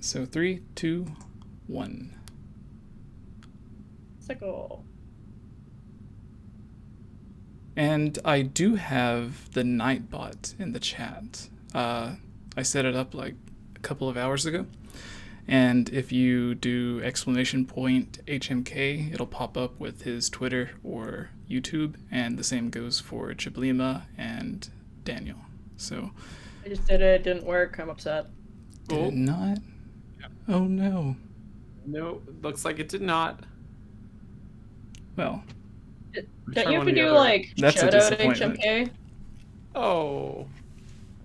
So 3, 2, 1. Sickle. And I do have the Nightbot in the chat. I set it up like a couple of hours ago. And if you do !HMK, it'll pop up with his Twitter or YouTube. And the same goes for 𝐓𝐿𝐼𝐻 and Daniel. So I just did it. It didn't work. I'm upset. did it not? Yeah. Oh no. No, looks like it did not. Well, Don't you have to do like That's a shoutout disappointment. HMK? Oh.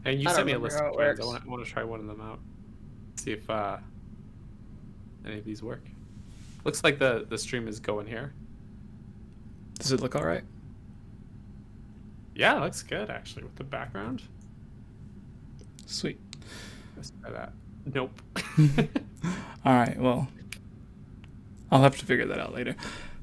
And you I sent me a don't list remember of how it plans. I works. want to try one of them out. See if any of these work. Looks like the stream is going here. does it look all right? Yeah, it looks good actually with the background. Sweet. Let's try that. Nope. All right, well, I'll have to figure that out later.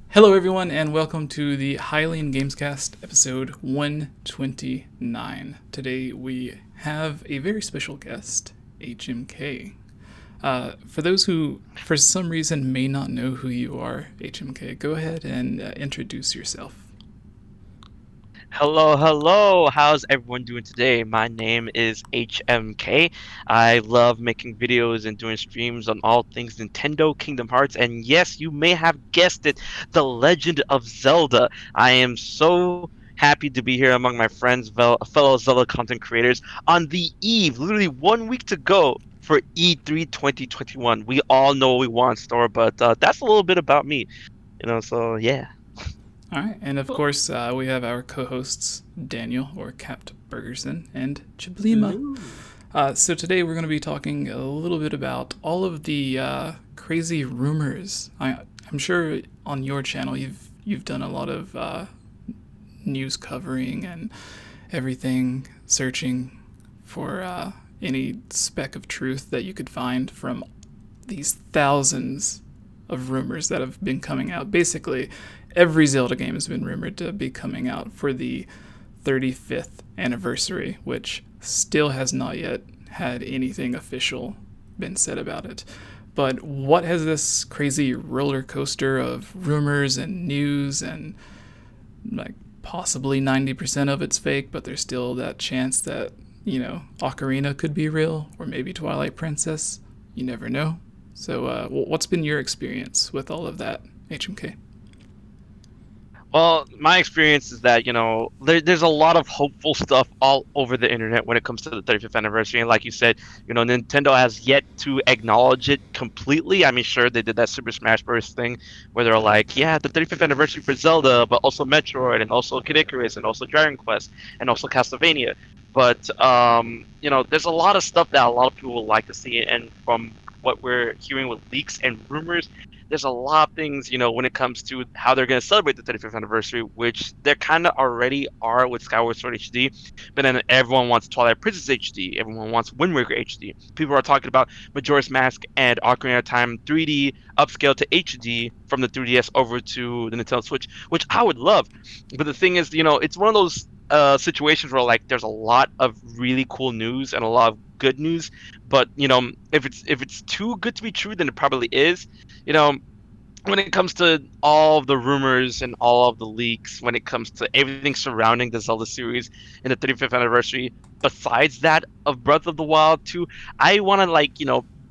Hello, everyone, and welcome to the Hylian Gamescast, episode 129. Today we have a very special guest, 𝐻𝐿𝐼𝐻. For those who, for some reason, may not know who you are, 𝐻𝐿𝐼𝐻, go ahead and introduce yourself. Hello. How's everyone doing today? My name is 𝐻𝐿𝐼𝐻. I love making videos and doing streams on all things Nintendo, Kingdom Hearts, and yes, you may have guessed it, The Legend of Zelda. I am so happy to be here among my friends, fellow Zelda content creators, on the eve, literally 1 week to go for E3 2021. We all know what we want, Store, but that's a little bit about me, so yeah. All right, and of course, we have our co-hosts, Daniel, or Capt Bergerson, and 𝐓𝐿𝐼𝐻. So today we're going to be talking a little bit about all of the crazy rumors. I'm sure on your channel you've done a lot of news covering and everything, searching for any speck of truth that you could find from these thousands of rumors that have been coming out. Basically, every Zelda game has been rumored to be coming out for the 35th anniversary, which still has not yet had anything official been said about it. But what has this crazy roller coaster of rumors and news, and like possibly 90% of it's fake, but there's still that chance that, Ocarina could be real, or maybe Twilight Princess. You never know. So what's been your experience with all of that, 𝐻𝐿𝐼𝐻? Well, my experience is that, there's a lot of hopeful stuff all over the internet when it comes to the 35th anniversary. And like you said, Nintendo has yet to acknowledge it completely. I mean, sure, they did that Super Smash Bros. Thing where they're like, yeah, the 35th anniversary for Zelda, but also Metroid, and also Kid Icarus, and also Dragon Quest, and also Castlevania. But, there's a lot of stuff that a lot of people would like to see. And from what we're hearing with leaks and rumors, there's a lot of things, when it comes to how they're going to celebrate the 35th anniversary, which they kind of already are with Skyward Sword HD, but then everyone wants Twilight Princess HD, everyone wants Wind Waker HD. People are talking about Majora's Mask and Ocarina of Time 3D upscale to HD from the 3DS over to the Nintendo Switch, which I would love. But the thing is, it's one of those situations where like there's a lot of really cool news and a lot of good news, but if it's too good to be true, then it probably is. When it comes to all of the rumors and all of the leaks, when it comes to everything surrounding the Zelda series in the 35th anniversary, besides that of Breath of the Wild 2, I want to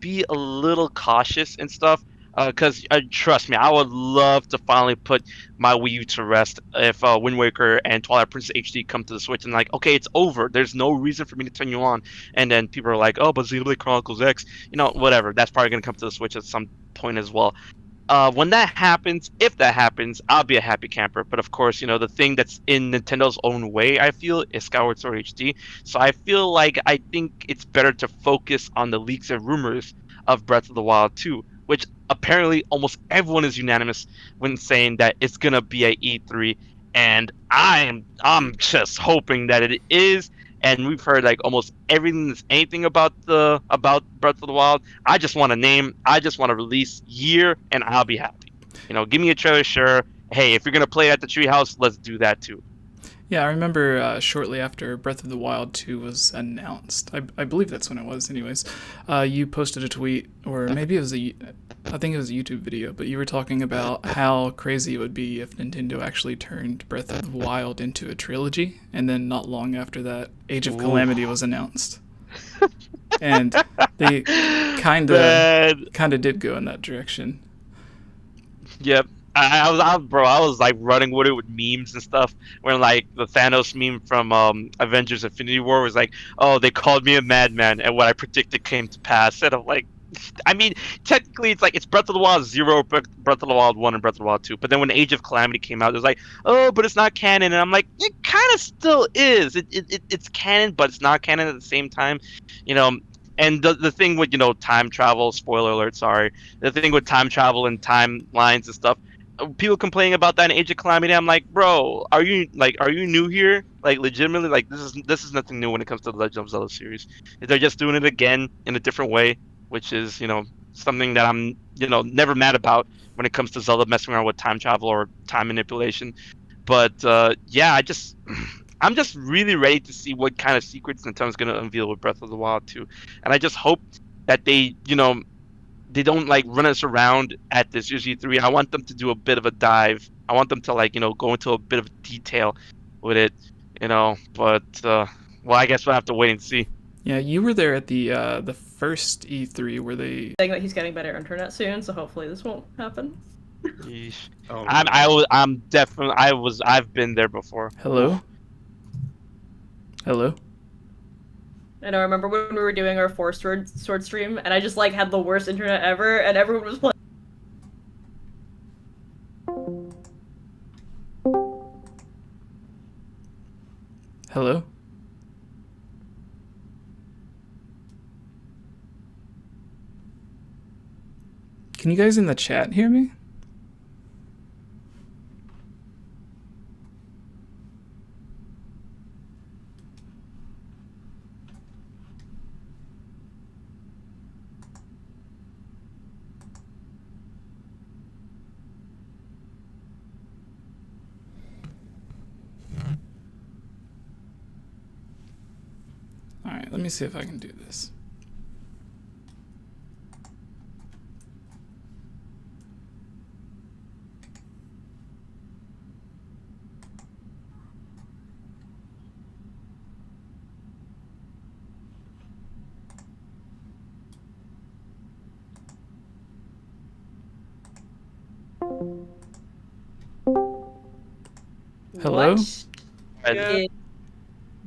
be a little cautious and stuff. Because trust me, I would love to finally put my Wii U to rest if Wind Waker and Twilight Princess HD come to the Switch and okay, it's over. There's no reason for me to turn you on. And then people are like, oh, but Xenoblade Chronicles X, whatever. That's probably going to come to the Switch at some point as well. When that happens, if that happens, I'll be a happy camper. But of course, the thing that's in Nintendo's own way, I feel, is Skyward Sword HD. So I think it's better to focus on the leaks and rumors of Breath of the Wild 2, which apparently almost everyone is unanimous when saying that it's gonna be at E3, and I'm just hoping that it is. And we've heard almost everything that's anything about Breath of the Wild. I just want a name, I just want a release year, and I'll be happy. Give me a trailer, sure. Hey, if you're gonna play it at the Treehouse, let's do that too. Yeah, I remember shortly after Breath of the Wild 2 was announced. I believe that's when it was, anyways. You posted a tweet, or maybe it was I think it was a YouTube video, but you were talking about how crazy it would be if Nintendo actually turned Breath of the Wild into a trilogy, and then not long after that, Age of Calamity was announced. And they kind of did go in that direction. Yep. I was like running with it with memes and stuff. When like the Thanos meme from Avengers: Infinity War was like, "Oh, they called me a madman, and what I predicted came to pass." And I'm like, I mean, technically, it's Breath of the Wild 0, Breath of the Wild 1, and Breath of the Wild 2. But then when Age of Calamity came out, it was like, "Oh, but it's not canon." And I'm like, it kind of still is. It's canon, but it's not canon at the same time, you know. And the thing with time travel, spoiler alert, sorry, the thing with time travel and timelines and stuff. People complaining about that in Age of Calamity. I'm like, bro, are you new here? Like, legitimately, like this is nothing new when it comes to the Legend of Zelda series. They're just doing it again in a different way, which is something that I'm never mad about when it comes to Zelda messing around with time travel or time manipulation. But yeah, I'm just really ready to see what kind of secrets Nintendo's gonna unveil with Breath of the Wild 2, and I just hope that they they don't like run us around at this E3. I want them to do a bit of a dive. I want them to go into a bit of detail with it, But well, I guess we'll have to wait and see. Yeah, you were there at the first E3 where they saying that he's getting better internet soon, so hopefully this won't happen. Yeesh. Oh, I've been there before. Hello? And I remember when we were doing our sword stream, and I just had the worst internet ever, and everyone was playing. Hello? Can you guys in the chat hear me? Alright, let me see if I can do this. Hello? What is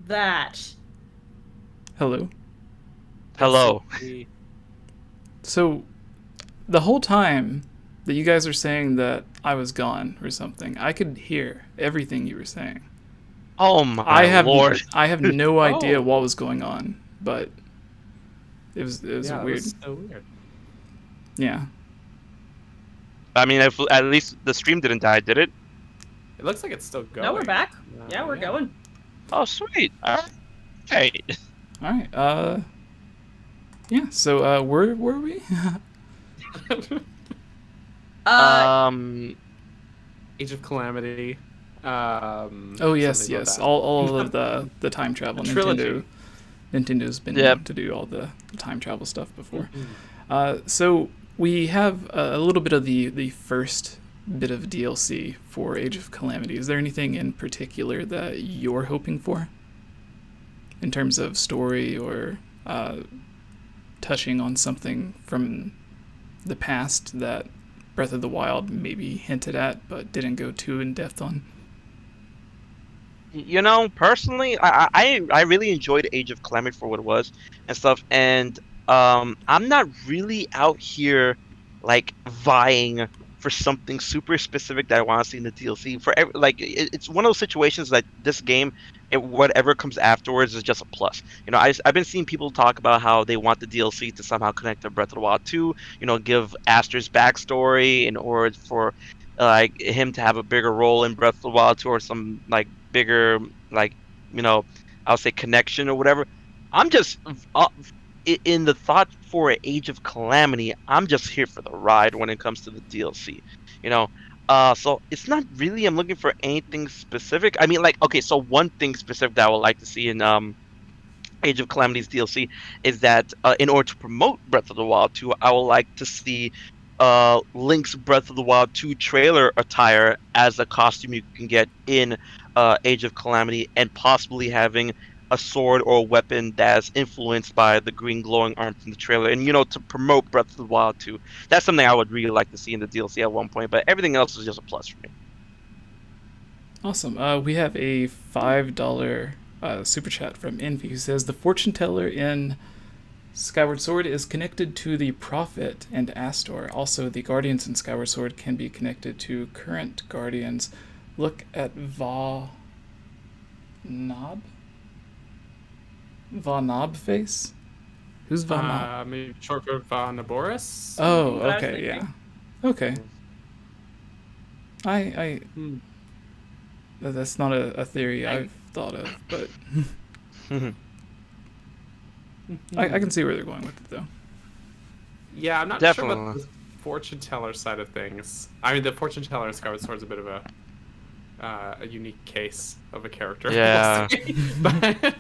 that? Hello? Hello. So, the whole time that you guys are saying that I was gone or something, I could hear everything you were saying. Oh my lord! I have no idea Oh. what was going on, but it was Yeah, weird. it was so weird. Yeah. I mean, if, at least the stream didn't die, did it? It looks like it's still going. No, we're back. Yeah, we're going. Oh, sweet. All right. All right. Yeah. So, where were we? Age of Calamity. Oh yes, something about yes. that. All of the time travel. The trilogy. Nintendo's been Yep. known to do all the time travel stuff before. So we have a little bit of the first bit of DLC for Age of Calamity. Is there anything in particular that you're hoping for in terms of story or touching on something from the past that Breath of the Wild maybe hinted at but didn't go too in depth on? Personally, I really enjoyed Age of Calamity for what it was and stuff, and I'm not really out here like vying for something super specific that I want to see in the DLC. It's one of those situations that this game, whatever comes afterwards, is just a plus. I've been seeing people talk about how they want the DLC to somehow connect to Breath of the Wild 2. Give Aster's backstory in order for him to have a bigger role in Breath of the Wild 2, or some bigger I'll say connection or whatever. I'm just in the thought for Age of Calamity, I'm just here for the ride when it comes to the DLC. So it's not really I'm looking for anything specific. I mean, like, okay, so one thing specific that I would like to see in Age of Calamity's DLC is that in order to promote Breath of the Wild 2, I would like to see Link's Breath of the Wild 2 trailer attire as a costume you can get in Age of Calamity, and possibly having a sword or a weapon that's influenced by the green glowing arms in the trailer, and to promote Breath of the Wild 2. That's something I would really like to see in the DLC at one point, but everything else is just a plus for me. Awesome. We have a $5 super chat from Envy, who says the fortune teller in Skyward Sword is connected to the Prophet and Astor. Also, the Guardians in Skyward Sword can be connected to current Guardians. Look at 𝐓𝐽𝐽 face? Who's 𝐓𝐽𝐽? Maybe short for 𝐓𝐽𝐽. Oh, What I was okay, thinking. yeah. Okay. I that's not a theory I've thought of, but I can see where they're going with it, though. Yeah, I'm not sure Definitely. about the fortune teller side of things. I mean, the fortune teller in Skyward Sword is a bit of a unique case of a character. Yeah. But,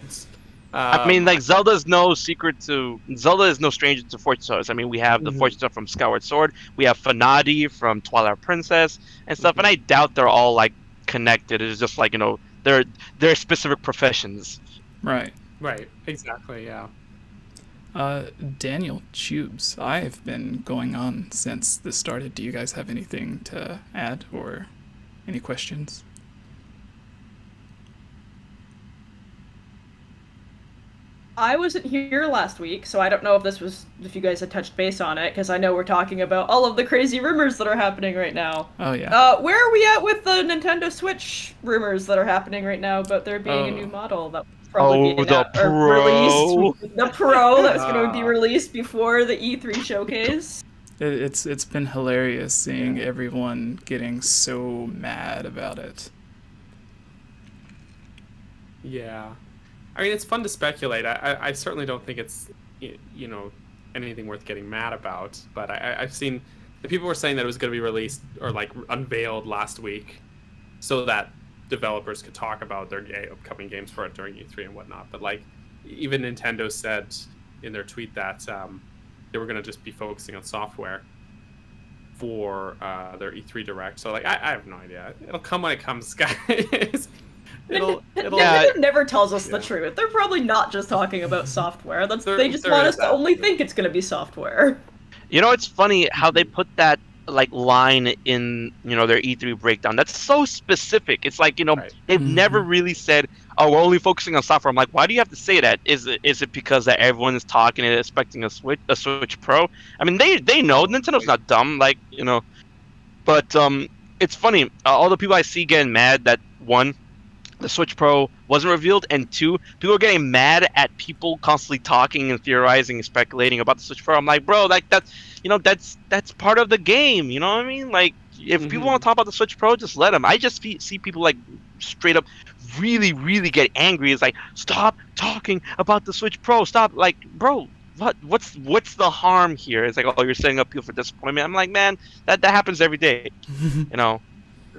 I mean, like, Zelda is no stranger to fortune tellers. I mean, we have the fortune teller from Skyward Sword, we have Fanadi from Twilight Princess and stuff, and I doubt they're all like connected. It's just like, they're specific professions. Right. Right, exactly, yeah. Daniel Tubes, I've been going on since this started. Do you guys have anything to add or any questions? I wasn't here last week, so I don't know if you guys had touched base on it, because I know we're talking about all of the crazy rumors that are happening right now. Oh, yeah. Where are we at with the Nintendo Switch rumors that are happening right now about there being a new model that was probably being the released? The Pro that's going to be released before the E3 showcase. It's been hilarious seeing everyone getting so mad about it. Yeah. I mean, it's fun to speculate. I certainly don't think it's, anything worth getting mad about. But I've seen the people were saying that it was going to be released or like unveiled last week, so that developers could talk about their upcoming games for it during E3 and whatnot. But like, even Nintendo said in their tweet that they were going to just be focusing on software for their E3 Direct. So like, I have no idea. It'll come when it comes, guys. Nintendo never tells us the truth. They're probably not just talking about software. They just want us to only think it's going to be software. It's funny how they put that like line in their E3 breakdown. That's so specific. It's like they've never really said, "Oh, we're only focusing on software." I'm like, why do you have to say that? Is it because that everyone is talking and expecting a Switch Pro? I mean, they know Nintendo's not dumb, but it's funny. All the people I see getting mad that one, the Switch Pro wasn't revealed, and two, people are getting mad at people constantly talking and theorizing and speculating about the Switch Pro. I'm like, bro, like that's part of the game. You know what I mean? Like, if people want to talk about the Switch Pro, just let them. I just see people like straight up really, really get angry. It's like, stop talking about the Switch Pro. Stop. Like, bro, what's the harm here? It's like, oh, you're setting up people for disappointment. I'm like, man, that happens every day.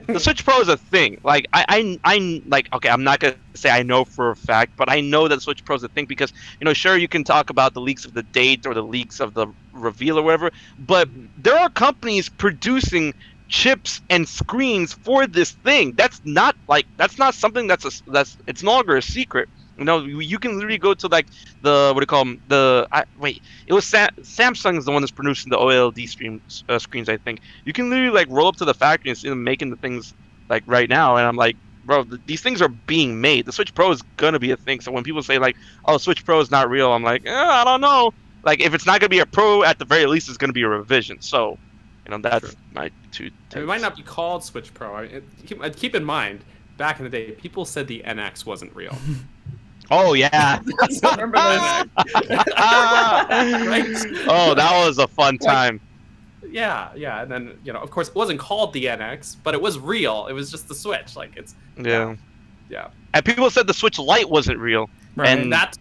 The Switch Pro is a thing. Like, I like, okay, I'm not gonna say I know for a fact, but I know that Switch Pro is a thing because, sure, you can talk about the leaks of the date or the leaks of the reveal or whatever, but there are companies producing chips and screens for this thing. That's not something that's it's no longer a secret. You can literally go to like the it was Samsung is the one that's producing the OLED screens. I think you can literally like roll up to the factory and see them making the things like right now, and I'm like, bro, these things are being made. The Switch Pro is gonna be a thing. So when people say like, oh, Switch Pro is not real, I'm like, I don't know. Like, if it's not gonna be a Pro, at the very least, it's gonna be a revision. So, that's my two. It might not be called Switch Pro. Keep in mind, back in the day, people said the NX wasn't real. Oh yeah. I remember that. Right? Oh, that was a fun time. Yeah, and then of course, it wasn't called the NX, but it was real. It was just the Switch. Like, it's yeah. And people said the Switch Lite wasn't real, Right. and that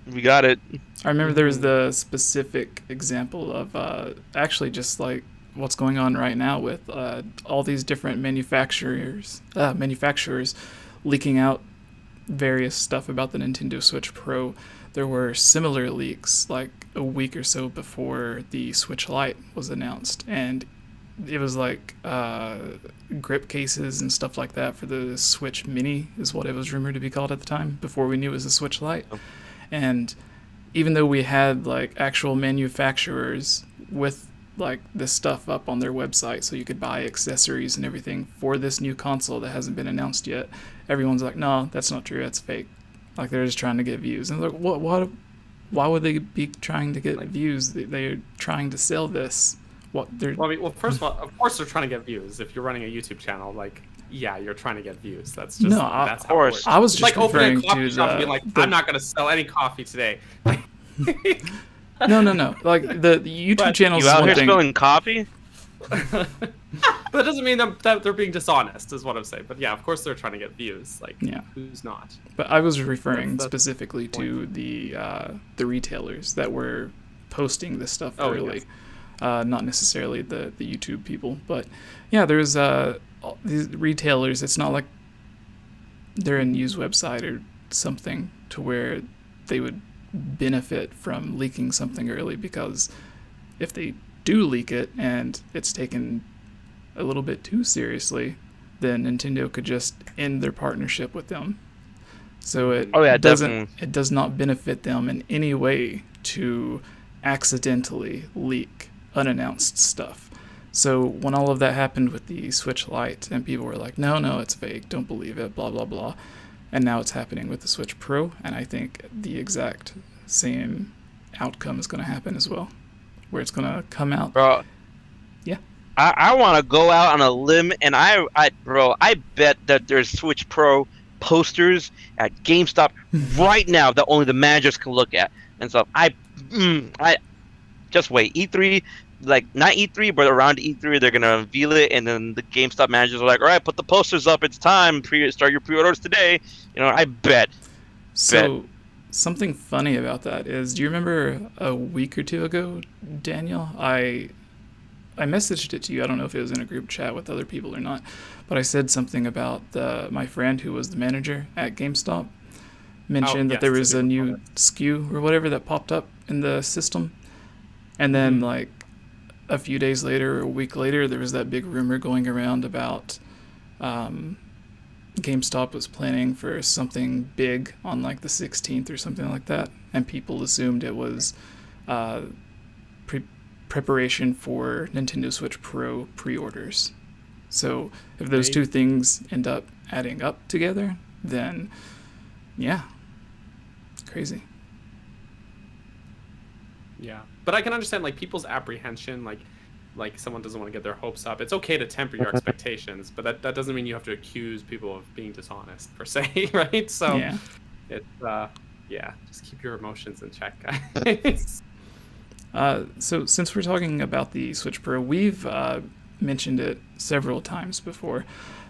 we got it. I remember there was the specific example of actually just like what's going on right now with all these different manufacturers leaking out various stuff about the Nintendo Switch Pro. There were similar leaks like a week or so before the Switch Lite was announced, and it was like grip cases and stuff like that for the Switch Mini is what it was rumored to be called at the time, before we knew it was a Switch Lite. And even though we had like actual manufacturers with like this stuff up on their website so you could buy accessories and everything for this new console that hasn't been announced yet, everyone's like, no, that's not true, that's fake. Like, they're just trying to get views. And like, why would they be trying to get views? They're trying to sell this. Well, first of all, of course they're trying to get views. If you're running a YouTube channel, like, yeah, you're trying to get views. That's just that's how it works. I was just like opening a coffee to shop and being like, I'm not going to sell any coffee today. No. Like the YouTube channel. You out here spilling coffee? That doesn't mean that they're being dishonest, is what I'm saying. But yeah, of course they're trying to get views. Like, yeah, who's not? But I was referring specifically to the retailers that were posting this stuff early, yes. Not necessarily the YouTube people. But yeah, there's these retailers. It's not like they're a news website or something to where they would benefit from leaking something early, because if they do leak it and it's taken a little bit too seriously, then Nintendo could just end their partnership with them. So it does not benefit them in any way to accidentally leak unannounced stuff. So when all of that happened with the Switch Lite and people were like, no, it's fake, don't believe it, blah blah blah, and now it's happening with the Switch Pro, and I think the exact same outcome is going to happen as well, where it's going to come out. Bro, yeah. I want to go out on a limb, and I bet that there's Switch Pro posters at GameStop right now that only the managers can look at. And so I just wait. E3, like not E3, but around E3, they're gonna reveal it, and then the GameStop managers are like, "All right, put the posters up. It's time. Start your pre-orders today." You know, I bet. So something funny about that is, do you remember a week or two ago, Daniel? I messaged it to you. I don't know if it was in a group chat with other people or not, but I said something about my friend who was the manager at GameStop mentioned that there was a new SKU or whatever that popped up in the system, and then like a few days later or a week later, there was that big rumor going around about GameStop was planning for something big on like the 16th or something like that, and people assumed it was preparation for Nintendo Switch Pro pre-orders. So if those two things end up adding up together, then yeah, crazy. Yeah, but I can understand like people's apprehension, like someone doesn't want to get their hopes up. It's okay to temper your expectations, but that doesn't mean you have to accuse people of being dishonest per se, right? So yeah, it's just keep your emotions in check, guys. So since we're talking about the Switch Pro, we've mentioned it several times before,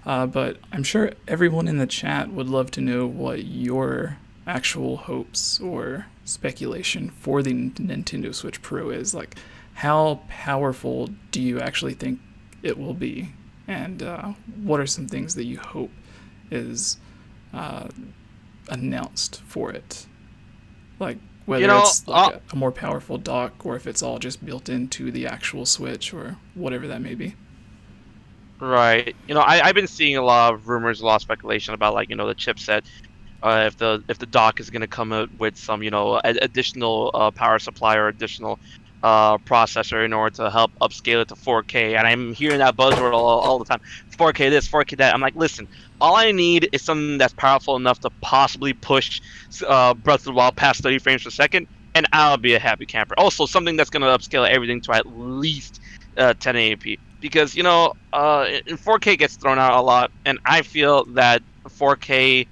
but I'm sure everyone in the chat would love to know what your actual hopes or speculation for the Nintendo Switch Pro is. Like, how powerful do you actually think it will be, and what are some things that you hope is announced for it? Like, whether it's like a more powerful dock, or if it's all just built into the actual Switch, or whatever that may be. Right. I've been seeing a lot of rumors, a lot of speculation about, like, the chipset. If the dock is going to come out with some, additional power supply or additional processor in order to help upscale it to 4K. And I'm hearing that buzzword all the time. 4K this, 4K that. I'm like, listen, all I need is something that's powerful enough to possibly push Breath of the Wild past 30 frames per second, and I'll be a happy camper. Also, something that's going to upscale everything to at least 1080p. Because, in 4K gets thrown out a lot, and I feel that 4K,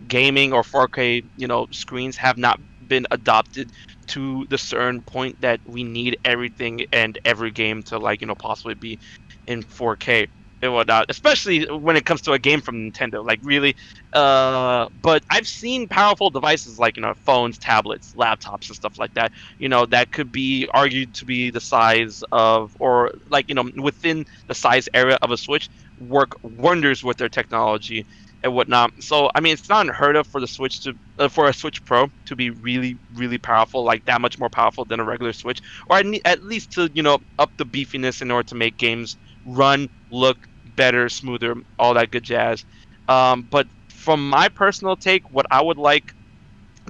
gaming or 4K, screens have not been adopted to the certain point that we need everything and every game to, like, possibly be in 4K. and whatnot, especially when it comes to a game from Nintendo. Like really, but I've seen powerful devices like phones, tablets, laptops, and stuff like that. That could be argued to be the size of, or like within the size area of a Switch, work wonders with their technology and whatnot. So I mean, it's not unheard of for the Switch to for a Switch Pro to be really, really powerful, like that much more powerful than a regular Switch, or at least to up the beefiness in order to make games run, look better, smoother, all that good jazz. But from my personal take, what I would like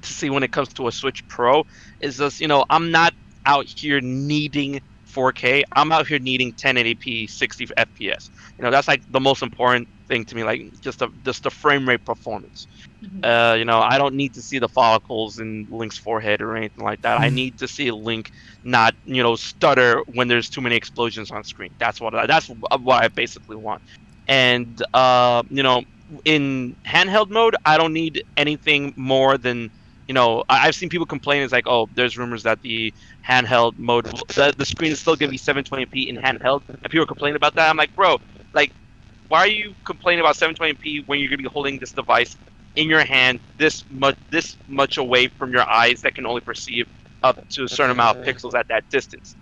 to see when it comes to a Switch Pro is just, I'm not out here needing 4K. I'm out here needing 1080p 60 FPS. That's like the most important thing to me, like just the frame rate performance. I don't need to see the follicles in Link's forehead or anything like that. I need to see Link not, stutter when there's too many explosions on screen. That's what I basically want. And in handheld mode, I don't need anything more than, I've seen people complain. It's like, oh, there's rumors that the handheld mode, the screen is still going to be 720p in handheld, and people are complaining about that. I'm like, bro, like, why are you complaining about 720p when you're going to be holding this device in your hand this much away from your eyes that can only perceive up to a certain amount of pixels at that distance?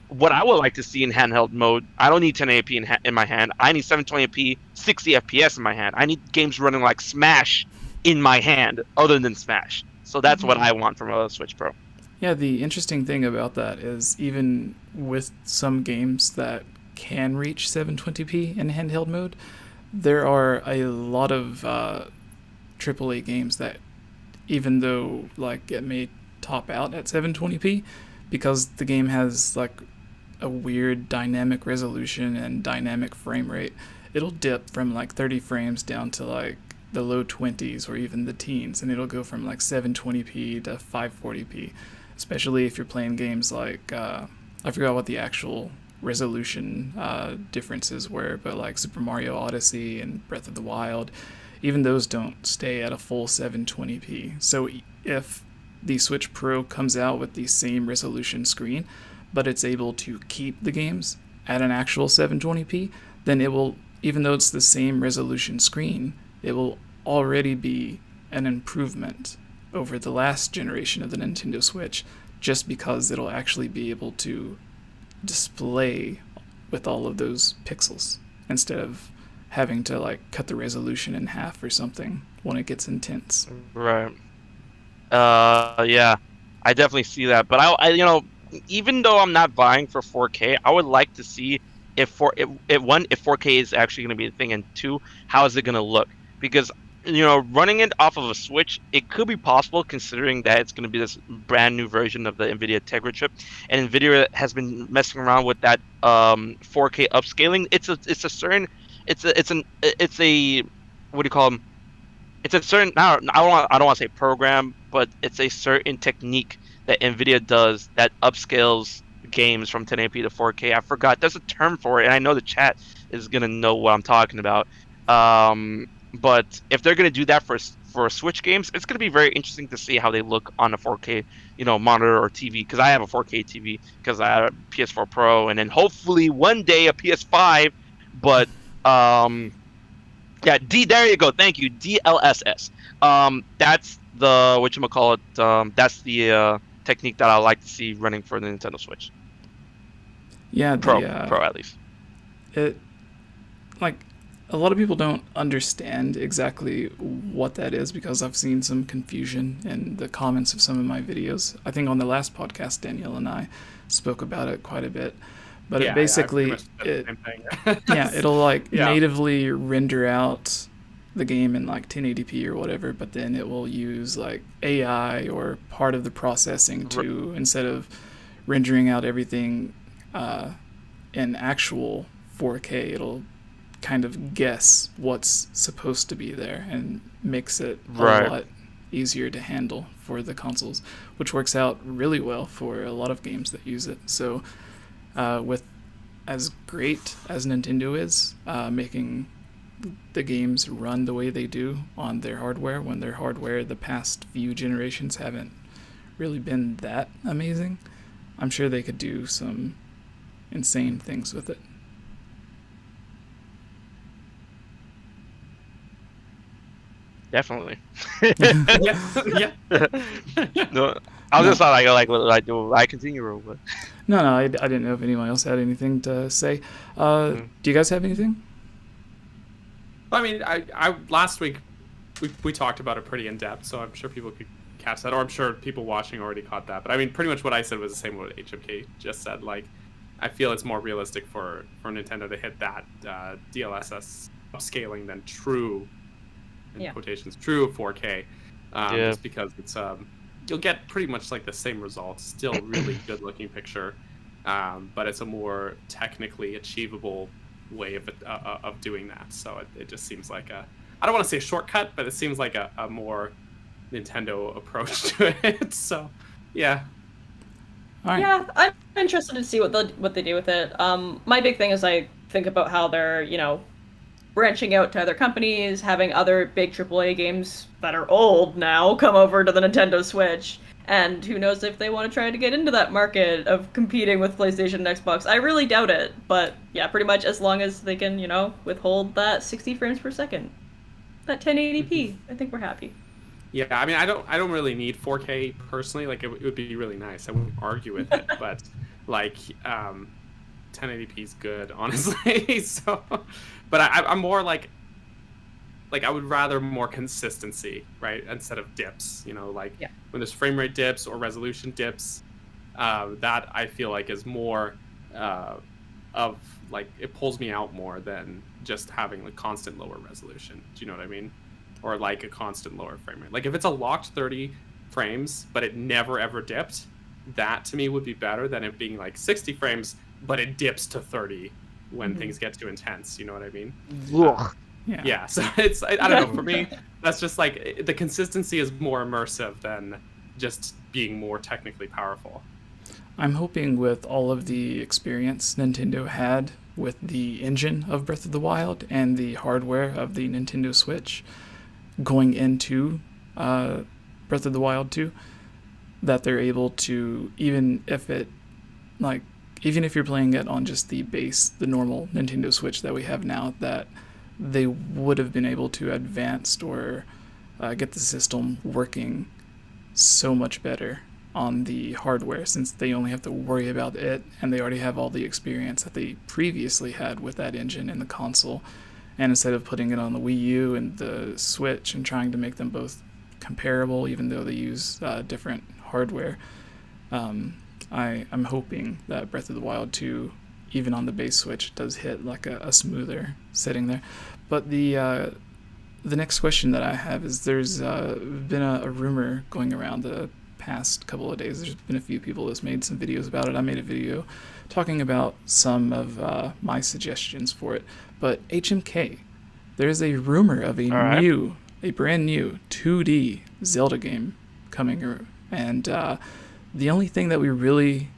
What I would like to see in handheld mode, I don't need 1080p in my hand. I need 720p 60 FPS in my hand. I need games running like Smash in my hand other than Smash. So that's what I want from a Switch Pro. Yeah, the interesting thing about that is even with some games that can reach 720p in handheld mode, there are a lot of AAA games that, even though like it may top out at 720p, because the game has like a weird dynamic resolution and dynamic frame rate, it'll dip from like 30 frames down to like the low 20s or even the teens, and it'll go from like 720p to 540p, especially if you're playing games like I forgot what the actual resolution differences were, but like Super Mario Odyssey and Breath of the Wild, even those don't stay at a full 720p. So if the Switch Pro comes out with the same resolution screen, but it's able to keep the games at an actual 720p, then it will, even though it's the same resolution screen, it will already be an improvement over the last generation of the Nintendo Switch, just because it'll actually be able to display with all of those pixels instead of having to like cut the resolution in half or something when it gets intense. Right. Yeah, I definitely see that. But I even though I'm not buying for 4K, I would like to see if 4K is actually going to be a thing, and two, how is it going to look? Because running it off of a Switch, it could be possible considering that it's going to be this brand new version of the NVIDIA Tegra chip, and NVIDIA has been messing around with that 4K upscaling. It's a what do you call them? It's a certain, I don't want to say program, but it's a certain technique that NVIDIA does that upscales games from 1080p to 4K. I forgot. There's a term for it, and I know the chat is going to know what I'm talking about. But if they're going to do that for Switch games, it's going to be very interesting to see how they look on a 4K, monitor or TV. Because I have a 4K TV because I have a PS4 Pro, and then hopefully one day a PS5. But yeah, there you go. Thank you, DLSS. That's the whatchamacallit. That's the technique that I like to see running for the Nintendo Switch. Yeah, Pro at least. It, like, a lot of people don't understand exactly what that is, because I've seen some confusion in the comments of some of my videos. I think on the last podcast, Daniel and I spoke about it quite a bit. But it basically, it'll like natively render out the game in like 1080p or whatever, but then it will use like AI or part of the processing to, instead of rendering out everything in actual 4K, it'll kind of guess what's supposed to be there and makes it a lot easier to handle for the consoles, which works out really well for a lot of games that use it. So with as great as Nintendo is making the games run the way they do on their hardware, when their hardware the past few generations haven't really been that amazing, I'm sure they could do some insane things with it. Definitely. Yeah. No, I was just not like what did I do? I continue or what? No, I didn't know if anyone else had anything to say. Do you guys have anything? I mean, I last week we talked about it pretty in depth, so I'm sure people could catch that, or I'm sure people watching already caught that. But I mean, pretty much what I said was the same what HMK just said. Like, I feel it's more realistic for Nintendo to hit that DLSS upscaling than true, in quotations, true 4K, just because it's you'll get pretty much like the same results, still really good looking picture, but it's a more technically achievable way of doing that. So it just seems like I don't want to say a shortcut, but it seems like a more Nintendo approach to it. So yeah. All right. Yeah, I'm interested to see what they do with it. My big thing is I think about how they're, branching out to other companies, having other big AAA games that are old now come over to the Nintendo Switch, and who knows if they want to try to get into that market of competing with PlayStation and Xbox. I really doubt it, but yeah, pretty much as long as they can, withhold that 60 frames per second, that 1080p, I think we're happy. Yeah, I mean, I don't really need 4K personally. Like, it would be really nice. I wouldn't argue with it, but like, 1080p is good, honestly. So, but I'm more like I would rather more consistency, right, instead of dips. When there's frame rate dips or resolution dips, that I feel like is more of like it pulls me out more than just having like constant lower resolution. Do you know what I mean? Or like a constant lower frame rate. Like if it's a locked 30 frames, but it never ever dipped, that to me would be better than it being like 60 frames, but it dips to 30 when things get too intense. You know what I mean? Yeah. So it's, I don't know, for me, that's just like the consistency is more immersive than just being more technically powerful. I'm hoping with all of the experience Nintendo had with the engine of Breath of the Wild and the hardware of the Nintendo Switch going into Breath of the Wild 2, that they're able to, even if you're playing it on just the normal Nintendo Switch that we have now, that they would have been able to advance or get the system working so much better on the hardware, since they only have to worry about it and they already have all the experience that they previously had with that engine in the console. And instead of putting it on the Wii U and the Switch and trying to make them both comparable, even though they use different hardware, I'm hoping that Breath of the Wild 2, even on the base Switch, does hit like a smoother setting there. But the next question that I have is, there's been a rumor going around the past couple of days. There's been a few people that's made some videos about it. I made a video talking about some of my suggestions for it. But HMK, there's a rumor of a brand new 2D Zelda game coming, and the only thing that we really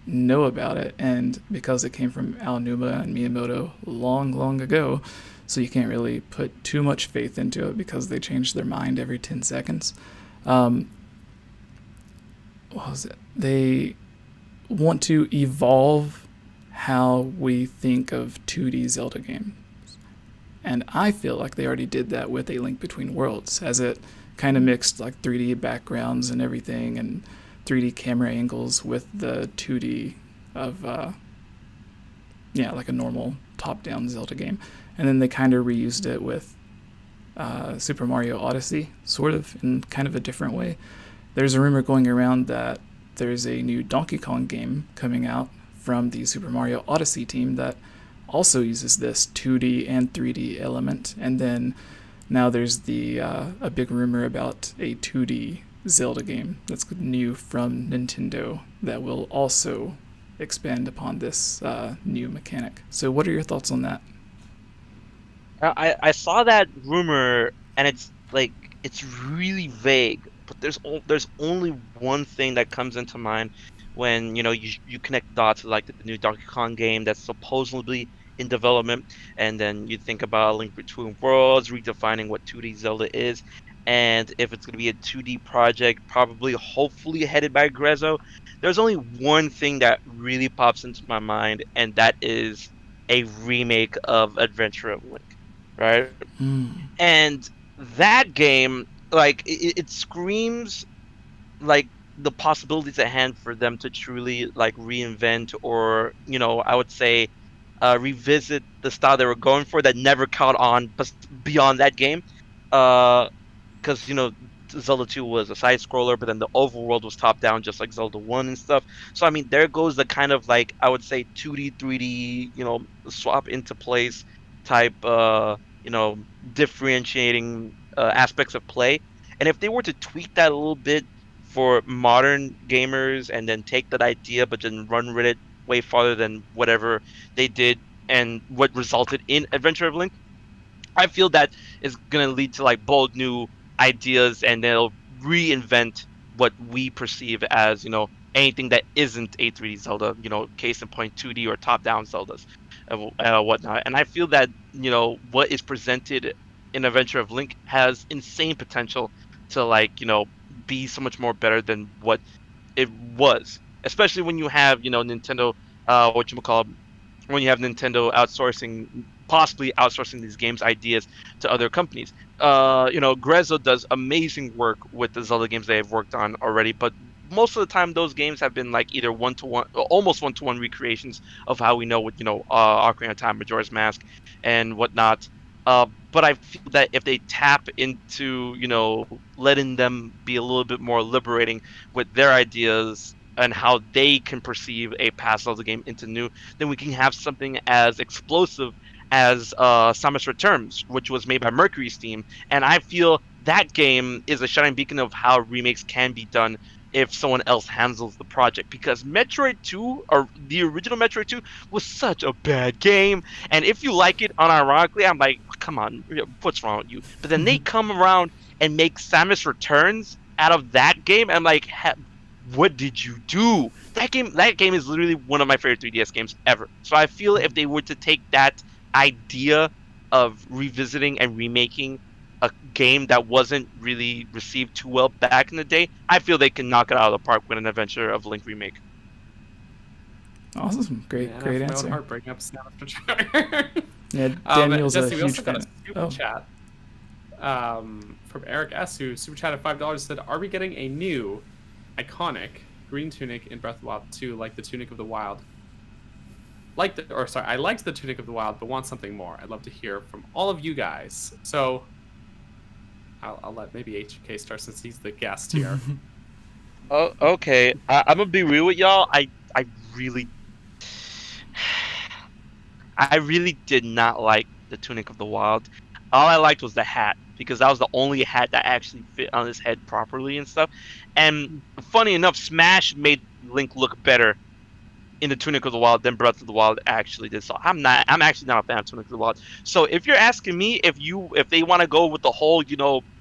know about it, and because it came from Aonuma and Miyamoto long ago, so you can't really put too much faith into it because they change their mind every 10 seconds. What was it? They want to evolve how we think of 2D Zelda games. And I feel like they already did that with A Link Between Worlds, as it kind of mixed like 3D backgrounds and everything, and 3D camera angles with the 2D of, like a normal top-down Zelda game. And then they kind of reused it with Super Mario Odyssey, sort of, in kind of a different way. There's a rumor going around that there's a new Donkey Kong game coming out from the Super Mario Odyssey team that also uses this 2D and 3D element. And then now there's a big rumor about a 2D Zelda game that's new from Nintendo that will also expand upon this new mechanic. So what are your thoughts on that? I saw that rumor, and it's really vague, but there's only one thing that comes into mind when you connect dots to like the new Donkey Kong game that's supposedly in development, and then you think about Link Between Worlds redefining what 2D Zelda is, and if it's going to be a 2D project, hopefully headed by 𝐓𝐻𝐿. There's only one thing that really pops into my mind, and that is a remake of Adventure of Link, right? And that game, like it screams like the possibilities at hand for them to truly like reinvent, or I would say revisit the style they were going for that never caught on beyond that game. Because Zelda 2 was a side scroller, but then the overworld was top down, just like Zelda 1 and stuff. So I mean, there goes the kind of like, I would say, 2D 3D swap into place type differentiating aspects of play. And if they were to tweak that a little bit for modern gamers, and then take that idea but then run with it way farther than whatever they did and what resulted in Adventure of Link, I feel that is going to lead to like bold new ideas, and they'll reinvent what we perceive as anything that isn't a 3D Zelda, case in point 2D or top-down Zeldas and whatnot. And I feel that what is presented in Adventure of Link has insane potential to like be so much more better than what it was, especially when you have Nintendo when you have Nintendo possibly outsourcing these games ideas to other companies. 𝐓𝐻𝐿 does amazing work with the Zelda games they have worked on already, but most of the time those games have been like either almost one-to-one recreations of how we know with Ocarina of Time, Majora's Mask, and whatnot. But I feel that if they tap into letting them be a little bit more liberating with their ideas and how they can perceive a past Zelda game into new, then we can have something as explosive as Samus Returns, which was made by Mercury Steam. And I feel that game is a shining beacon of how remakes can be done if someone else handles the project, because Metroid 2, or the original Metroid 2, was such a bad game. And if you like it unironically, I'm like, come on, what's wrong with you? But then they come around and make Samus Returns out of that game, and I'm like, what did you do? That game is literally one of my favorite 3DS games ever. So I feel if they were to take that idea of revisiting and remaking a game that wasn't really received too well back in the day, I feel they can knock it out of the park with an Adventure of Link remake. Awesome, great answer. Heart breaking up Snapchat. Yeah, Daniel's a Jesse, we huge also got fan. a super chat from Eric S, who super chatted $5, said, "Are we getting a new iconic green tunic in Breath of the Wild 2, like the Tunic of the Wild? I liked the Tunic of the Wild, but want something more. I'd love to hear from all of you guys." So I'll let maybe HK start since he's the guest here. Oh, okay. I'm gonna be real with y'all. I really did not like the Tunic of the Wild. All I liked was the hat, because that was the only hat that actually fit on his head properly and stuff. And funny enough, Smash made Link look better in the Tunic of the Wild than Breath of the Wild actually did. So I'm actually not a fan of Tunic of the Wild. So if you're asking me if they want to go with the whole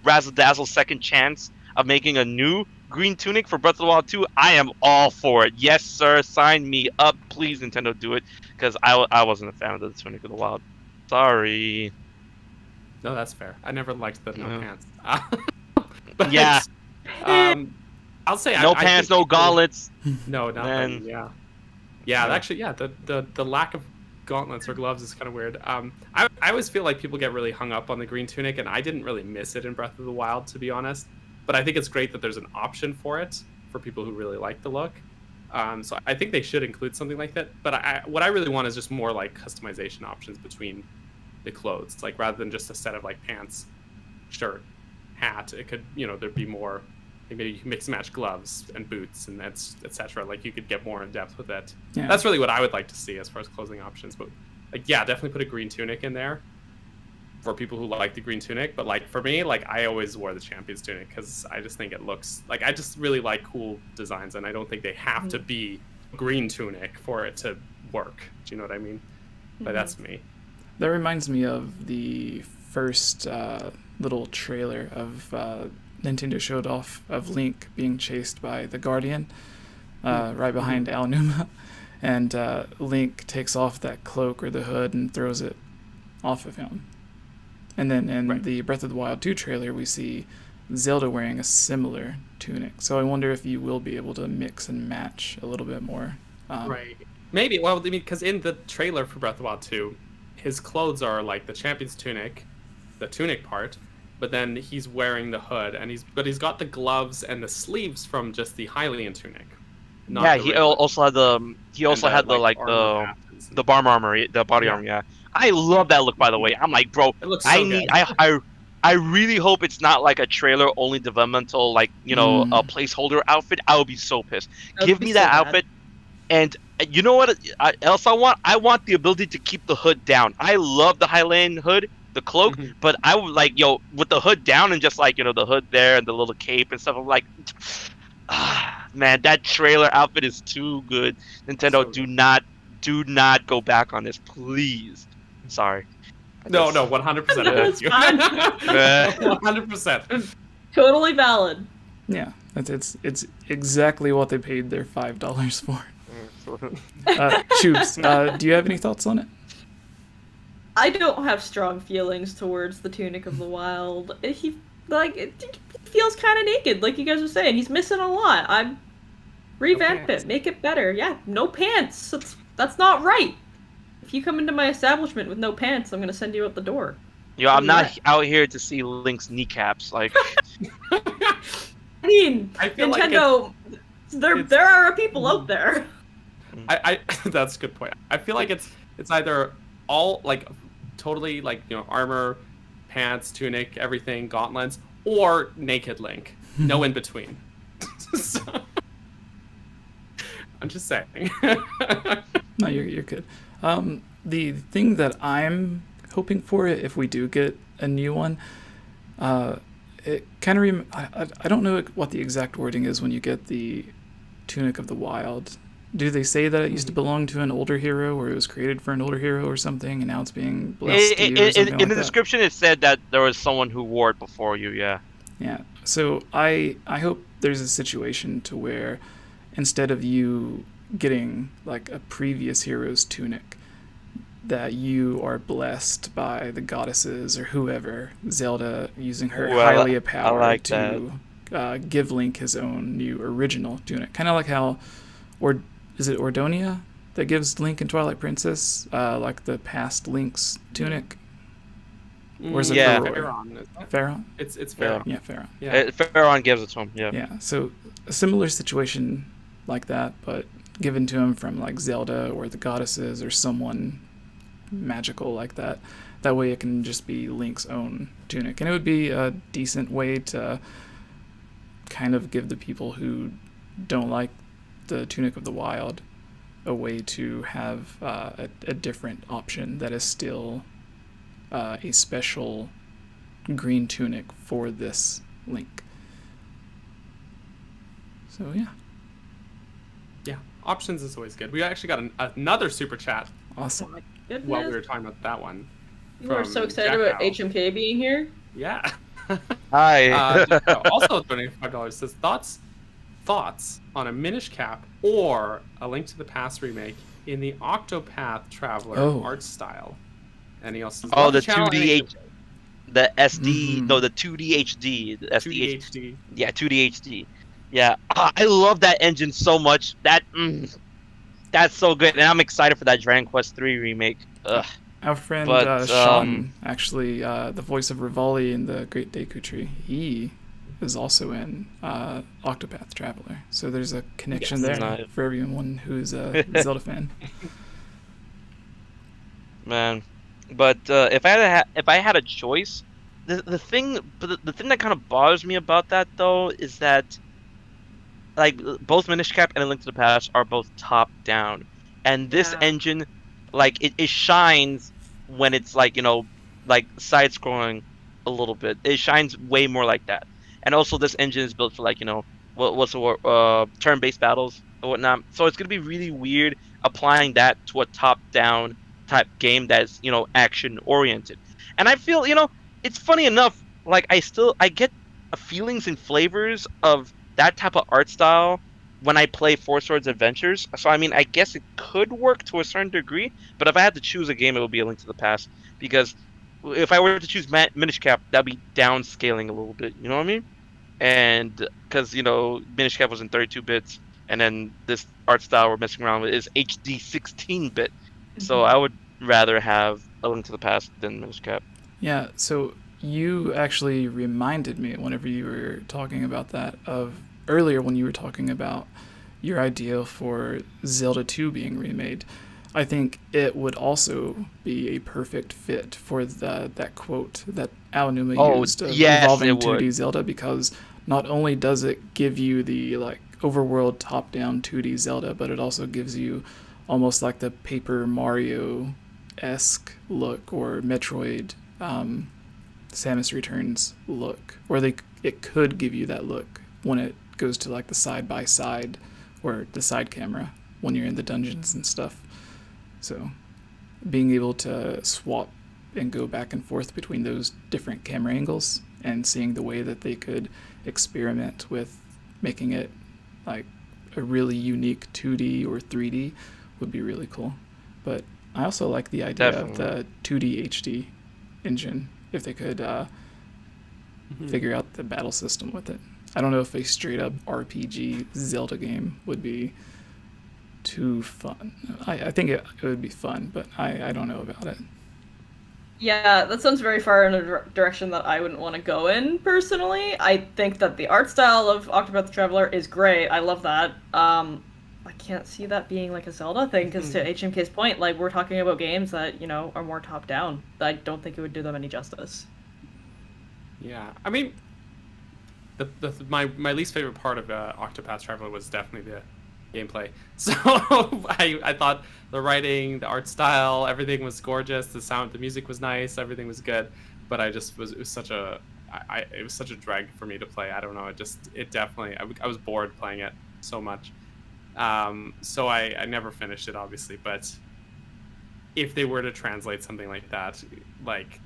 razzle dazzle second chance of making a new green tunic for Breath of the Wild 2, I am all for it. Yes, sir, sign me up, please, Nintendo, do it, because I wasn't a fan of the Tunic of the Wild. Sorry. No, that's fair. I never liked the no pants. But yeah. I'll say no pants, no gauntlets. No, nothing. Yeah. Yeah, actually, yeah. The lack of gauntlets or gloves is kind of weird. I always feel like people get really hung up on the green tunic, and I didn't really miss it in Breath of the Wild, to be honest. But I think it's great that there's an option for it for people who really like the look. So I think they should include something like that. But what I really want is just more like customization options between the clothes, like rather than just a set of like pants, shirt, hat. It could, there'd be more. Like maybe you can mix and match gloves and boots and that's etc. Like you could get more in depth with it. Yeah. That's really what I would like to see as far as clothing options. But like, yeah, definitely put a green tunic in there for people who like the green tunic. But like for me, like I always wore the champion's tunic because I just think it looks like, I just really like cool designs, and I don't think they have to be green tunic for it to work. Do you know what I mean? But that's me. That reminds me of the first little trailer of Nintendo showed off of Link being chased by the Guardian right behind Aonuma, and Link takes off that cloak or the hood and throws it off of him. And then in the Breath of the Wild 2 trailer, we see Zelda wearing a similar tunic. So I wonder if you will be able to mix and match a little bit more. Right. Maybe. Well, I mean, because in the trailer for Breath of the Wild 2, his clothes are like the champion's tunic, the tunic part, but but then he's wearing the hood, and he's got the gloves and the sleeves from just the Hylian tunic. Yeah, he also had the barm armor, the body armor. Yeah, I love that look. By the way, I'm like, bro, it looks so good. I really hope it's not like a trailer only developmental, like, you know, a placeholder outfit. I would be so pissed. Give me that outfit, and you know what else I want? I want the ability to keep the hood down. I love the Hylian hood, the cloak, but I would like, with the hood down and just like, the hood there and the little cape and stuff. I'm like, man, that trailer outfit is too good. Nintendo, do not go back on this, please. Sorry. No, 100%. It's fine. 100%. Totally valid. Yeah, it's exactly what they paid their $5 for. Choobs, do you have any thoughts on it? I don't have strong feelings towards the Tunic of the Wild. He feels kind of naked, like you guys were saying. He's missing a lot. I'm revamp it, make it better. Yeah, no pants. That's not right. If you come into my establishment with no pants, I'm gonna send you out the door. I'm not out here to see Link's kneecaps. Like, I mean, I feel Nintendo. There are people out there. I that's a good point. I feel like it's either all like totally like armor, pants, tunic, everything, gauntlets, or naked Link. No in between. So, I'm just saying. No, you're good. The thing that I'm hoping for, if we do get a new one, it kind of I don't know what the exact wording is when you get the Tunic of the Wild. Do they say that it used to belong to an older hero, or it was created for an older hero or something, and now it's being blessed to you or something in the description, it said that there was someone who wore it before you, yeah. Yeah, so I hope there's a situation to where instead of you getting like a previous hero's tunic, that you are blessed by the goddesses or whoever, Zelda using her Hylia power to give Link his own new original tunic. Kind of like how, is it Ordonia that gives Link and Twilight Princess like the past Link's tunic? Or is it Pharaon? Pharaon? It's Pharaon. Yeah, Pharaon. Yeah. Pharaon gives it to him, yeah. Yeah, so a similar situation like that, but given to him from like Zelda or the goddesses or someone magical like that. That way it can just be Link's own tunic. And it would be a decent way to kind of give the people who don't like the Tunic of the Wild a way to have a different option that is still a special green tunic for this Link. So yeah. Yeah, options is always good. We actually got another super chat. Awesome. Oh my goodness. While we were talking about that one. You are so excited about HMK being here. Yeah. Hi. Also $25 says thoughts on a Minish Cap or a Link to the Past remake in the Octopath Traveler art style. And he also says, the 2D the SD no the 2D HD, the 2D HD. Yeah, 2D HD. Yeah, I love that engine so much. That's so good, and I'm excited for that Dragon Quest III remake. Ugh. Our friend Sean, actually, the voice of Rivali in the Great Deku Tree, he is also in Octopath Traveler. So there's a connection there for everyone who's a Zelda fan. Man, but if I had a choice, the thing that kind of bothers me about that though is that like both Minish Cap and A Link to the Past are both top down, and this engine, like it shines when it's like like side scrolling a little bit. It shines way more like that, and also this engine is built for like what's the word, turn-based battles or whatnot. So it's gonna be really weird applying that to a top-down type game that's action oriented. And I feel it's funny enough, like I get feelings and flavors of that type of art style when I play Four Swords Adventures. So I mean, I guess it could work to a certain degree, but if I had to choose a game, it would be A Link to the Past, because if I were to choose Minish Cap, that'd be downscaling a little bit, you know what I mean? And because Minish Cap was in 32 bits, and then this art style we're messing around with is HD 16-bit. So I would rather have A Link to the Past than Minish Cap. Yeah, so you actually reminded me whenever you were talking about that of earlier when you were talking about your idea for Zelda 2 being remade. I think it would also be a perfect fit for that quote that Aonuma used of evolving 2D Zelda, because not only does it give you the like overworld top-down 2D Zelda, but it also gives you almost like the Paper Mario-esque look, or Metroid Samus Returns look, or it could give you that look when it goes to like the side-by-side or the side camera when you're in the dungeons and stuff. So being able to swap and go back and forth between those different camera angles and seeing the way that they could experiment with making it like a really unique 2D or 3D would be really cool. But I also like the idea of the 2D HD engine, if they could figure out the battle system with it. I don't know if a straight up RPG Zelda game would be too fun. I think it would be fun, but I don't know about it. Yeah, that sounds very far in a direction that I wouldn't want to go in, personally. I think that the art style of Octopath Traveler is great. I love that. I can't see that being like a Zelda thing, because to HMK's point, like, we're talking about games that, you know, are more top-down. I don't think it would do them any justice. Yeah, I mean, my least favorite part of Octopath Traveler was definitely the gameplay. So I thought the writing, the art style, everything was gorgeous. The music was nice. Everything was good. But it was such a drag for me to play. I don't know. It definitely, I was bored playing it so much. So I never finished it, obviously. But if they were to translate something like that, like,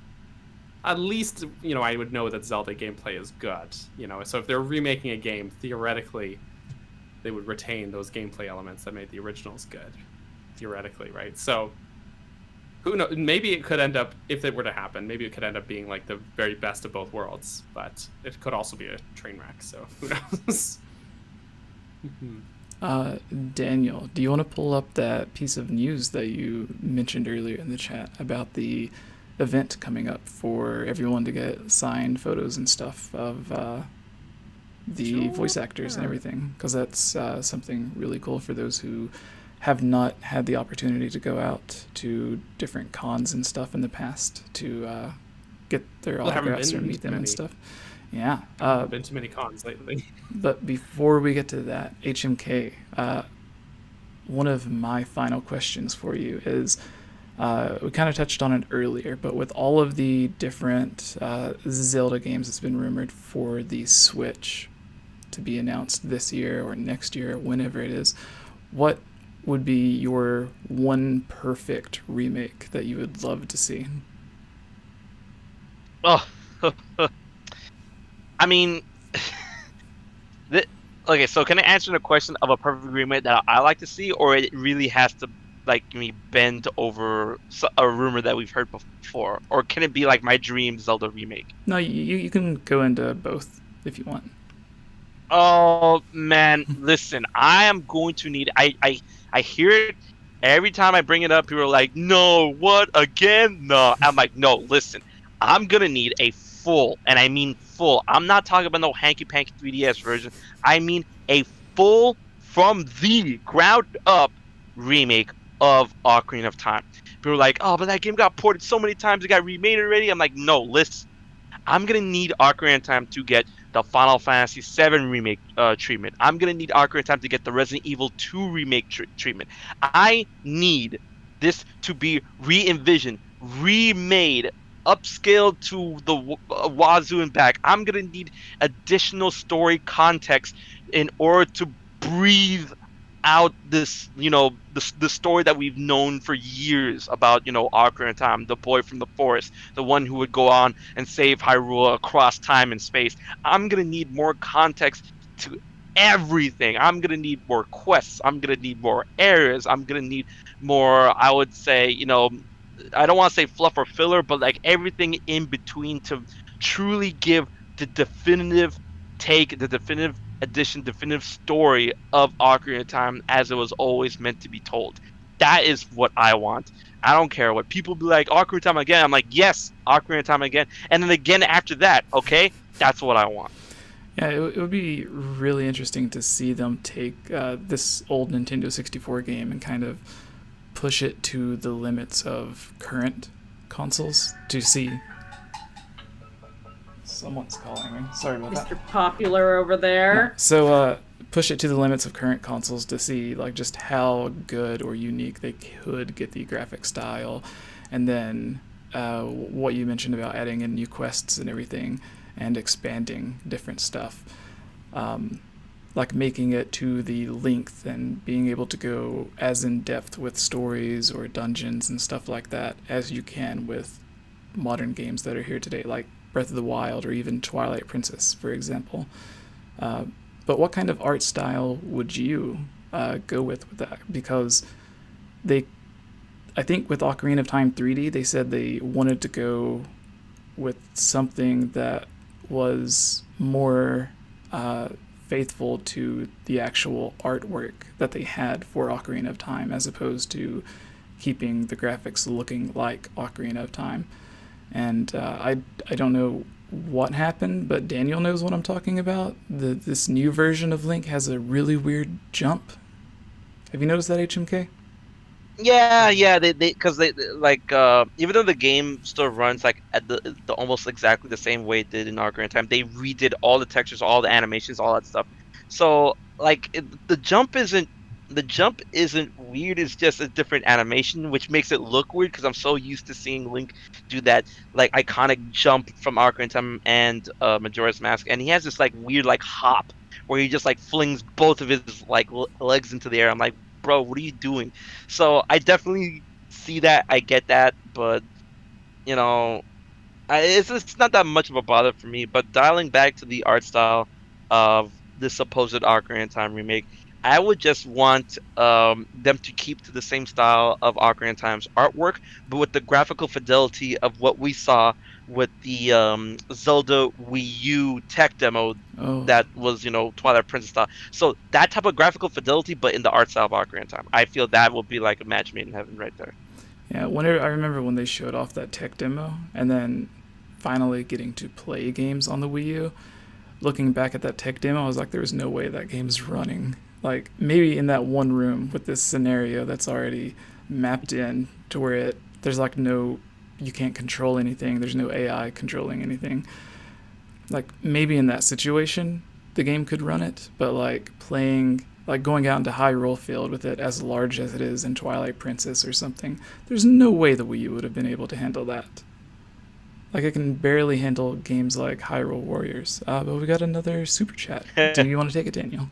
at least, you know, I would know that Zelda gameplay is good. You know, so if they're remaking a game, theoretically, they would retain those gameplay elements that made the originals good, theoretically, right? So, who knows? Maybe it could end up, if it were to happen, maybe it could end up being like the very best of both worlds, but it could also be a train wreck, so who knows? Daniel, do you want to pull up that piece of news that you mentioned earlier in the chat about the event coming up for everyone to get signed photos and stuff of the voice actors and everything, because that's something really cool for those who have not had the opportunity to go out to different cons and stuff in the past to get their autographs or meet them and stuff. Yeah. I've been to many cons lately. But before we get to that, HMK, one of my final questions for you is, we kind of touched on it earlier, but with all of the different Zelda games that's been rumored for the Switch to be announced this year or next year, whenever it is, what would be your one perfect remake that you would love to see? Oh, I mean, okay, so can I answer the question of a perfect remake that I like to see, or it really has to like me bend over a rumor that we've heard before, or can it be like my dream Zelda remake? No, you can go into both if you want. Oh man, listen, I am going to need. I hear it every time I bring it up. People are like, "No, what again?" No, I'm like, "No, listen, I'm gonna need a full, and I mean full. I'm not talking about no hanky panky 3DS version. I mean a full, from the ground up remake of Ocarina of Time." People are like, "Oh, but that game got ported so many times, it got remade already." I'm like, "No, listen, I'm gonna need Ocarina of Time to get the Final Fantasy VII remake treatment. I'm gonna need Ocarina of Time to get the Resident Evil 2 remake treatment. I need this to be re-envisioned, remade, upscaled to the wazoo and back. I'm gonna need additional story context in order to breathe out this, you know, the story that we've known for years about, you know, Ocarina of Time, the boy from the forest, the one who would go on and save Hyrule across time and space. I'm gonna need more context to everything. I'm gonna need more quests. I'm gonna need more areas. I'm gonna need more, I would say, you know, I don't want to say fluff or filler, but like everything in between to truly give the definitive take, the definitive edition, definitive story of Ocarina of Time as it was always meant to be told. That is what I want. I don't care what people be like. Ocarina of Time again. I'm like, yes, Ocarina of Time again, and then again after that. Okay, that's what I want. Yeah, it would be really interesting to see them take this old Nintendo 64 game and kind of push it to the limits of current consoles to see. Someone's calling me. Sorry about that. Mr. Popular over there. So push it to the limits of current consoles to see like just how good or unique they could get the graphic style, and then what you mentioned about adding in new quests and everything and expanding different stuff, like making it to the length and being able to go as in depth with stories or dungeons and stuff like that as you can with modern games that are here today, like Breath of the Wild or even Twilight Princess, for example. But what kind of art style would you go with that? Because I think with Ocarina of Time 3D, they said they wanted to go with something that was more faithful to the actual artwork that they had for Ocarina of Time, as opposed to keeping the graphics looking like Ocarina of Time. And I don't know what happened, but Daniel knows what I'm talking about. This new version of Link has a really weird jump. Have you noticed that, HMK? Yeah, they because they like even though the game still runs like at the almost exactly the same way it did in Ocarina of Time, they redid all the textures, all the animations, all that stuff. So like the jump isn't weird. It's just a different animation, which makes it look weird because I'm so used to seeing Link do that like iconic jump from Ocarina of Time and Majora's Mask, and he has this like weird like hop where he just like flings both of his like legs into the air. I'm like, bro, what are you doing? So I definitely see that. I get that, but you know, it's not that much of a bother for me. But dialing back to the art style of the supposed Ocarina of Time remake, I would just want them to keep to the same style of Ocarina of Time's artwork, but with the graphical fidelity of what we saw with the Zelda Wii U tech demo that was, Twilight Princess style. So that type of graphical fidelity, but in the art style of Ocarina of Time. I feel that would be like a match made in heaven right there. Yeah, I remember when they showed off that tech demo and then finally getting to play games on the Wii U. Looking back at that tech demo, I was like, there's no way that game's running. Like, maybe in that one room with this scenario that's already mapped in to where there's like you can't control anything, there's no AI controlling anything. Like, maybe in that situation, the game could run it, but like going out into Hyrule Field with it as large as it is in Twilight Princess or something, there's no way the Wii U would have been able to handle that. Like, it can barely handle games like Hyrule Warriors. But we got another super chat. Do you want to take it, Daniel?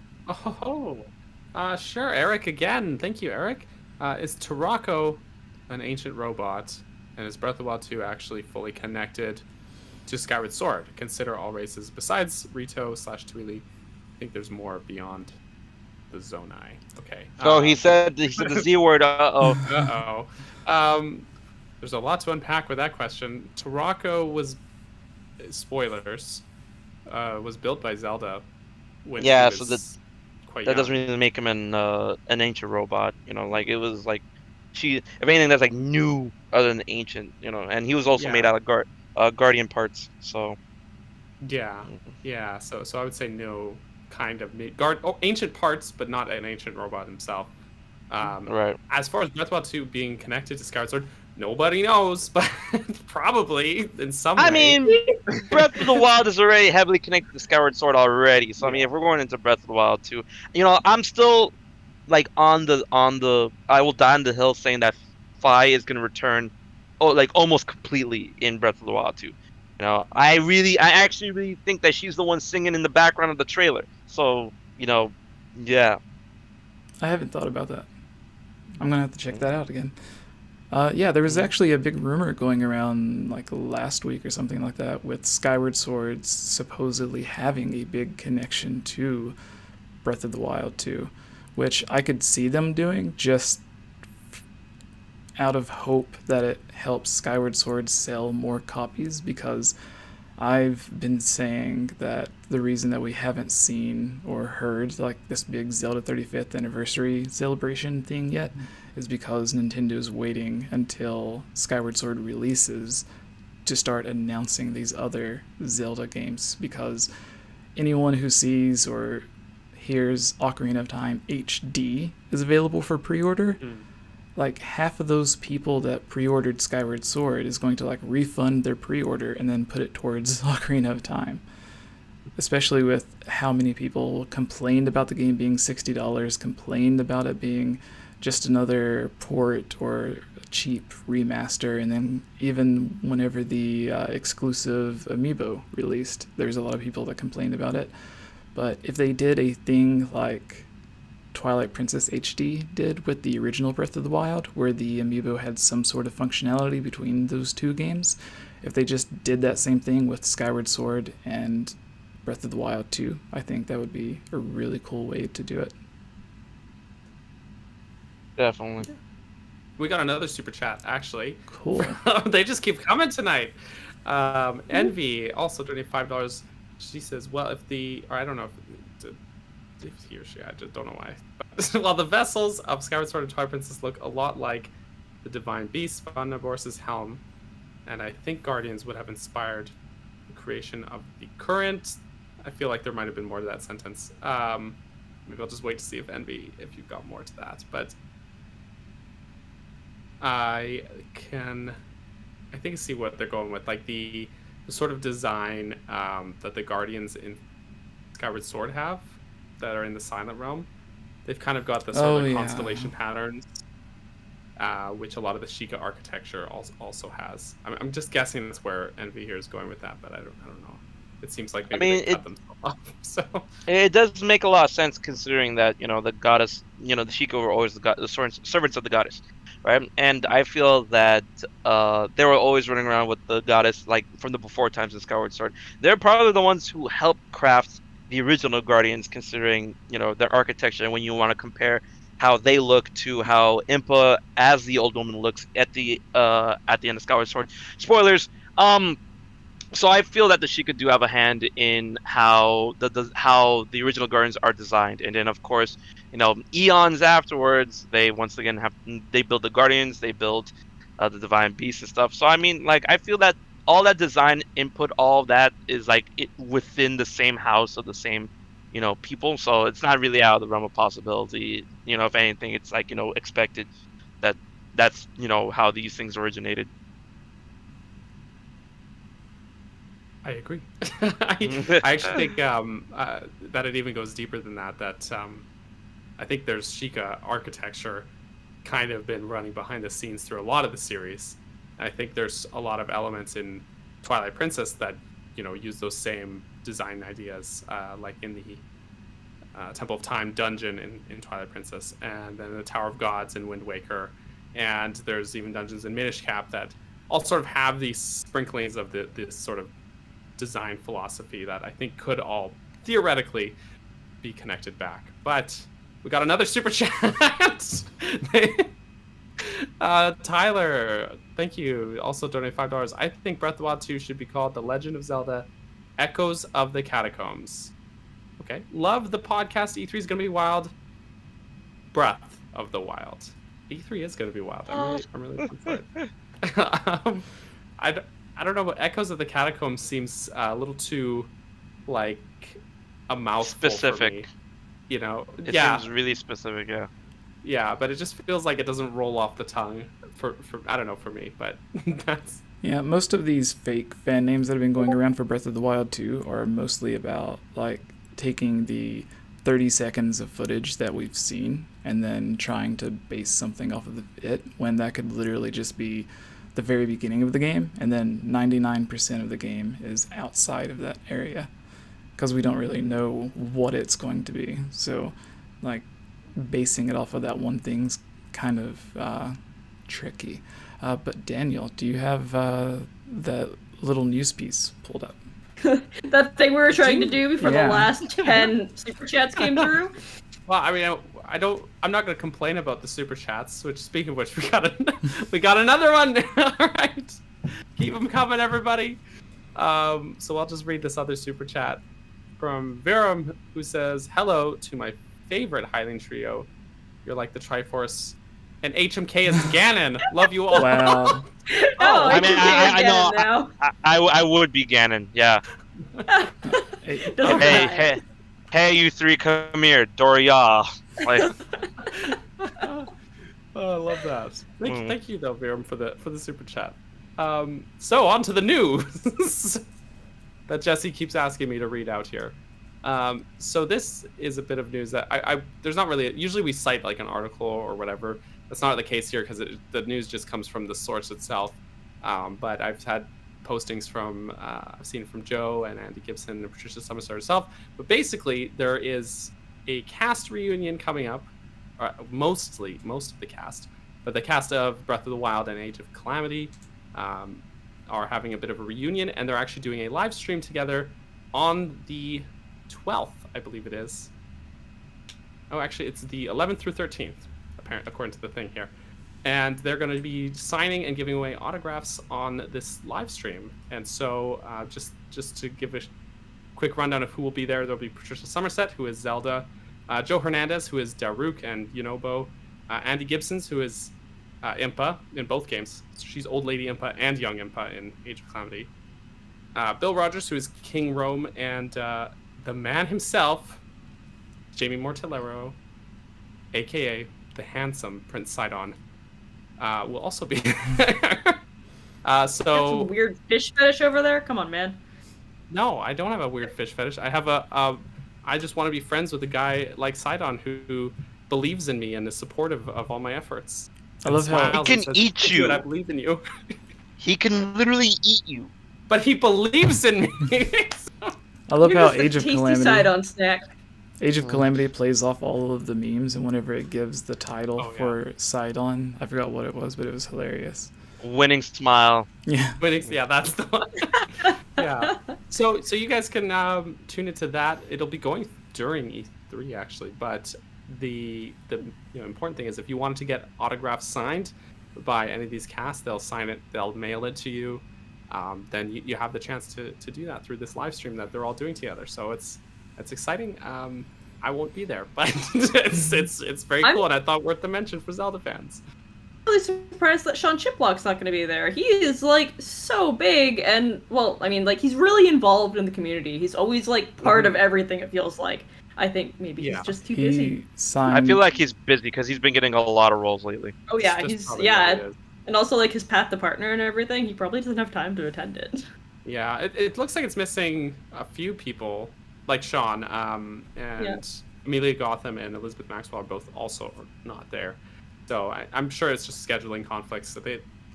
Sure, Eric again. Thank you, Eric. Is Tarako an ancient robot, and is Breath of the Wild 2 actually fully connected to Skyward Sword? Consider all races besides Rito/Twili. I think there's more beyond the Zonai. Okay. So he said the Z word. There's a lot to unpack with that question. Tarako was, spoilers, was built by Zelda. When so that young. doesn't really make him an ancient robot. Like it was like if anything, that's like new other than ancient. And he was also made out of guardian parts. So yeah. So I would say no, kind of ancient parts, but not an ancient robot himself. Right. As far as Breath of the Wild 2 being connected to Skyward Sword, nobody knows, but probably in some way. I mean, Breath of the Wild is already heavily connected to Skyward Sword already. So I mean, if we're going into Breath of the Wild 2, I'm still like on the I will die on the hill saying that Fi is going to return like almost completely in Breath of the Wild 2. I actually really think that she's the one singing in the background of the trailer. So, yeah. I haven't thought about that. I'm going to have to check that out again. There was actually a big rumor going around like last week or something like that with Skyward Sword supposedly having a big connection to Breath of the Wild 2, which I could see them doing just out of hope that it helps Skyward Sword sell more copies, because I've been saying that the reason that we haven't seen or heard like this big Zelda 35th anniversary celebration thing yet is because Nintendo's waiting until Skyward Sword releases to start announcing these other Zelda games, because anyone who sees or hears Ocarina of Time HD is available for pre-order, like half of those people that pre-ordered Skyward Sword is going to like refund their pre-order and then put it towards Ocarina of Time. Especially with how many people complained about the game being $60, complained about it being just another port or a cheap remaster, and then even whenever the exclusive amiibo released, there's a lot of people that complained about it. But if they did a thing like Twilight Princess HD did with the original Breath of the Wild, where the amiibo had some sort of functionality between those two games, if they just did that same thing with Skyward Sword and Breath of the Wild 2, I think that would be a really cool way to do it. Definitely. We got another super chat, actually. Cool. They just keep coming tonight. Envy also $25. She says, well, if the, or I don't know if he or she, I just don't know why. But, while the vessels of Skyward Sword and Twilight Princess look a lot like the Divine Beast, Vannabor's helm, and I think Guardians would have inspired the creation of the current. I feel like there might have been more to that sentence. Maybe I'll just wait to see if Envy, if you've got more to that. But I think see what they're going with, like the sort of design that the Guardians in Skyward Sword have that are in the Silent Realm. They've kind of got the sort of constellation patterns, which a lot of the Sheikah architecture also has. I'm just guessing that's where Envy here is going with that, but I don't know. It seems like maybe they cut themselves off. So it does make a lot of sense, considering that the goddess, the Sheikah were always the servants of the goddess, right? And I feel that they were always running around with the goddess, like from the before times in Skyward Sword. They're probably the ones who helped craft the original Guardians, considering their architecture. And when you want to compare how they look to how Impa as the old woman looks at the end of Skyward Sword, spoilers. So I feel that the Sheikah do have a hand in how the original Guardians are designed, and then of course, eons afterwards, they once again they build the Guardians, they build the Divine Beast and stuff. So I mean, like, I feel that all that design input, all of that is like within the same house of the same people. So it's not really out of the realm of possibility. If anything, it's like expected that's how these things originated. I agree. I actually think that it even goes deeper than that. That I think there's Sheikah architecture kind of been running behind the scenes through a lot of the series. I think there's a lot of elements in Twilight Princess that use those same design ideas, like in the Temple of Time dungeon in Twilight Princess, and then the Tower of Gods in Wind Waker, and there's even dungeons in Minish Cap that all sort of have these sprinklings of this sort of design philosophy that I think could all theoretically be connected back. But we got another super chat. Tyler, thank you. Also donated $5. I think Breath of the Wild 2 should be called The Legend of Zelda Echoes of the Catacombs. Okay. Love the podcast. E3 is going to be wild. Breath of the Wild. E3 is going to be wild. I'm really looking for it. I don't know, but Echoes of the Catacombs seems a little too, like, a mouthful specific. For me. It seems really specific, yeah. Yeah, but it just feels like it doesn't roll off the tongue for I don't know, for me, but that's... Yeah, most of these fake fan names that have been going around for Breath of the Wild 2 are mostly about, like, taking the 30 seconds of footage that we've seen and then trying to base something off of it, when that could literally just be the very beginning of the game, and then 99% of the game is outside of that area, because we don't really know what it's going to be. So, like, basing it off of that one thing's kind of tricky. But Daniel, do you have that little news piece pulled up? That thing we were trying to do before the last 10 super chats came through? Well, I mean, I'm not going to complain about the super chats. Which, speaking of which, we got another one. All right, keep them coming, everybody. So I'll just read this other super chat from Virum, who says, "Hello to my favorite Hylian trio. You're like the Triforce and HMK is Ganon. Love you all. Wow. Oh, I mean, I know. Now. I would be Ganon. Yeah. Don't Hey, hey, you three, come here, Doria. Like, Oh, I love that. Thank you though, Virum, for the super chat. So on to the news that Jesse keeps asking me to read out here. So this is a bit of news that there's not really. Usually we cite like an article or whatever. That's not the case here because the news just comes from the source itself. But I've had postings from I've seen from Joe and Andy Gibson and Patricia Summerstar herself. But basically, there is a cast reunion coming up. Most of the cast, but the cast of Breath of the Wild and Age of Calamity are having a bit of a reunion, and they're actually doing a live stream together on the 12th, I believe it is. Oh, actually, it's the 11th through 13th, apparently, according to the thing here. And they're going to be signing and giving away autographs on this live stream. And so, just to give a quick rundown of who will be there, there'll be Patricia Somerset, who is Zelda. Joe Hernandez, who is Daruk and Yunobo. Andy Gibsons, who is Impa in both games. She's Old Lady Impa and Young Impa in Age of Calamity. Bill Rogers, who is King Rome, and the man himself, Jamie Mortellero, a.k.a. the handsome Prince Sidon, will also be there. Got some weird fish fetish over there? Come on, man. No, I don't have a weird fish fetish. I have I just want to be friends with a guy like Sidon who believes in me and is supportive of all my efforts. I love how he can eat you. I believe in you. He can literally eat you. But he believes in me. I love You're how just a Age of tasty Calamity. Sidon snack. Age of Calamity plays off all of the memes, and whenever it gives the title for Sidon, I forgot what it was, but it was hilarious. Winning smile. Yeah. Yeah, that's the one. Yeah. So you guys can tune into that. It'll be going during E3 actually, but the important thing is if you wanted to get autographs signed by any of these casts, they'll sign it, they'll mail it to you. Then you have the chance to do that through this live stream that they're all doing together. So it's exciting. I won't be there, but it's very cool, and I thought worth the mention for Zelda fans. Really surprised that Sean Chiplock's not going to be there. He is like so big, and well, I mean, like he's really involved in the community. He's always like part of everything. It feels like. I think maybe he's just too busy. Signed... I feel like he's busy because he's been getting a lot of roles lately. Oh yeah, and also like his Pat the Partner and everything. He probably doesn't have time to attend it. Yeah, it looks like it's missing a few people, like Sean, and Amelia Gotham and Elizabeth Maxwell are both also not there. So I'm sure it's just scheduling conflicts. So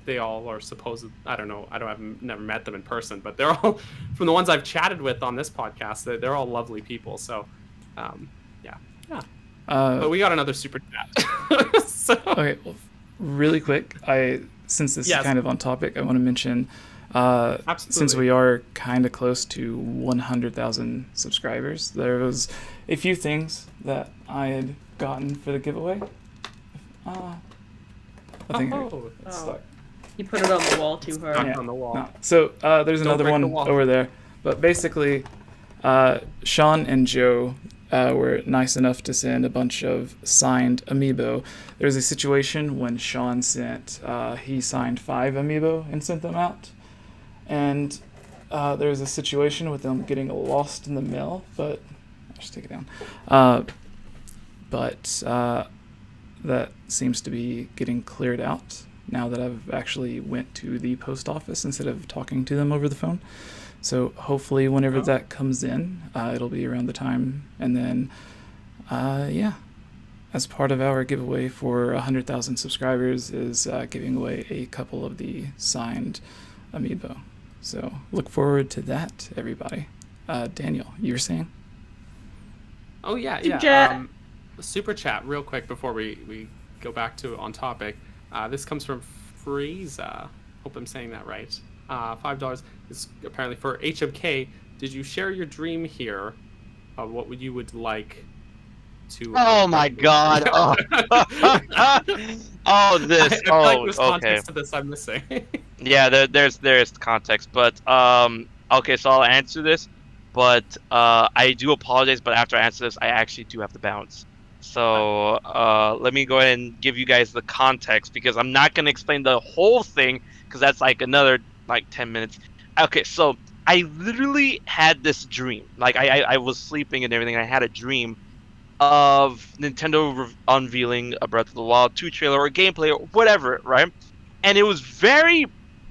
they all are supposed. I don't know. I've never met them in person, but they're all from the ones I've chatted with on this podcast. They're all lovely people. So, yeah. But we got another super chat. So. Okay, well, really quick. Since this is kind of on topic, I want to mention. Since we are kind of close to 100,000 subscribers, there was a few things that I had gotten for the giveaway. I think it's stuck. You put it on the wall too hard. On the wall. No. So there's another one over there. But basically, Sean and Joe were nice enough to send a bunch of signed amiibo. There was a situation when Sean he signed 5 amiibo and sent them out. And there was a situation with them getting lost in the mail, but I'll just take it down. That seems to be getting cleared out now that I've actually went to the post office instead of talking to them over the phone. So hopefully whenever that comes in, it'll be around the time. And then, as part of our giveaway for 100,000 subscribers is giving away a couple of the signed amiibo. So look forward to that, everybody. Daniel, you were saying? Oh, yeah. Super chat. Super chat, real quick before we go back to on topic. This comes from Frieza. Hope I'm saying that right. $5 is apparently for HMK. Did you share your dream here of what you would like to? Oh my God! Oh, this. I feel like there's okay. context to this I'm missing. Yeah, there's context, but okay, so I'll answer this, but I do apologize. But after I answer this, I actually do have to bounce. So let me go ahead and give you guys the context, because I'm not going to explain the whole thing, because that's like another like 10 minutes. Okay, so I literally had this dream. Like I was sleeping and everything. And I had a dream of Nintendo unveiling a Breath of the Wild 2 trailer or gameplay or whatever, right? And it was very,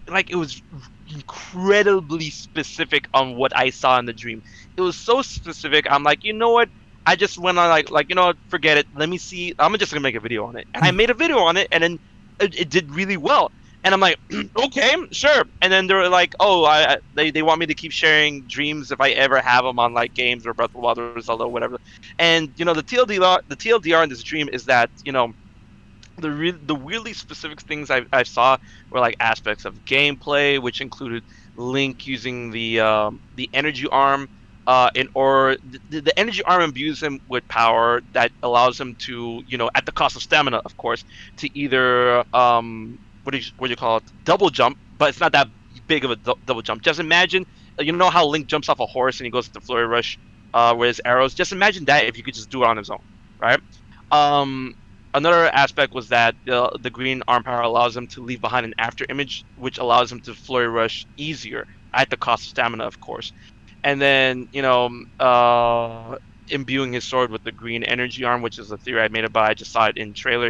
like, it was incredibly specific on what I saw in the dream. It was so specific. I'm like, you know what? I just went on like, you know what? Forget it. Let me see. I'm just gonna make a video on it. And I made a video on it, and then it did really well. And I'm like, okay, sure. And then they were like, oh, they want me to keep sharing dreams if I ever have them on like games or Breath of the Wild or Zelda or whatever. And you know, the TLDR in this dream is that, you know, the weirdly specific things I saw were like aspects of gameplay, which included Link using the energy arm, the energy arm imbues him with power that allows him to, you know, at the cost of stamina, of course, to either what do you call it, double jump, but it's not that big of a double jump. Just imagine, you know how Link jumps off a horse and he goes to the flurry rush with his arrows. Just imagine that if you could just do it on his own, right? Another aspect was that the green arm power allows him to leave behind an after image, which allows him to flurry rush easier at the cost of stamina, of course. And then, you know, imbuing his sword with the green energy arm, which is a theory I made about. I just saw it in trailer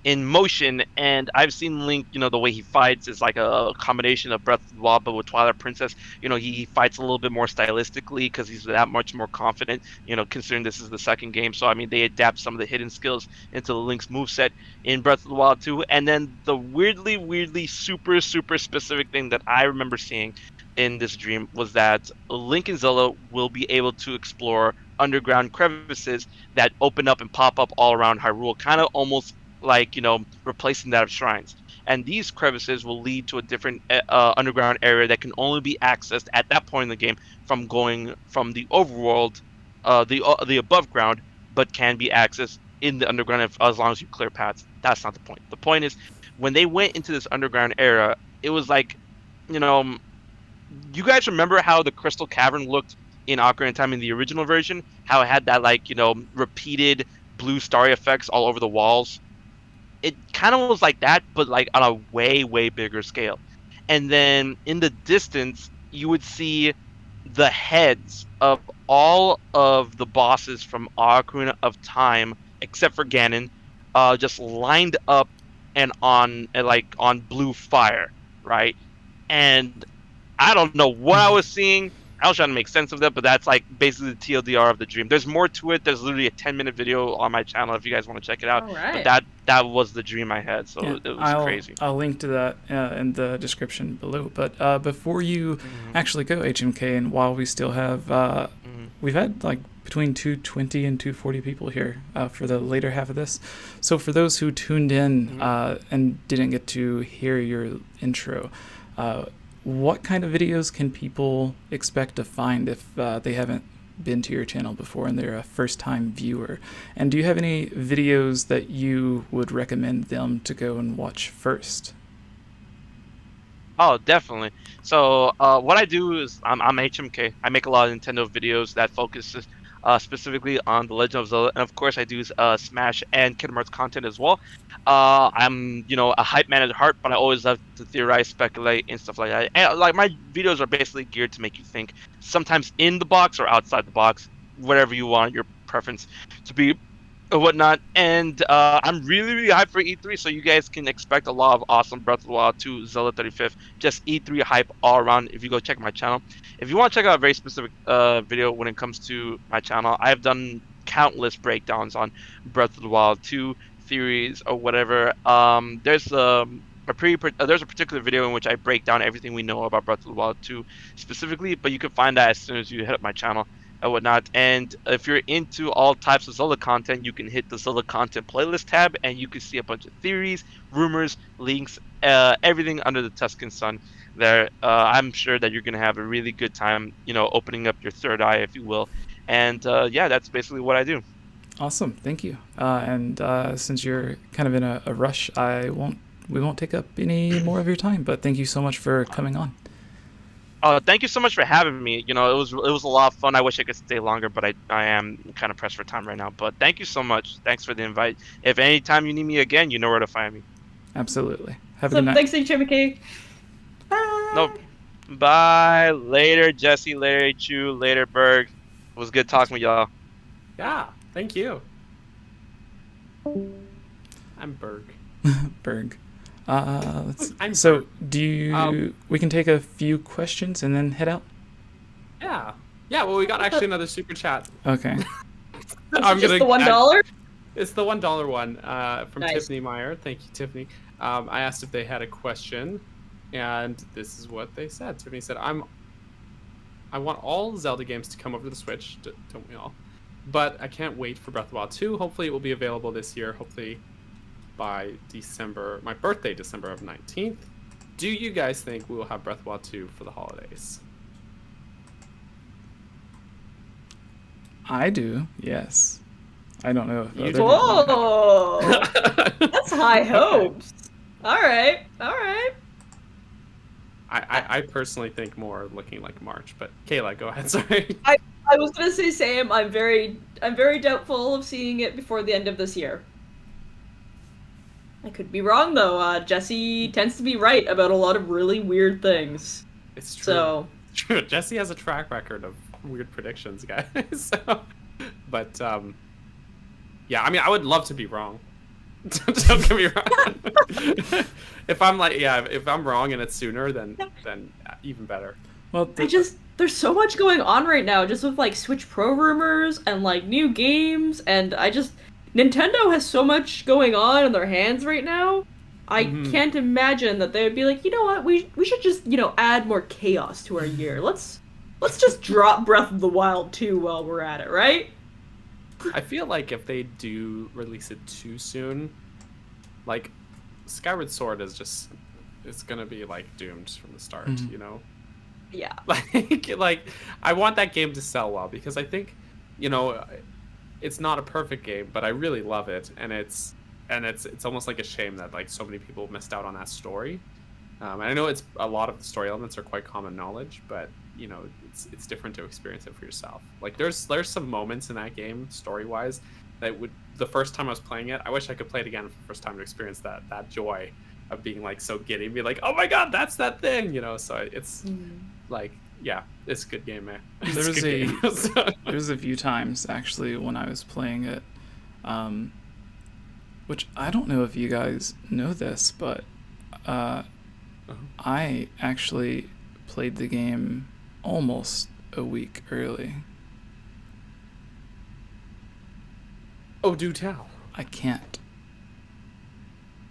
in motion, and I've seen Link, you know, the way he fights is like a combination of Breath of the Wild but with Twilight Princess. You know, he fights a little bit more stylistically because he's that much more confident, you know, considering this is the second game. So I mean, they adapt some of the hidden skills into the Link's moveset in Breath of the Wild 2. And then the weirdly super specific thing that I remember seeing in this dream was that Link and Zelda will be able to explore underground crevices that open up and pop up all around Hyrule, kind of almost like, you know, replacing that of shrines. And these crevices will lead to a different underground area that can only be accessed at that point in the game from going from the overworld, the above ground, but can be accessed in the underground as long as you clear paths. That's not the point. The point is, when they went into this underground area, it was like, you know, you guys remember how the Crystal Cavern looked in Ocarina of Time in the original version? How it had that, like, you know, repeated blue starry effects all over the walls? It kind of was like that, but like on a way bigger scale. And then in the distance, you would see the heads of all of the bosses from Ocarina of Time, except for Ganon, just lined up and on blue fire, right? And I don't know what I was seeing. I was trying to make sense of that, but that's like basically the TLDR of the dream. There's more to it. There's literally a 10-minute video on my channel if you guys want to check it out. All right. But that was the dream I had, so it was crazy. I'll link to that in the description below. But before you actually go, HMK, and while we still have, we've had like between 220 and 240 people here for the later half of this. So for those who tuned in and didn't get to hear your intro, what kind of videos can people expect to find if they haven't been to your channel before and they're a first-time viewer? And do you have any videos that you would recommend them to go and watch first? Oh, definitely. So what I do is I'm HMK. I make a lot of Nintendo videos that focuses specifically on The Legend of Zelda, and of course I do Smash and Kingdom Hearts content as well. I'm, you know, a hype man at heart, but I always love to theorize, speculate, and stuff like that. And like, my videos are basically geared to make you think, sometimes in the box or outside the box, whatever you want your preference to be or whatnot. And I'm really hyped for E3, so you guys can expect a lot of awesome Breath of the Wild 2, Zelda 35th, just E3 hype all around if you go check my channel. If you want to check out a very specific video when it comes to my channel, I have done countless breakdowns on Breath of the Wild 2 theories or whatever. There's a particular video in which I break down everything we know about Breath of the Wild 2 specifically, but you can find that as soon as you hit up my channel and whatnot. And if you're into all types of Zelda content, you can hit the Zelda content playlist tab, and you can see a bunch of theories, rumors, links, everything under the Tuscan sun there. I'm sure that you're gonna have a really good time, you know, opening up your third eye, if you will. And yeah, that's basically what I do. Awesome, thank you. And since you're kind of in a rush, we won't take up any more of your time. But thank you so much for coming on. Thank you so much for having me. You know, it was a lot of fun. I wish I could stay longer, but I am kind of pressed for time right now. But thank you so much. Thanks for the invite. If anytime you need me again, you know where to find me. Absolutely. Have a So good night. thanks, HMK. Bye. Nope. Bye. Later, Jesse. Later, Chu. Later, Berg. It was good talking with y'all. Yeah, thank you. I'm Berg. Berg. I'm So, Berg. do you? We can take a few questions and then head out. Yeah. Yeah, well, we got actually another super chat. Okay. I'm Just gonna the $1? It's the $1 one from Nice. Tiffany Meyer. Thank you, Tiffany. I asked if they had a question, and this is what they said. Tiffany said, I want all Zelda games to come over to the Switch, don't we all? But I can't wait for Breath of the Wild 2. Hopefully it will be available this year, hopefully by December, my birthday, December of 19th. Do you guys think we will have Breath of the Wild 2 for the holidays? I do. Yes. I don't know if You other do? people- Whoa! That's high hopes. All right. I personally think more looking like March, but Kayla, go ahead, sorry. I was gonna say, Sam, I'm very doubtful of seeing it before the end of this year. I could be wrong though. Jesse tends to be right about a lot of really weird things. It's true. So It's true. Jesse has a track record of weird predictions, guys. So, but yeah, I mean, I would love to be wrong. Don't get me wrong. If I'm wrong and it's sooner, then even better. Well, there's so much going on right now, just with like Switch Pro rumors and like new games, and Nintendo has so much going on in their hands right now. I can't imagine that they would be like, you know what, we should just, add more chaos to our year. Let's just drop Breath of the Wild 2 while we're at it, right? I feel like if they do release it too soon, like Skyward Sword it's gonna be like doomed from the start, you know? Yeah. Like I want that game to sell well because I think, it's not a perfect game, but I really love it, and it's almost like a shame that like so many people missed out on that story. And I know it's a lot of the story elements are quite common knowledge, but it's different to experience it for yourself. Like there's some moments in that game story wise that the first time I was playing it, I wish I could play it again for the first time to experience that joy of being like so giddy and be like, oh my god, that's that thing, so it's like, yeah, it's a good game, man. there was a few times actually when I was playing it, which I don't know if you guys know this, but I actually played the game almost a week early. Oh, do tell. I can't.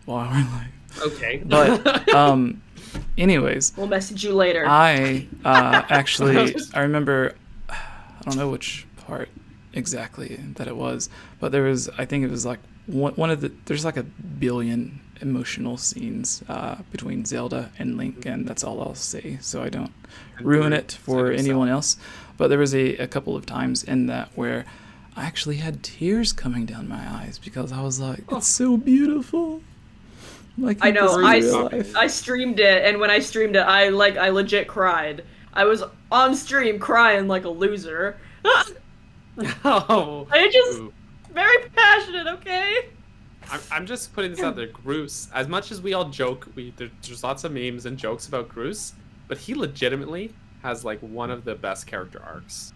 While we're live. Okay. But anyways, We'll message you later. I I remember, I don't know which part exactly that it was, but I think it was like one of there's like a billion emotional scenes between Zelda and Link, and that's all I'll say, so I don't ruin it for anyone else. But there was a couple of times in that where I actually had tears coming down my eyes because I was like, it's so beautiful. Like, I know. real life. I streamed it, and when I streamed it, I legit cried. I was on stream crying like a loser. Oh. I just very passionate. Okay. I'm just putting this out there. Groose, as much as we all joke, there's lots of memes and jokes about Groose, but he legitimately has like one of the best character arcs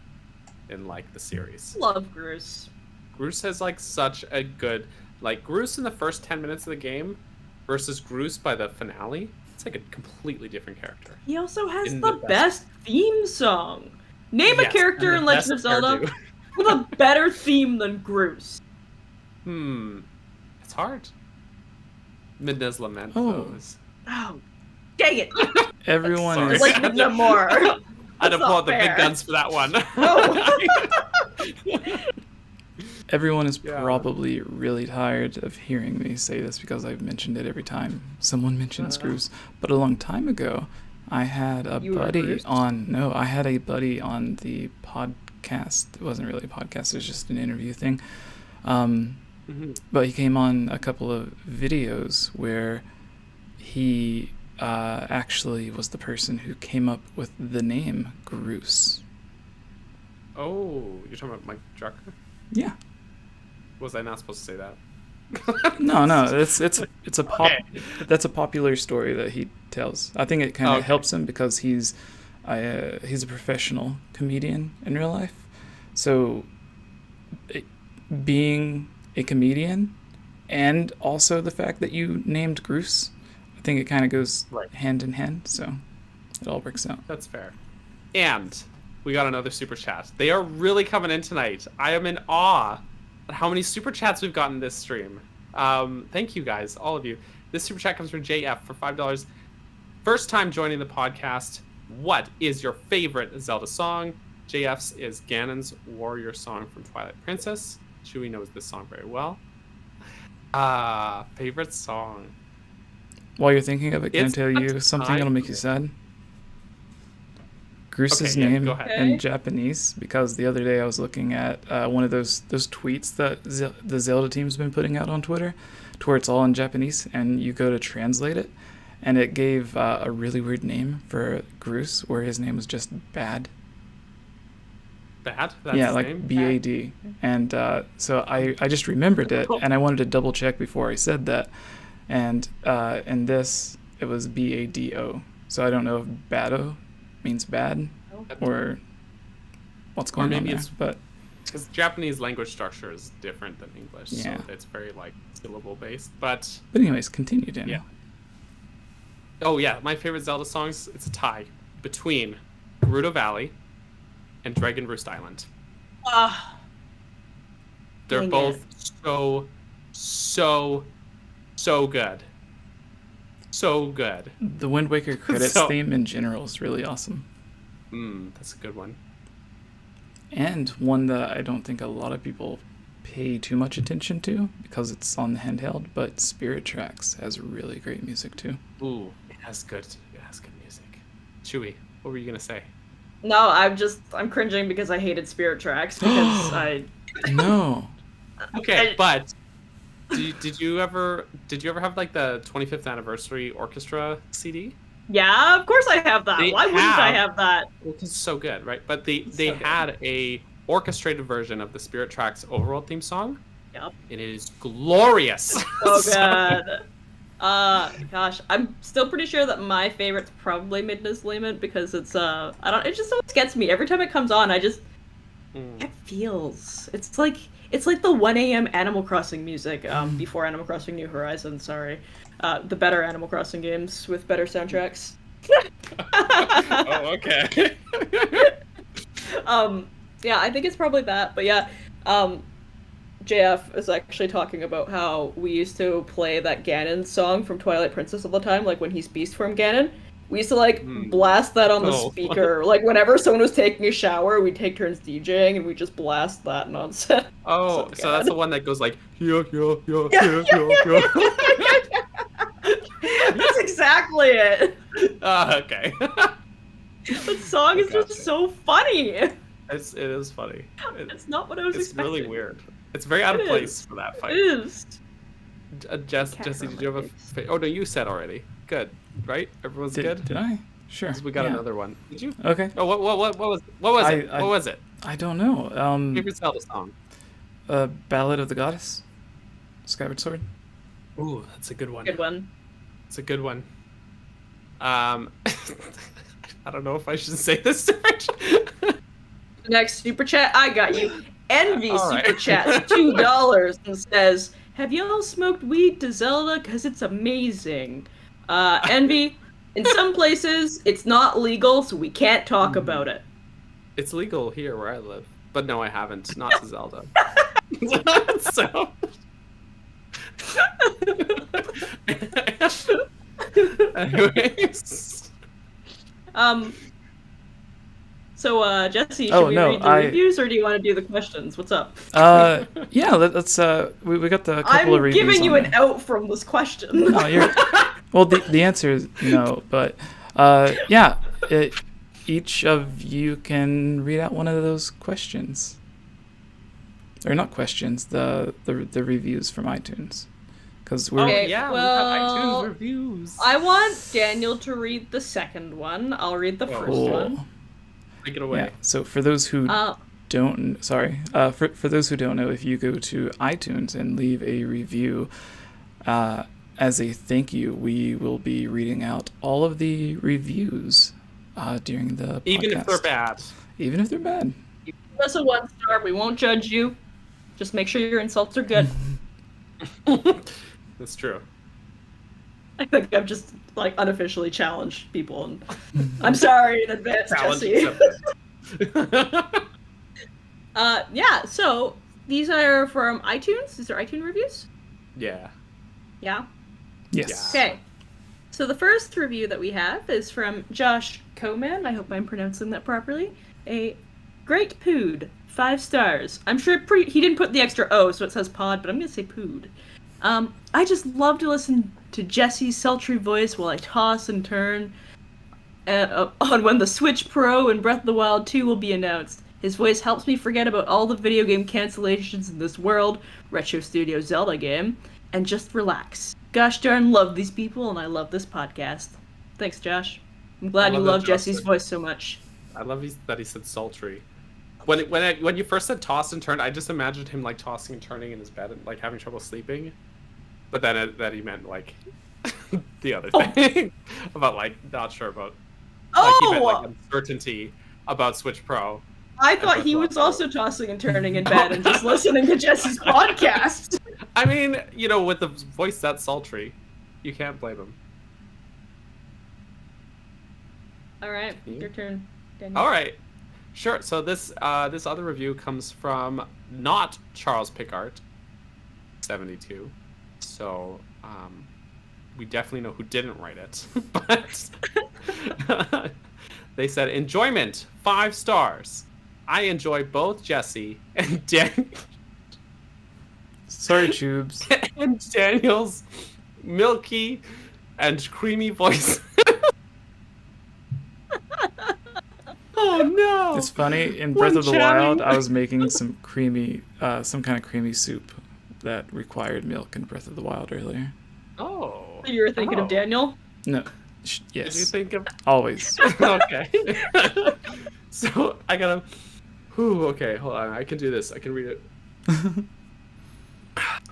in like the series. Love Groose. Groose has like such a good, like Groose in the first 10 minutes of the game versus Groose by the finale. It's like a completely different character. He also has In the the best theme song. Name a Yes, character and in the Legend of best Zelda hairdo. with a better theme than Groose. It's hard. Midna's Lament. Oh. Though, is... Oh, dang it! Everyone Sorry. is Like no more. I had to That's pull out not the big fair. guns for that one. Everyone is Yeah. probably really tired of hearing me say this because I've mentioned it every time someone mentions Groose. But a long time ago, I had a You were buddy Groose? I had a buddy on the podcast. It wasn't really a podcast, it was just an interview thing. But he came on a couple of videos where he actually was the person who came up with the name Groose. Oh, you're talking about Mike Drucker? Yeah. Was I not supposed to say that? No, it's a that's a popular story that he tells. I think it kind of helps him because he's a professional comedian in real life. So being a comedian and also the fact that you named Groose, I think it kind of goes hand in hand. So it all works out. That's fair. And we got another super chat. They are really coming in tonight. I am in awe at how many super chats we've gotten this stream. Thank you guys, all of you. This super chat comes from JF for $5. First time joining the podcast. What is your favorite Zelda song? JF's is Ganon's Warrior Song from Twilight Princess. Chewie knows this song very well. Favorite song. While you're thinking of it, can I tell you something that'll make you sad? Groose's name in Japanese, because the other day I was looking at one of those tweets that the Zelda team's been putting out on Twitter, to where it's all in Japanese, and you go to translate it, and it gave a really weird name for Groose, where his name was just Bad. Bad? That's yeah, his like name? B-A-D. And so I just remembered it, and I wanted to double check before I said that. And in this, it was B-A-D-O. So I don't know if Bado means bad or what's going on there. But because Japanese language structure is different than English, yeah. So it's very like syllable based. But anyways, continue, Daniel. Yeah. Oh yeah, my favorite Zelda songs. It's a tie between Gerudo Valley and Dragon Roost Island. They're both so good. So good. The Wind Waker credits theme in general is really awesome. That's a good one. And one that I don't think a lot of people pay too much attention to because it's on the handheld, but Spirit Tracks has really great music too. Ooh, it has good music. Chewie, what were you gonna say? No, I'm cringing because I hated Spirit Tracks because I. No. Okay, but did you ever have like the 25th anniversary orchestra CD? Yeah, of course I have that. Why wouldn't I have that? Well, it's so good, right? But they had a orchestrated version of the Spirit Tracks overall theme song. Yep. It is glorious. So good. Gosh, I'm still pretty sure that my favorite's probably Midna's Lament because it's it just always gets me every time it comes on. It feels it's like the 1 a.m. Animal Crossing music before Animal Crossing New Horizons. Sorry, the better Animal Crossing games with better soundtracks. Oh, okay. Yeah, I think it's probably that. But yeah, JF is actually talking about how we used to play that Ganon song from Twilight Princess all the time, like when he's Beast Form Ganon. We used to like blast that on the speaker. Like whenever someone was taking a shower, we'd take turns DJing and we just blast that nonsense. Oh, so that's the one that goes like yo. That's exactly it. Okay. That song is just so funny. It is funny. It's not what I was expecting. It's really weird. It's very out of place for that fight. It is. Jesse, did you have a? Oh no, you said already. Good, right? Everyone's good. Did I? Sure. We got another one. Did you? Okay. Oh, what was it? What was it? I don't know. Favorite Zelda song? Ballad of the Goddess, Skyward Sword. Ooh, that's a good one. Good one. It's a good one. I don't know if I should say this too much. Next super chat, I got you. Envy super chats $2 and says, "Have y'all smoked weed to Zelda? Cause it's amazing." Envy, in some places it's not legal, so we can't talk about it. It's legal here where I live, but no, I haven't. Not to Zelda. So. Anyways. So, Jesse, should we read the reviews, or do you want to do the questions? What's up? Yeah, let's. We got the couple of reviews. I'm giving you an out from this question. No, well, the answer is no, but yeah, each of you can read out one of those questions, or not questions, the reviews from iTunes, because we're Okay, we have well, iTunes reviews. I want Daniel to read the second one. I'll read the first one. Take it away. Yeah. So for those who for those who don't know, if you go to iTunes and leave a review, as a thank you, we will be reading out all of the reviews during the podcast. Even if they're bad. Even if they're bad. Give us a 1-star. We won't judge you. Just make sure your insults are good. That's true. I think I've just like unofficially challenged people, and I'm sorry in advance, Jesse. Yeah. So these are from iTunes. These are iTunes reviews. Yeah. Yeah. Yes. Okay. So the first review that we have is from Josh Koman. I hope I'm pronouncing that properly. A great pood, 5 stars. I'm sure he didn't put the extra O, so it says pod, but I'm gonna say pood. I just love to listen to Jesse's sultry voice while I toss and turn on when the Switch Pro and Breath of the Wild 2 will be announced. His voice helps me forget about all the video game cancellations in this world, Retro Studio Zelda game, and just relax. Gosh darn love these people, and I love this podcast. Thanks, Josh. I'm glad you love Jesse's voice so much. I love that he said sultry. When you first said toss and turn, I just imagined him like tossing and turning in his bed and like having trouble sleeping. But then that he meant like the other thing about like not sure about. Like, he meant like uncertainty about Switch Pro. I thought he was also tossing and turning in bed and just listening to Jesse's podcast. I mean, with the voice that sultry, you can't blame him. All right, your turn, Daniel. All right, sure. So this other review comes from not Charles Pickard, 72. So we definitely know who didn't write it, but they said enjoyment 5 stars. I enjoy both Jesse and Sorry, Tubes. and Daniel's milky and creamy voice. Oh no! It's funny. In Breath of the Wild, I was making some kind of creamy soup that required milk in Breath of the Wild earlier. Oh. You were thinking of Daniel? No. Did Yes. you think of? Always. Okay. So I gotta. Okay, hold on. I can do this. I can read it.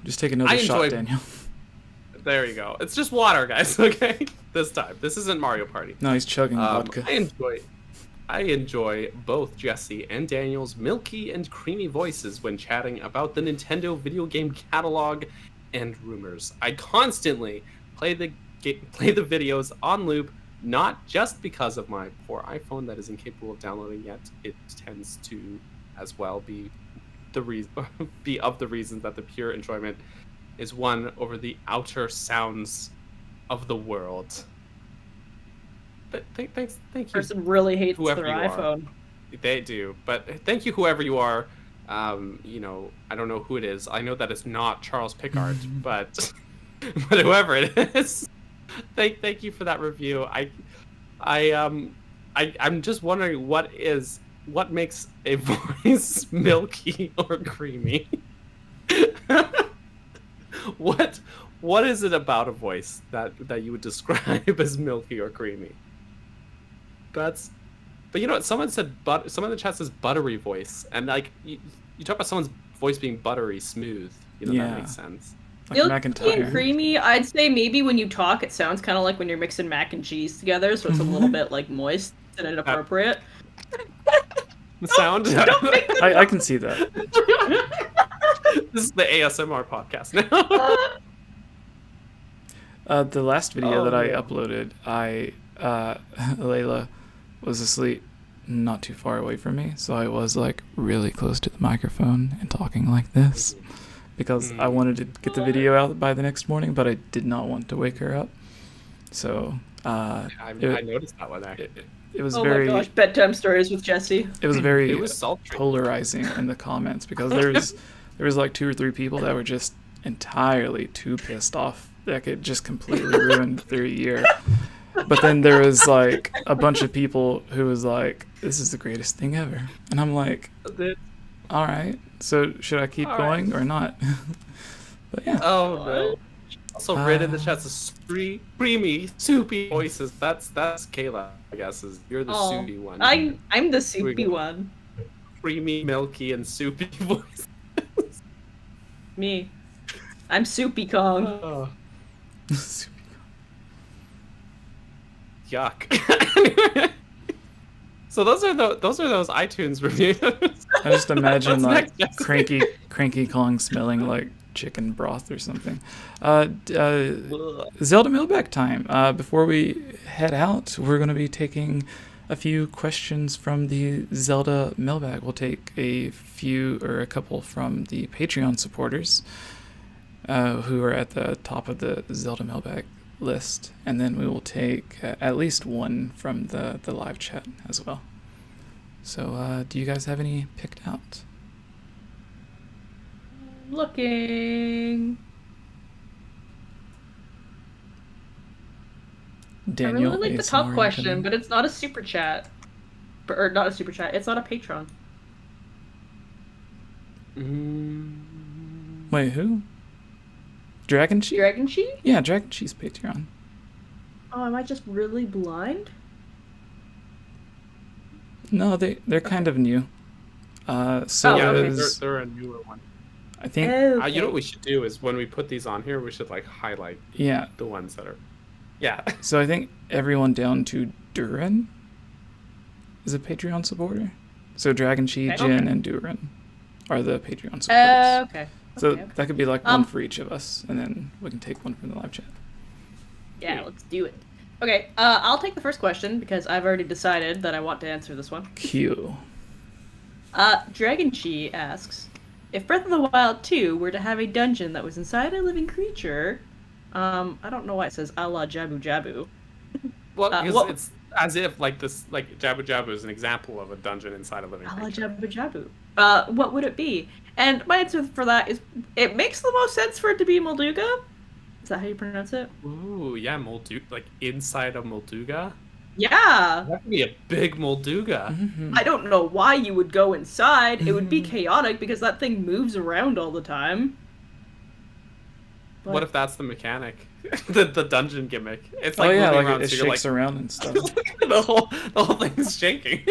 Just take another shot, Daniel. There you go. It's just water, guys. Okay. This time. This isn't Mario Party. No, he's chugging vodka. I enjoy both Jesse and Daniel's milky and creamy voices when chatting about the Nintendo video game catalog and rumors. I constantly play the videos on loop, not just because of my poor iPhone that is incapable of downloading yet. It tends to, as well, be of the reasons that the pure enjoyment is won over the outer sounds of the world. But thank you. Person really hates whoever their you iPhone. Are. They do, but thank you, whoever you are. I don't know who it is. I know that it's not Charles Pickard, but whoever it is, thank you for that review. I'm just wondering what makes a voice milky or creamy. What is it about a voice that you would describe as milky or creamy? But you know what? Someone in the chat says buttery voice, and like you talk about someone's voice being buttery smooth. That makes sense. Like Milky and creamy, I'd say maybe when you talk, it sounds kind of like when you're mixing mac and cheese together, so it's a little bit like moist and inappropriate. The sound. I can see that. This is the ASMR podcast now. The last video that I uploaded, Layla was asleep not too far away from me, so I was like really close to the microphone and talking like this because I wanted to get the video out by the next morning, but I did not want to wake her up. So I noticed that one actually. It was my very bedtime stories with Jesse. It was very polarizing in the comments because there was like 2 or 3 people that were just entirely too pissed off that it just completely ruined their year. But then there was like a bunch of people who was like, "This is the greatest thing ever," and I'm like, "All right, so should I keep going or not?" But yeah. Oh no. Also, Rid in the chat says creamy, soupy voices. That's Kayla, I guess. You're the soupy one. I'm the soupy one. Creamy, milky, and soupy voice. Me. I'm Soupy Kong. Yuck. So those are those iTunes reviews. I just imagine What's like next, cranky Kong smelling like chicken broth or something. Zelda Mailbag time. Before we head out, we're going to be taking a few questions from the Zelda Mailbag. We'll take a couple from the Patreon supporters who are at the top of the Zelda Mailbag list, and then we will take at least one from the live chat as well. So do you guys have any picked out? Looking. Daniel, I really like the ASMR top question, incoming. but it's not a super chat. Or not a super chat. It's not a Patreon. Wait, who? Dragon Chi? Dragon Chi? Yeah, Dragon Chi's Patreon. Oh, am I just really blind? No, they're kind of new. Yeah, is, they're a newer one. I think. Okay. You know what we should do is when we put these on here, we should like highlight Yeah. the ones that are. Yeah. So I think everyone down to Durin is a Patreon supporter. So Dragon Chi, Okay. Jin, and Durin are the Patreon supporters. Okay. So Okay. that could be like one for each of us, and then we can take one from the live chat. Yeah, let's do it. Okay, I'll take the first question because I've already decided that I want to answer this one. Q. Dragon Chi asks, if Breath of the Wild 2 were to have a dungeon that was inside a living creature, I don't know why it says a la Jabu Jabu. Well, because what- it's as if like this, like Jabu Jabu is an example of a dungeon inside a living A la creature. Jabu Jabu. What would it be? And my answer for that is, it makes the most sense for it to be Molduga. Is that how you pronounce it? Ooh, yeah, Molduga, like inside a Molduga. Yeah! That could be a big Molduga. Mm-hmm. I don't know why you would go inside. It would be chaotic because that thing moves around all the time. But What if that's the mechanic? the dungeon gimmick. It's Oh like yeah, moving like around, it so you're shakes around and stuff. the whole thing's shaking.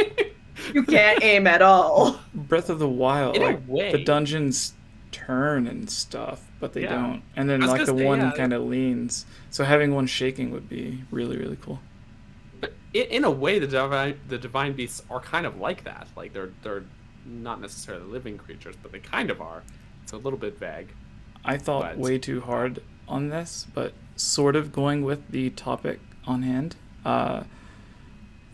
you can't aim at all? Breath of the Wild, In a like way. the dungeons turn and stuff, but they Yeah. don't. And then I was like the gonna say, one yeah. kind of leans. So having one shaking would be really, really cool. But in a way, the divine beasts are kind of like that. Like they're not necessarily living creatures, but they kind of are. It's a little bit vague. I thought But- way too hard on this, but sort of going with the topic on hand.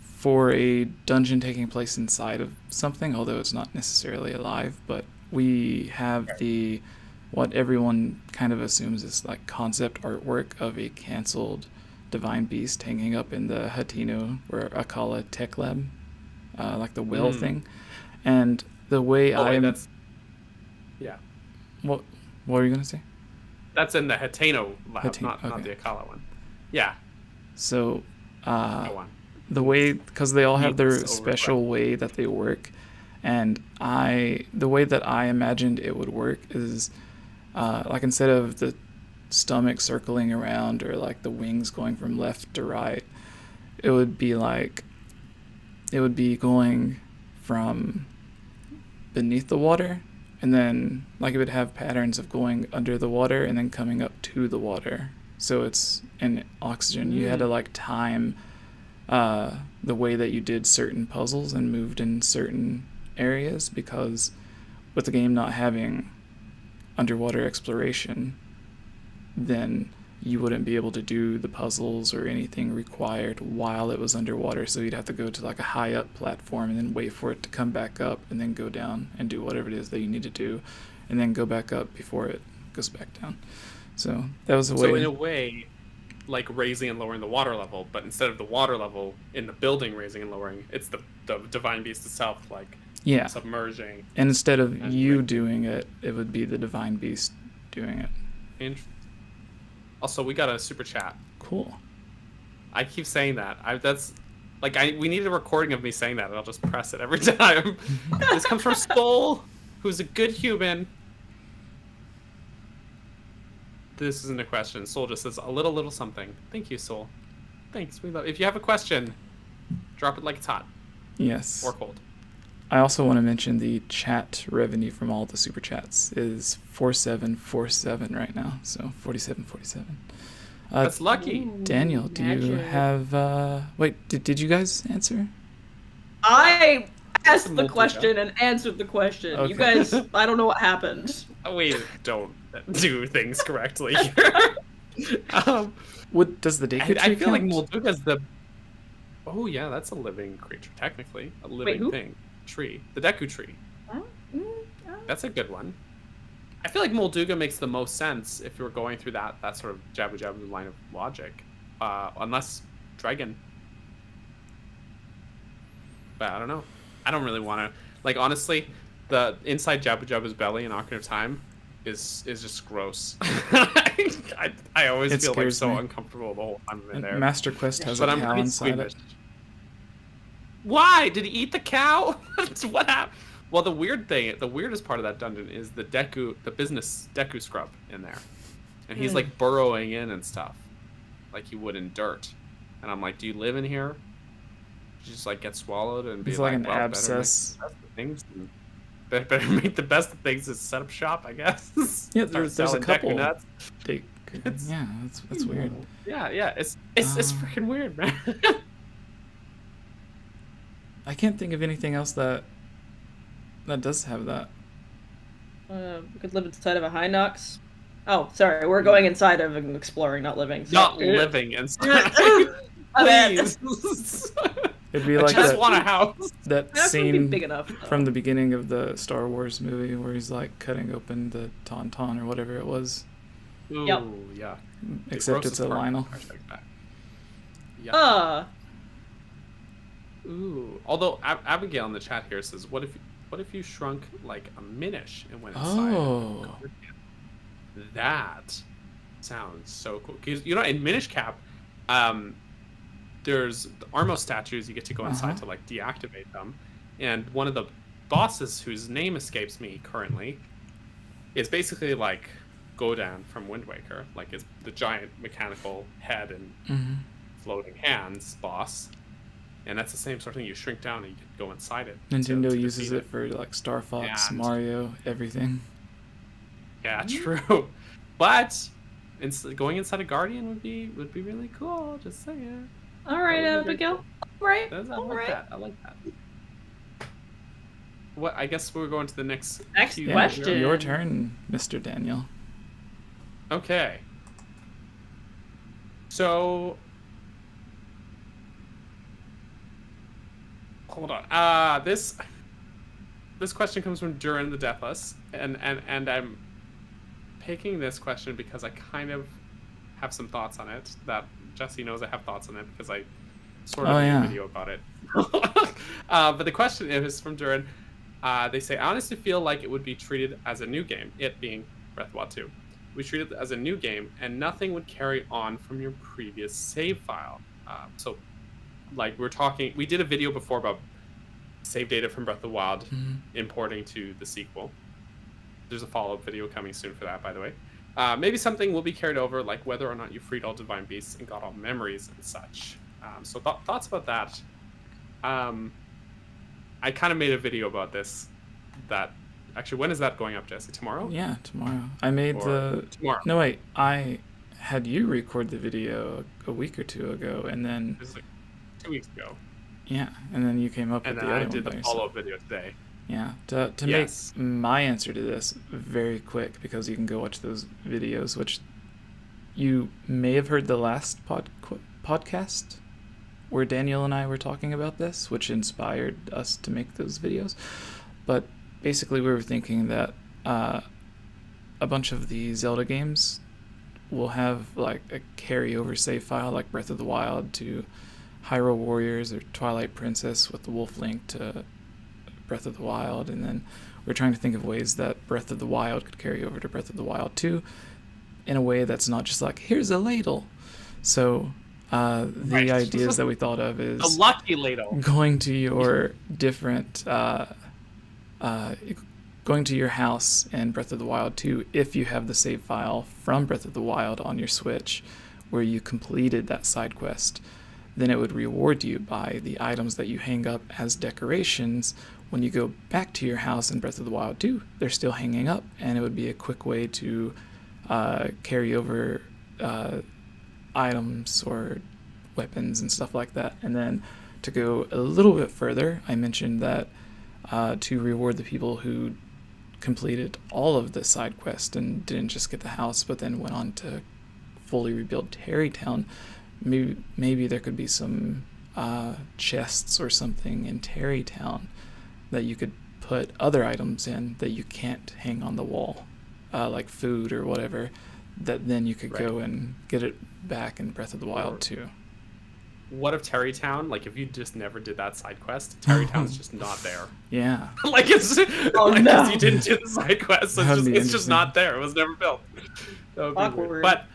For a dungeon taking place inside of something, although it's not necessarily alive, but we have what everyone kind of assumes is like concept artwork of a canceled divine beast hanging up in the Hateno or Akala Tech Lab, like the whale thing. And the way That's yeah. what were you gonna say? That's in the Hateno lab, Hateno, not okay. the Akala one. Yeah. So Go on. the way, because they all have their Needless special way that they work, and the way that I imagined it would work is like instead of the stomach circling around or like the wings going from left to right, it would be going from beneath the water, and then like it would have patterns of going under the water and then coming up to the water. So it's in oxygen. You had to like time the way that you did certain puzzles and moved in certain areas, because with the game not having underwater exploration, then you wouldn't be able to do the puzzles or anything required while it was underwater. So you'd have to go to like a high up platform and then wait for it to come back up and then go down and do whatever it is that you need to do and then go back up before it goes back down. So that was the way. So in a way, like raising and lowering the water level, but instead of the water level in the building raising and lowering, it's the divine beast itself, like yeah. submerging. And instead of And you like- doing it, it would be the divine beast doing it. Also, we got a super chat. Cool. I keep saying that. We need a recording of me saying that, and I'll just press it every time. This comes from Soul, who's a good human. this isn't a question. Soul just says a little something. Thank you, Soul. Thanks. We love. If you have a question, drop it like it's hot Yes. or cold. I also want to mention the chat revenue from all the super chats is 4747 right now. So 4747. That's lucky. Daniel, do you have wait, did you guys answer? I asked the Multi-go. question and answered the question. Okay. You guys, I don't know what happened. We don't do things correctly. What does the Deku I tree feel like count? Molduga's the. Oh yeah, that's a living creature technically, a living who? thing. Tree, the Deku tree. Oh, That's a good one. I feel like Molduga makes the most sense if you're going through that sort of Jabu line of logic, unless Dragon. But I don't know. I don't really want to. Like honestly, the inside Jabu's belly in Ocarina of Time is just gross. I always It feel like scares so me. uncomfortable the whole time I'm in And there. Master Quest has But a I'm cow pretty inside squeamish. it. Why did he eat the cow? What happened? Well, the weirdest part of that dungeon is the business Deku scrub in there, and he's like burrowing in and stuff, like he would in dirt. And I'm like, do you live in here? Did you just like get swallowed and be It's like an well, abscess. Better make the best of things and set up shop, I guess. Yeah, Start there's a selling couple. Deku nuts. Yeah, that's weird. Yeah. It's freaking weird, man. I can't think of anything else that does have that. we could live inside of a Hinox. Oh, sorry, we're going inside of and exploring, not living. So. Not living inside. Please. Please. It'd be I like just that, want a house. that That's gonna be scene big enough. Though. from the beginning of the Star Wars movie where he's like cutting open the tauntaun or whatever it was. Ooh, Yep. yeah. Except it's a Lionel. Yeah. Ooh. Although Abigail in the chat here says, "What if you shrunk like a Minish and went inside?" Oh. That sounds so cool. Because in Minish Cap, there's the Armo statues. You get to go inside to like deactivate them, and one of the bosses whose name escapes me currently is basically like Godan from Wind Waker. Like it's the giant mechanical head and floating hands boss. And that's the same sort of thing. You shrink down and you can go inside it. Nintendo to uses defeat it for like Star Fox, And- Mario, everything. Yeah, true. But going inside a Guardian would be really cool. Just saying. All right, That would be Abigail. All right. I All like right. that. I like that. What? I guess we're going to the next Next few- question. Your turn, Mr. Daniel. Okay. So. Hold on. This question comes from Duran the Deathless, and I'm picking this question because I kind of have some thoughts on it. That Jesse knows I have thoughts on it because I sort of made a video about it. But the question is from Duran. They say, I honestly feel like it would be treated as a new game, it being Breath of the Wild 2. We treat it as a new game, and nothing would carry on from your previous save file. So, like, we did a video before about save data from Breath of the Wild importing to the sequel. There's a follow-up video coming soon for that, by the way. Maybe something will be carried over, like whether or not you freed all divine beasts and got all memories and such. So thoughts about that. I kind of made a video about this. Actually, when is that going up, Jesse? Tomorrow? Yeah, tomorrow. I made tomorrow. No, wait. I had you record the video a week or two ago, and then... It was like 2 weeks ago. Yeah, and then you came up And with then the other I did one by the yourself. follow-up video today. Yeah, to Yes. make my answer to this very quick, because you can go watch those videos, which you may have heard the last podcast where Daniel and I were talking about this, which inspired us to make those videos. But basically we were thinking that a bunch of the Zelda games will have like a carryover save file, like Breath of the Wild to Hyrule Warriors or Twilight Princess with the Wolf Link to Breath of the Wild, and then we're trying to think of ways that Breath of the Wild could carry over to Breath of the Wild 2 in a way that's not just like, here's a ladle. So the ideas that we thought of is The lucky ladle. going to your different going to your house in Breath of the Wild 2, if you have the save file from Breath of the Wild on your Switch where you completed that side quest, then it would reward you by the items that you hang up as decorations. When you go back to your house in Breath of the Wild 2, they're still hanging up, and it would be a quick way to carry over items or weapons and stuff like that. And then to go a little bit further, I mentioned that to reward the people who completed all of the side quests and didn't just get the house, but then went on to fully rebuild Tarrey Town, maybe there could be some chests or something in Tarrey Town that you could put other items in that you can't hang on the wall, like food or whatever, that then you could go and get it back in Breath of the Wild too. What if Tarrey Town, like if you just never did that side quest, Tarrey Town's just not there. Yeah. Like it's because you didn't do the side quest, so it's just not there. It was never built. That would be Awkward. weird. But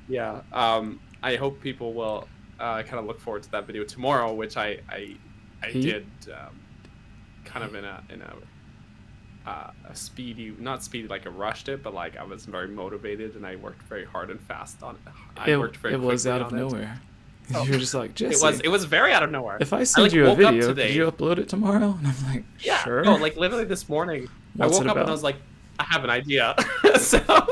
yeah, I hope people will kind of look forward to that video tomorrow, which I did kind of in a speedy, not speedy like I rushed it, but like I was very motivated and I worked very hard and fast on it. It was out of nowhere. You're just like, Jesse. It was very out of nowhere. If I send you a video, could you upload it tomorrow? And I'm like, sure. No, like literally this morning, What's I woke up and I was like, I have an idea. So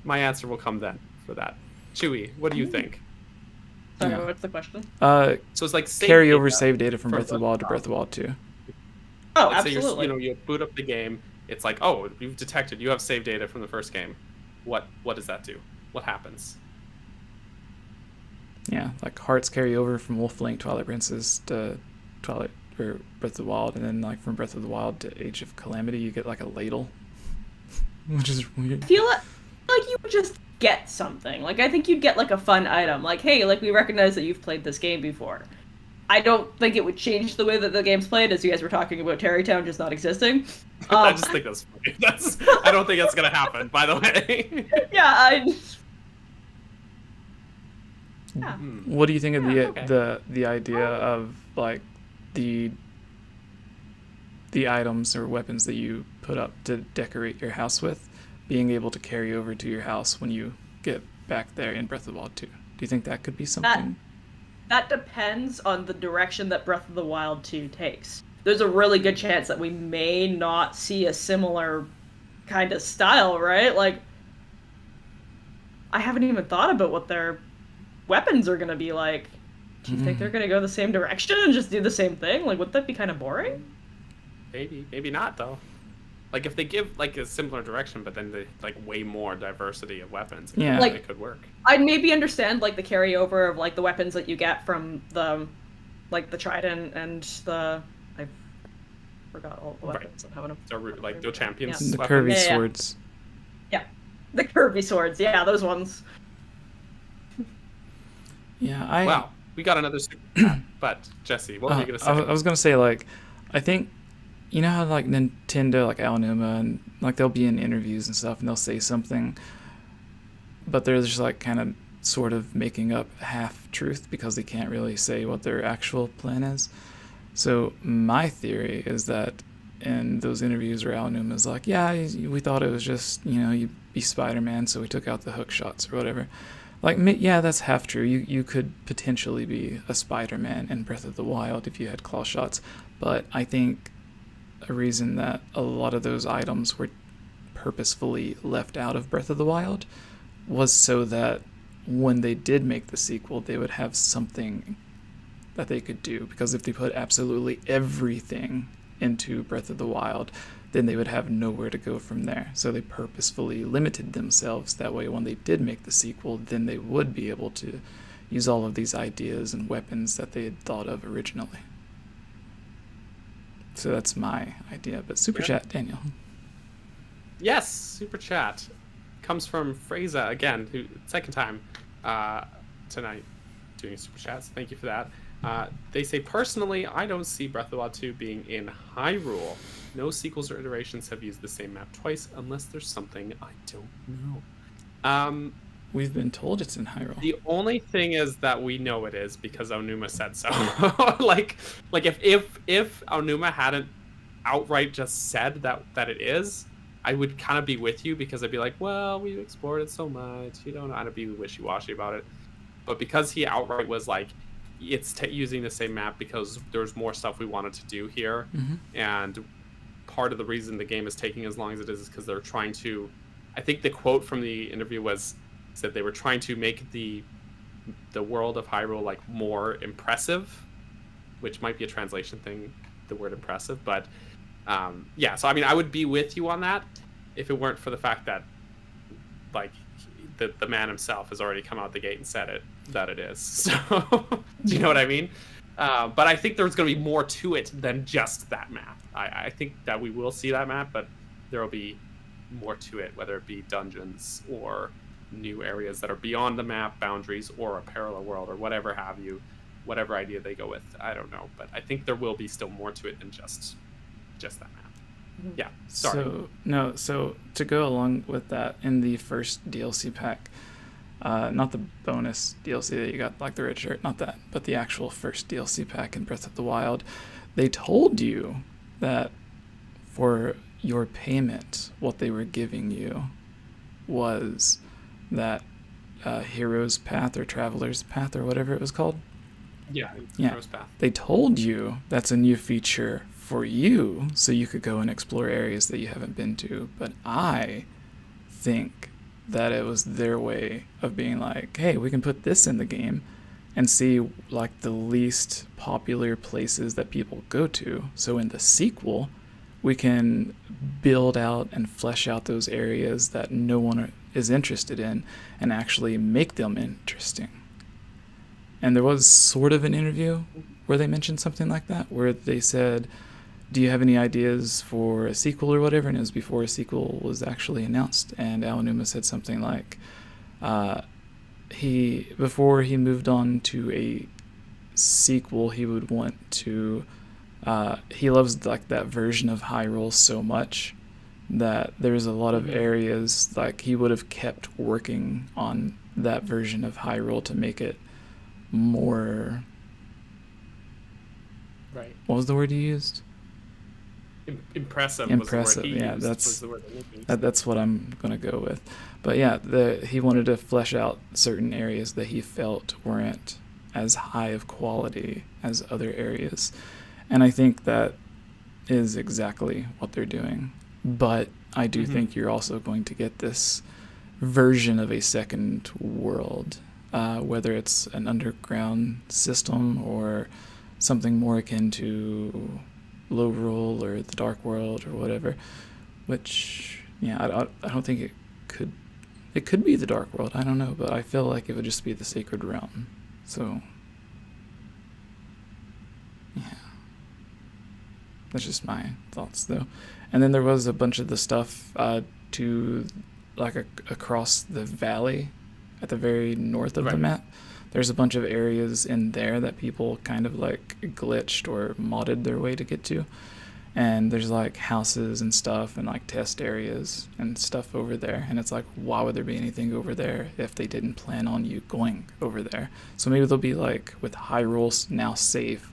my answer will come then for that. Chewy, what do you think? Sorry, what's the question? So it's like carry over save data from Breath of the Wild to Breath of the Wild 2. Oh, like, absolutely. So you boot up the game. It's like, oh, you've detected you have save data from the first game. What does that do? What happens? Yeah, like hearts carry over from Wolf Link, Twilight Princess to Twilight or Breath of the Wild, and then like from Breath of the Wild to Age of Calamity, you get like a ladle, which is weird. I feel like you would just get something. Like I think you'd get like a fun item. Like, hey, like we recognize that you've played this game before. I don't think it would change the way that the game's played, as you guys were talking about Tarrey Town just not existing. I just think that's funny. I don't think that's gonna happen, by the way. Yeah, What do you think of the idea of like the items or weapons that you put up to decorate your house with being able to carry over to your house when you get back there in Breath of the Wild 2? Do you think that could be something? That depends on the direction that Breath of the Wild 2 takes. There's a really good chance that we may not see a similar kind of style, right? Like, I haven't even thought about what their weapons are going to be like. Do you think they're going to go the same direction and just do the same thing? Like, would that be kind of boring? Maybe not, though. Like, if they give, like, a similar direction, but then they, like, way more diversity of weapons, like, it could work. I'd maybe understand, like, the carryover of, like, the weapons that you get from the, like, the trident and the... I forgot all the weapons. I'm having So, like, the champions the weapons. curvy swords. Yeah. The curvy swords. Yeah, those ones. Yeah, Wow, we got another super chat. But, Jesse, what were you going to say? I was going to say, like, I think... You know how like Nintendo, like Aonuma, and like they'll be in interviews and stuff, and they'll say something, but they're just like kind of sort of making up half truth because they can't really say what their actual plan is. So my theory is that in those interviews where Aonuma's like, yeah, we thought it was just, you'd be Spider-Man, so we took out the hook shots or whatever. Like, yeah, that's half true. You could potentially be a Spider-Man in Breath of the Wild if you had claw shots, but I think a reason that a lot of those items were purposefully left out of Breath of the Wild was so that when they did make the sequel, they would have something that they could do. Because if they put absolutely everything into Breath of the Wild, then they would have nowhere to go from there. So they purposefully limited themselves. That way, when they did make the sequel, then they would be able to use all of these ideas and weapons that they had thought of originally. So that's my idea. But super chat, Daniel. Yes, super chat comes from Fraser again, who second time tonight doing super chats. Thank you for that. They say, personally, I don't see Breath of the Wild 2 being in Hyrule. No sequels or iterations have used the same map twice, unless there's something I don't know. We've been told it's in Hyrule. The only thing is that we know it is because Aonuma said so. like if Aonuma hadn't outright just said that it is, I would kind of be with you, because I'd be like, well, we've explored it so much, you don't know how to be wishy-washy about it. But because he outright was like, it's using the same map because there's more stuff we wanted to do here, and part of the reason the game is taking as long as it is because they're trying to, I think the quote from the interview was, said they were trying to make the world of Hyrule like more impressive, which might be a translation thing, the word impressive, but yeah, so I mean, I would be with you on that if it weren't for the fact that like the man himself has already come out the gate and said that it is. So do you know what I mean? But I think there's going to be more to it than just that map. I think that we will see that map, but there will be more to it, whether it be dungeons or new areas that are beyond the map boundaries, or a parallel world, or whatever have you, whatever idea they go with. I don't know, but I think there will be still more to it than just that map. Yeah, sorry. So to go along with that, in the first DLC pack, not the bonus DLC that you got, like the red shirt, not that, but the actual first DLC pack in Breath of the Wild, they told you that for your payment, what they were giving you was that Hero's Path or Traveler's Path or whatever it was called. Yeah. Hero's Path. They told you that's a new feature for you, so you could go and explore areas that you haven't been to. But I think that it was their way of being like, hey, we can put this in the game and see like the least popular places that people go to. So in the sequel, we can build out and flesh out those areas that no one is interested in and actually make them interesting. And there was sort of an interview where they mentioned something like that, where they said, do you have any ideas for a sequel or whatever? And it was before a sequel was actually announced. And Aonuma said something like, before he moved on to a sequel, he would want to, he loves like that version of Hyrule so much that there's a lot of areas like he would have kept working on that version of Hyrule to make it more, right, what was the word you used? Impressive. Yeah, that's what I'm gonna go with. But yeah, he wanted to flesh out certain areas that he felt weren't as high of quality as other areas, and I think that is exactly what they're doing. But I do think you're also going to get this version of a second world, whether it's an underground system or something more akin to Low Rule or the Dark World or whatever, which, yeah, I don't think it could be the Dark World, I don't know, but I feel like it would just be the Sacred Realm. So yeah, that's just my thoughts though. And then there was a bunch of the stuff to like across the valley at the very north of the map. There's a bunch of areas in there that people kind of like glitched or modded their way to get to. And there's like houses and stuff and like test areas and stuff over there. And it's like, why would there be anything over there if they didn't plan on you going over there? So maybe there'll be like, with Hyrule now safe,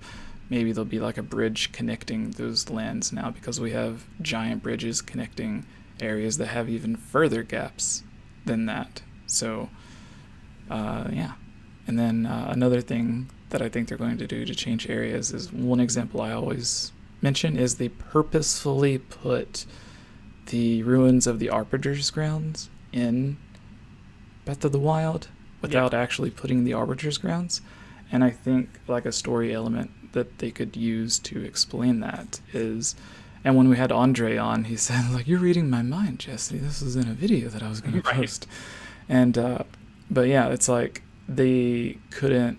maybe there'll be like a bridge connecting those lands now, because we have giant bridges connecting areas that have even further gaps than that. So, yeah. And then another thing that I think they're going to do to change areas is, one example I always mention is they purposefully put the ruins of the Arbiter's Grounds in Breath of the Wild without actually putting the Arbiter's Grounds. And I think like a story element that they could use to explain that is, and when we had Andre on, he said, like, you're reading my mind, Jesse. This was in a video that I was going to post. And, but yeah, it's like, they couldn't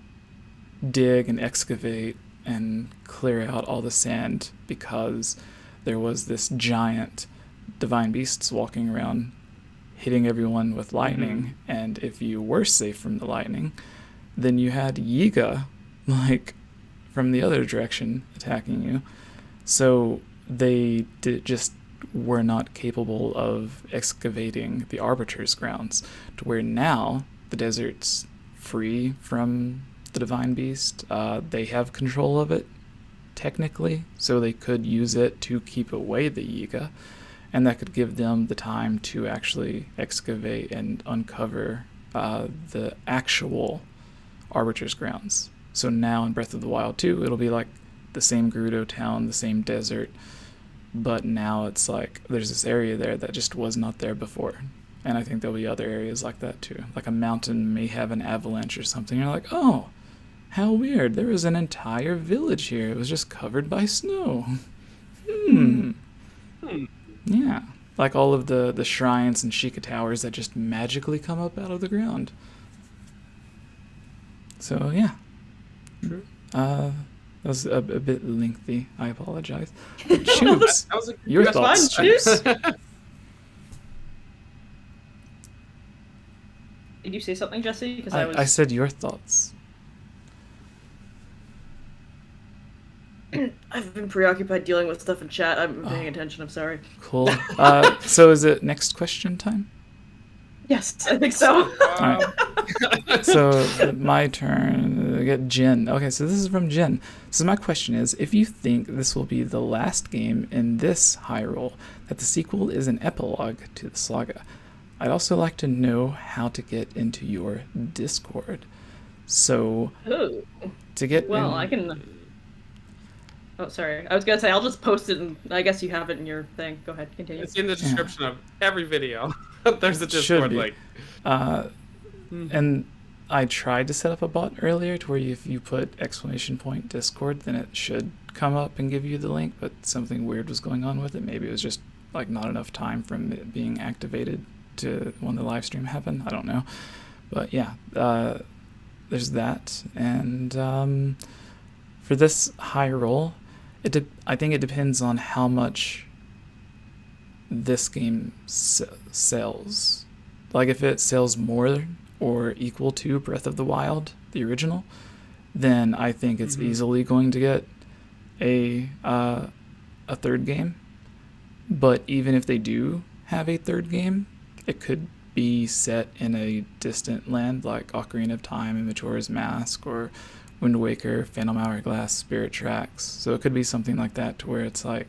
dig and excavate and clear out all the sand because there was this giant divine beasts walking around hitting everyone with lightning. And if you were safe from the lightning, then you had Yiga like from the other direction attacking you. So they just were not capable of excavating the Arbiter's Grounds, to where now the desert's free from the divine beast. They have control of it technically, so they could use it to keep away the Yiga, and that could give them the time to actually excavate and uncover the actual Arbiter's grounds. So now in Breath of the Wild 2, it'll be like the same Gerudo town, the same desert, but now it's like there's this area there that just was not there before. And I think there'll be other areas like that too. Like a mountain may have an avalanche or something. You're like, oh, how weird. There was an entire village here. It was just covered by snow. Yeah. Like all of the shrines and Sheikah towers that just magically come up out of the ground. So, yeah. True. That was a bit lengthy. I apologize. But Choops, That was a your that's thoughts, fine. Choops? Did you say something, Jesse? Because I said your thoughts. I've been preoccupied dealing with stuff in chat. I'm paying attention. I'm sorry. Cool. So is it next question time? Yes, I think so. Alright. So my turn. I get Jen. Okay, so this is from Jen. So my question is, if you think this will be the last game in this Hyrule, that the sequel is an epilogue to the saga, I'd also like to know how to get into your Discord. So Ooh. to get Well, in, I can. Oh, sorry. I was gonna say I'll just post it, and I guess you have it in your thing. Go ahead, continue. It's in the description of every video. There's a Should Discord be. link. And I tried to set up a bot earlier to where if you put ! Discord, then it should come up and give you the link, but something weird was going on with it. Maybe it was just like not enough time from it being activated to when the live stream happened. I don't know. But yeah, there's that. And for this Hyrule, I think it depends on how much this game sells. Like if it sells more or equal to Breath of the Wild, the original, then I think it's easily going to get a third game. But even if they do have a third game, it could be set in a distant land like Ocarina of Time and Majora's Mask or Wind Waker, Phantom Hourglass, Spirit Tracks. So it could be something like that to where it's like,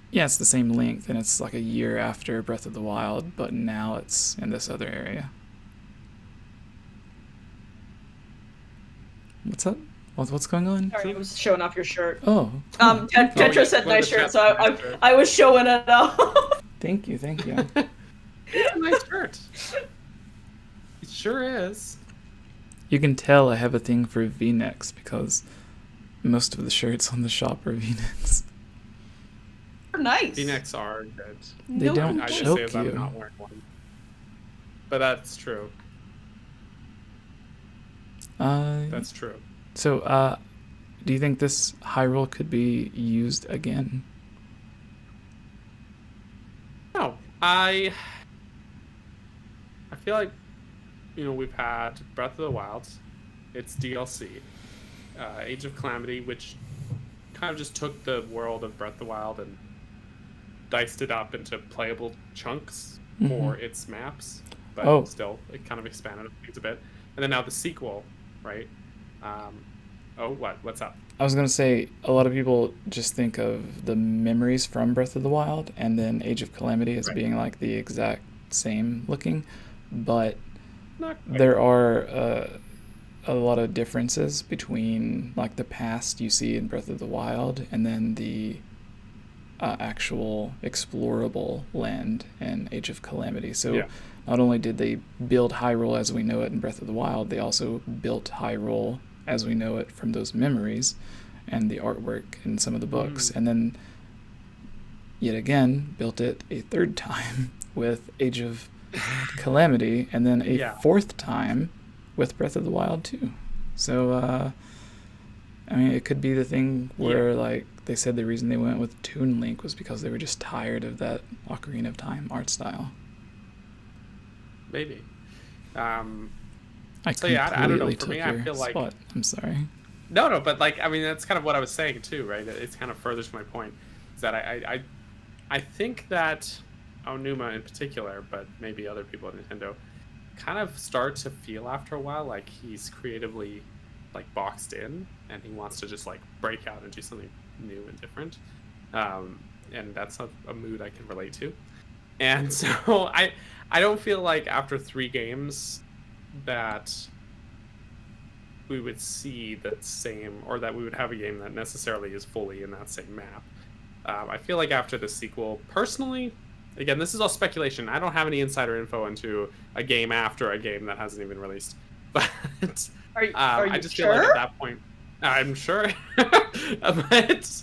yeah, it's the same length and it's like a year after Breath of the Wild, but now it's in this other area. What's up? What's going on? Sorry, I was showing off your shirt. Oh, cool. Tetra said nice shirt, so I was showing it off. Thank you. It's a nice shirt. It sure is. You can tell I have a thing for V-necks because most of the shirts on the shop are V-necks. Nice. V-necks are good. They don't I just choke say as I'm you. not wearing one. But that's true. That's true. So, do you think this Hyrule could be used again? No, I feel like, we've had Breath of the Wild, it's DLC, Age of Calamity, which kind of just took the world of Breath of the Wild and diced it up into playable chunks for its maps, but still, it kind of expanded things a bit. And then now the sequel, right? What's up? I was going to say, a lot of people just think of the memories from Breath of the Wild and then Age of Calamity as being like the exact same looking, but there are a lot of differences between like the past you see in Breath of the Wild and then the actual explorable land in Age of Calamity. So not only did they build Hyrule as we know it in Breath of the Wild, they also built Hyrule as we know it from those memories and the artwork in some of the books, and then yet again built it a third time with Age of Calamity, and then a fourth time with Breath of the Wild 2. So I mean, it could be the thing where like they said the reason they went with Toon Link was because they were just tired of that Ocarina of Time art style. Maybe. I So yeah, I don't know. For took me, I your feel like spot. I'm sorry. No, but like I mean, that's kind of what I was saying too, right? It's kind of furthers my point. Is that I think that Onuma in particular, but maybe other people at Nintendo, kind of start to feel after a while like he's creatively like boxed in, and he wants to just like break out and do something new and different. And that's a mood I can relate to. And so I don't feel like after 3 games that we would see the same, or that we would have a game that necessarily is fully in that same map. I feel like after the sequel, personally, again, this is all speculation. I don't have any insider info into a game after a game that hasn't even released. But Are you I just sure? feel like at that point, I'm sure. But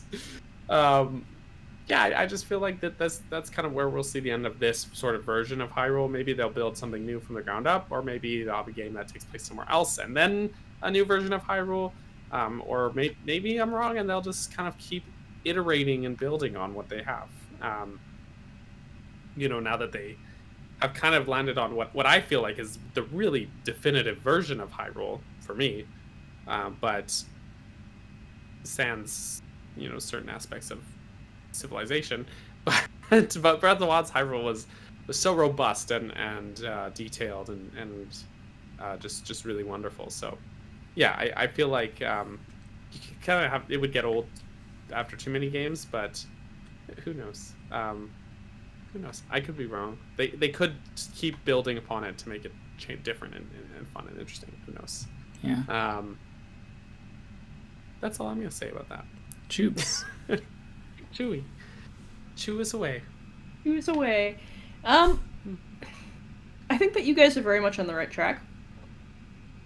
yeah, I just feel like that's kind of where we'll see the end of this sort of version of Hyrule. Maybe they'll build something new from the ground up, or maybe they'll have a game that takes place somewhere else and then a new version of Hyrule. Or maybe I'm wrong and they'll just kind of keep iterating and building on what they have. Now that they have kind of landed on what I feel like is the really definitive version of Hyrule for me, but sans certain aspects of civilization. But Breath of the Wild's Hyrule was so robust and detailed and just really wonderful. So yeah, I feel like you kind of have, it would get old after too many games, but who knows? Who knows? I could be wrong. They could keep building upon it to make it different and fun and interesting. Who knows? Yeah. That's all I'm gonna say about that. Tubes. Chewy. Chew us away. Chew us away. I think that you guys are very much on the right track.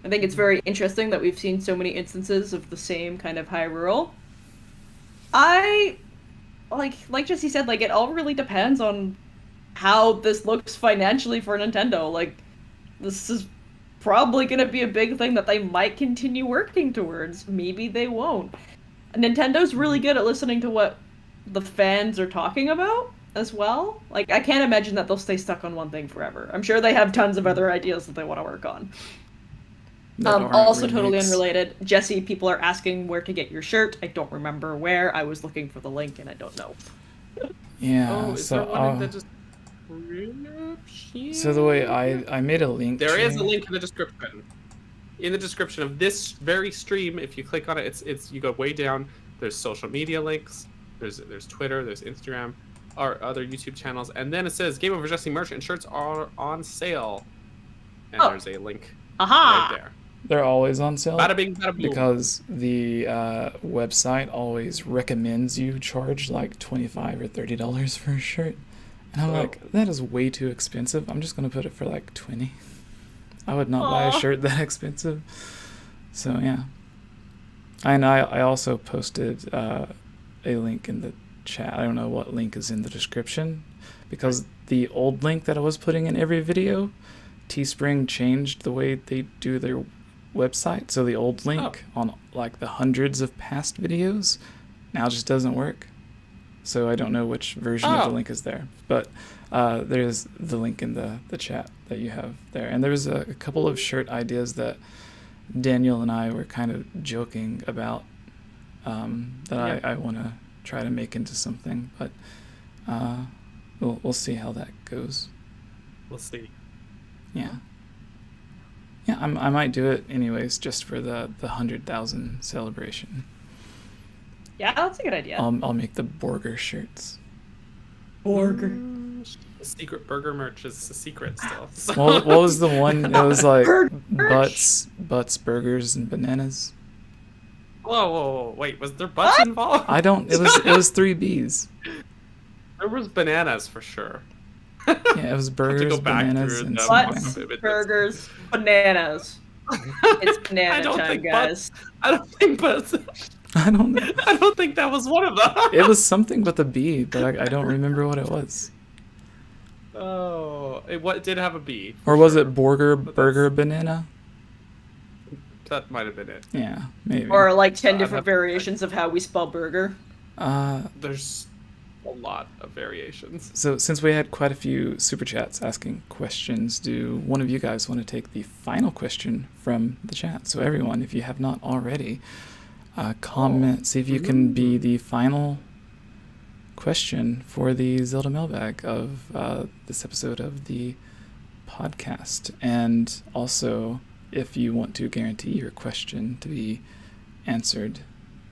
I think it's very interesting that we've seen so many instances of the same kind of Hyrule. I like Jesse said, like, it all really depends on how this looks financially for Nintendo. Like, this is probably going to be a big thing that they might continue working towards. Maybe they won't. Nintendo's really good at listening to what the fans are talking about as well. Like, I can't imagine that they'll stay stuck on one thing forever. I'm sure they have tons of other ideas that they want to work on. Also totally unrelated. Jesse, people are asking where to get your shirt. I don't remember where. I was looking for the link and I don't know. Yeah, is so there one in the so the way I made a link. There is a link in the description. In the description of this very stream, if you click on it, it's you go way down. There's social media links. There's Twitter. There's Instagram, our other YouTube channels, and then it says Game Over Jesse merch and shirts are on sale. And there's a link right there. They're always on sale. Bada bing, bada boom. Because the website always recommends you charge like $25 or $30 for a shirt. And I'm like, that is way too expensive. I'm just going to put it for like $20. I would not buy a shirt that expensive. So yeah. And I also posted a link in the chat. I don't know what link is in the description. Because the old link that I was putting in every video, Teespring changed the way they do their website, so the old link on like the hundreds of past videos now just doesn't work. So I don't know which version of the link is there, but there's the link in the chat that you have there. And there's a couple of shirt ideas that Daniel and I were kind of joking about that I want to try to make into something, but we'll see how that goes. We'll see. Yeah. Yeah, I might do it anyways, just for the 100,000 celebration. Yeah, that's a good idea. I'll make the burger shirts. Burger. The secret burger merch is a secret still. What was the one? It was like butts, burgers, and bananas. Whoa, wait, was there butts involved? I don't. It was 3 Bs. There was bananas for sure. Yeah, it was burgers, bananas, and something. Butts, burgers, bananas. It's banana time, guys. I don't think butts. I don't know. I don't think that was one of them. It was something with a B, but I don't remember what it was. Oh, what did have a B? Or was it burger, banana? That might have been it. Yeah, maybe. Or like 10 different variations of how we spell burger. There's a lot of variations. So since we had quite a few super chats asking questions, do one of you guys want to take the final question from the chat? So everyone, if you have not already, comment, see if you can be the final question for the Zelda Mailbag of this episode of the podcast. And also, if you want to guarantee your question to be answered,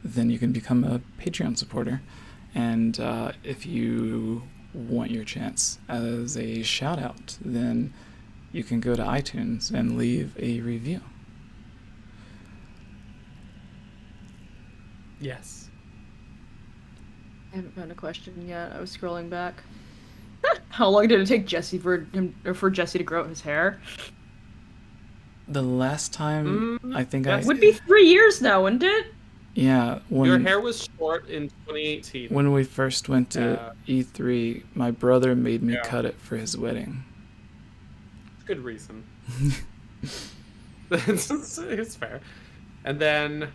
then you can become a Patreon supporter. And if you want your chance as a shout out, then you can go to iTunes and leave a review. Yes. I haven't found a question yet. I was scrolling back. How long did it take Jesse for Jesse to grow out his hair? The last time I think I... It would be 3 years now, wouldn't it? Yeah. Your hair was short in 2018. When we first went to E3, my brother made me cut it for his wedding. Good reason. It's fair. And then,